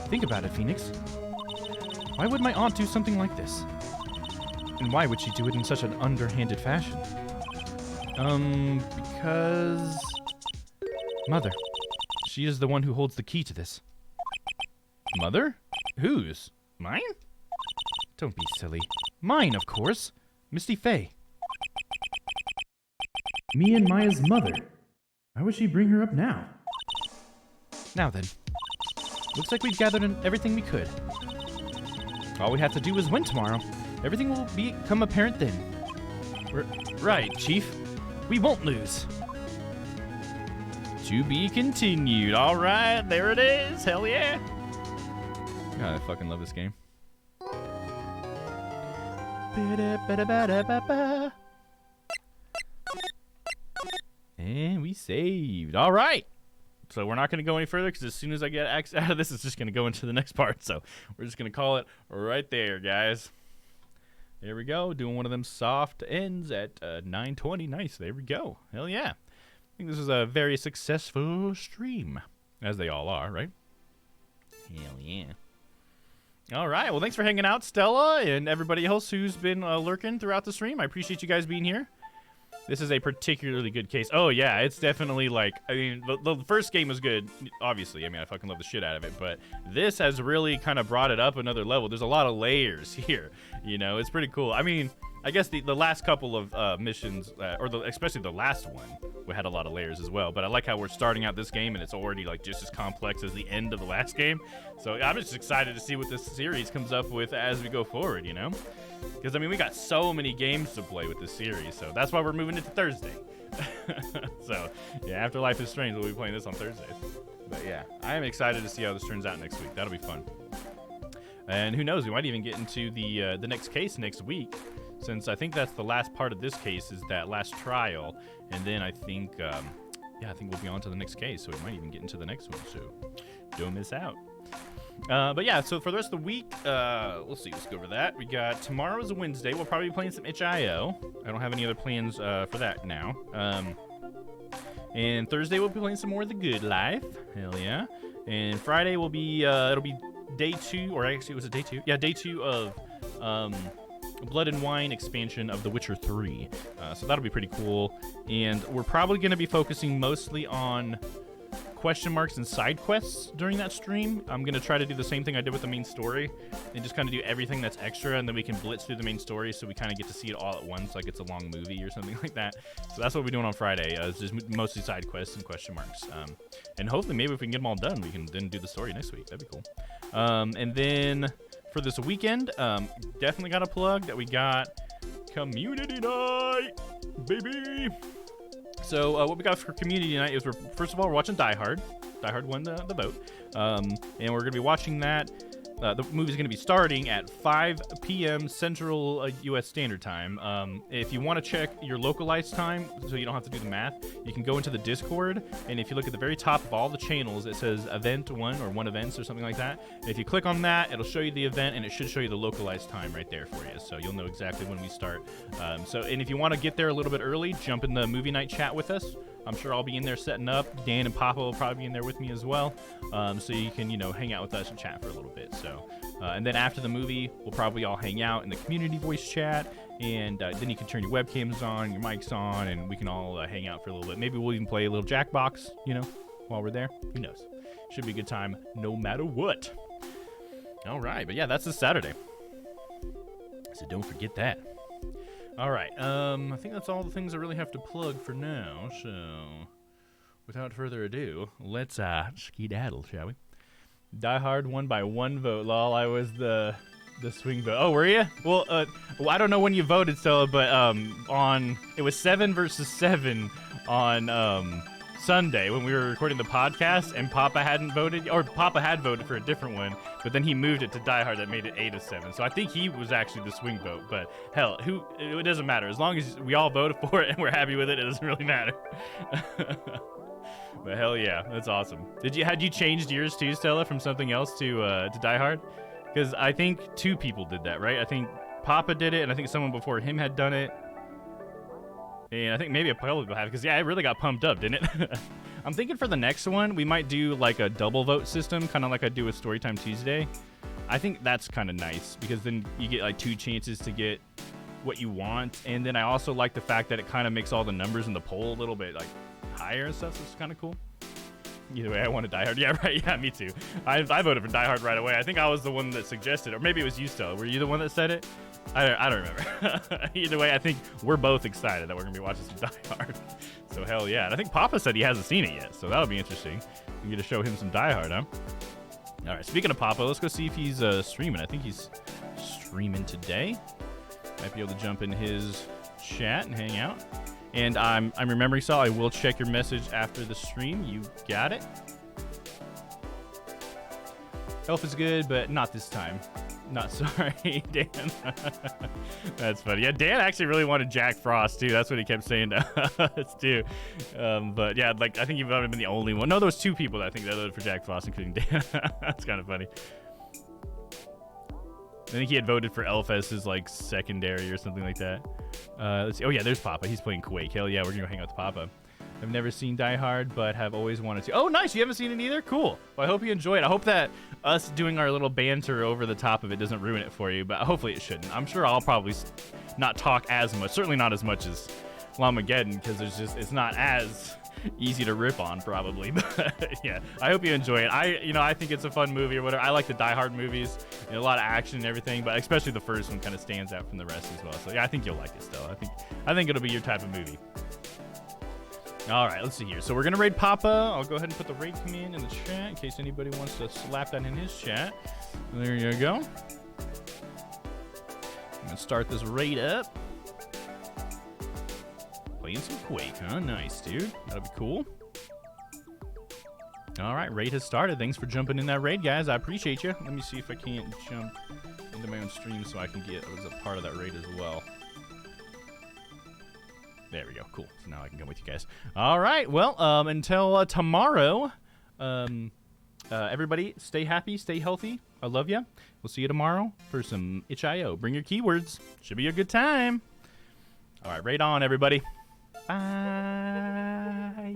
Speaker 4: Think about it, Phoenix. Why would my aunt do something like this? And why would she do it in such an underhanded fashion? Because... Mother. She is the one who holds the key to this. Mother? Whose? Mine? Don't be silly. Mine, of course. Misty Faye.
Speaker 5: Mia and Maya's mother. Why would she bring her up now?
Speaker 4: Now then. Looks like we've gathered in everything we could. All we have to do is win tomorrow. Everything will become apparent then. Right, Chief. We won't lose. To be continued. All right, there it is. Hell yeah. God, I fucking love this game. And we saved. All right. So we're not going to go any further because as soon as I get X out of this, it's just going to go into the next part. So we're just going to call it right there, guys. There we go. Doing one of them soft ends at 9:20. Nice. There we go. Hell yeah. I think this is a very successful stream, as they all are, right? Hell yeah. All right. Well, thanks for hanging out, Stella, and everybody else who's been lurking throughout the stream. I appreciate you guys being here. This is a particularly good case. Oh, yeah, it's definitely like, I mean, the first game was good, obviously. I mean, I fucking love the shit out of it, but this has really kind of brought it up another level. There's a lot of layers here, you know? It's pretty cool. I mean, I guess the last couple of missions, especially the last one, we had a lot of layers as well, but I like how we're starting out this game and it's already like just as complex as the end of the last game. So I'm just excited to see what this series comes up with as we go forward, you know? Because, I mean, we got so many games to play with this series, so that's why we're moving it to Thursday. So, yeah, Afterlife is Strange, we'll be playing this on Thursdays. But, yeah, I am excited to see how this turns out next week. That'll be fun. And who knows, we might even get into the next case next week, since I think that's the last part of this case is that last trial. And then I think, I think we'll be on to the next case, so we might even get into the next one, so don't miss out. But yeah, so for the rest of the week, let's go over that. We got tomorrow is a Wednesday. We'll probably be playing some itch.io. I don't have any other plans for that now. And Thursday we'll be playing some more of The Good Life. Hell yeah. And Friday will be it'll be day 2, or actually was it day 2? Yeah, day 2 of Blood and Wine expansion of The Witcher 3. So that'll be pretty cool. And we're probably going to be focusing mostly on question marks and side quests during that stream. I'm going to try to do the same thing I did with the main story and just kind of do everything that's extra, and then we can blitz through the main story so we kind of get to see it all at once like it's a long movie or something like that. So that's what we're doing on Friday. It's just mostly side quests and question marks. And hopefully maybe if we can get them all done, we can then do the story next week. That'd be cool. And then for this weekend, definitely got a plug that we got Community Night, baby! So what we got for Community Night is first of all, we're watching Die Hard. Die Hard won the vote. And we're going to be watching that. The movie's going to be starting at 5 p.m. Central U.S. Standard Time. If you want to check your localized time, so you don't have to do the math, you can go into the Discord, and if you look at the very top of all the channels, it says Event 1 or 1 Events or something like that. And if you click on that, it'll show you the event, and it should show you the localized time right there for you, so you'll know exactly when we start. And if you want to get there a little bit early, jump in the movie night chat with us. I'm sure I'll be in there setting up. Dan and Papa will probably be in there with me as well. So you can, hang out with us and chat for a little bit. So, and then after the movie, we'll probably all hang out in the community voice chat. And then you can turn your webcams on, your mics on, and we can all hang out for a little bit. Maybe we'll even play a little Jackbox, while we're there. Who knows? Should be a good time no matter what. All right. But yeah, that's this Saturday. So don't forget that. All right, I think that's all the things I really have to plug for now, so without further ado, let's skedaddle, shall we? Die Hard won by 1 vote, lol. I was the swing vote. Oh, were you? Well, I don't know when you voted, Stella, but it was 7 versus 7 on
Speaker 3: Sunday when we were recording the podcast, and Papa hadn't voted, or Papa had voted for a different one, but then he moved it to Die Hard that made it 8 of 7. So I think he was actually the swing vote. But hell, it doesn't matter as long as we all voted for it and we're happy with it. It doesn't really matter. But hell yeah, that's awesome. Had you changed yours too, Stella, from something else to Die Hard? Because I think 2 people did that, right? I think Papa did it, and I think someone before him had done it. And I think maybe a couple people have, because yeah, it really got pumped up, didn't it? I'm thinking for the next one, we might do like a double vote system, kind of like I do with Storytime Tuesday. I think that's kind of nice, because then you get like 2 chances to get what you want. And then I also like the fact that it kind of makes all the numbers in the poll a little bit like higher and stuff, so it's kind of cool. Either way, I want to Die Hard. Yeah, right. Yeah, me too. I voted for Die Hard right away. I think I was the one that suggested, or maybe it was you, Stella. Were you the one that said it? I don't remember. Either way, I think we're both excited that we're going to be watching some Die Hard. So hell yeah. And I think Papa said he hasn't seen it yet, so that'll be interesting. We get to show him some Die Hard, huh? All right, speaking of Papa, let's go see if he's streaming. I think he's streaming today. Might be able to jump in his chat and hang out. And I'm remembering, Sal, I will check your message after the stream. You got it? Elf is good, but not this time. Not sorry, Dan. That's funny. Yeah, Dan actually really wanted Jack Frost, too. That's what he kept saying to us, too. But yeah, like, I think you've been the only one. No, there was 2 people that I think that voted for Jack Frost, including Dan. That's kind of funny. I think he had voted for Elf as his, like, secondary or something like that. Let's see. Oh, yeah, there's Papa. He's playing Quake. Hell yeah, we're going to go hang out with Papa. I've never seen Die Hard, but have always wanted to. Oh, nice. You haven't seen it either? Cool. Well, I hope you enjoy it. I hope that us doing our little banter over the top of it doesn't ruin it for you, but hopefully it shouldn't. I'm sure I'll probably not talk as much. Certainly not as much as Lamageddon, because it's not as easy to rip on, probably. But yeah, I hope you enjoy it. I think it's a fun movie or whatever. I like the Die Hard movies. A lot of action and everything, but especially the first one kind of stands out from the rest as well. So yeah, I think you'll like it still. I think it'll be your type of movie. All right, let's see here. So we're going to raid Papa. I'll go ahead and put the raid command in the chat in case anybody wants to slap that in his chat. There you go. I'm going to start this raid up. Playing some Quake, huh? Nice, dude. That'll be cool. All right, raid has started. Thanks for jumping in that raid, guys. I appreciate you. Let me see if I can't jump into my own stream so I can get as a part of that raid as well. There we go. Cool. So now I can come with you guys. All right. Well, until tomorrow, everybody stay happy, stay healthy. I love you. We'll see you tomorrow for some itch.io. Bring your keywords. Should be a good time. All right. Raid on, everybody. Bye.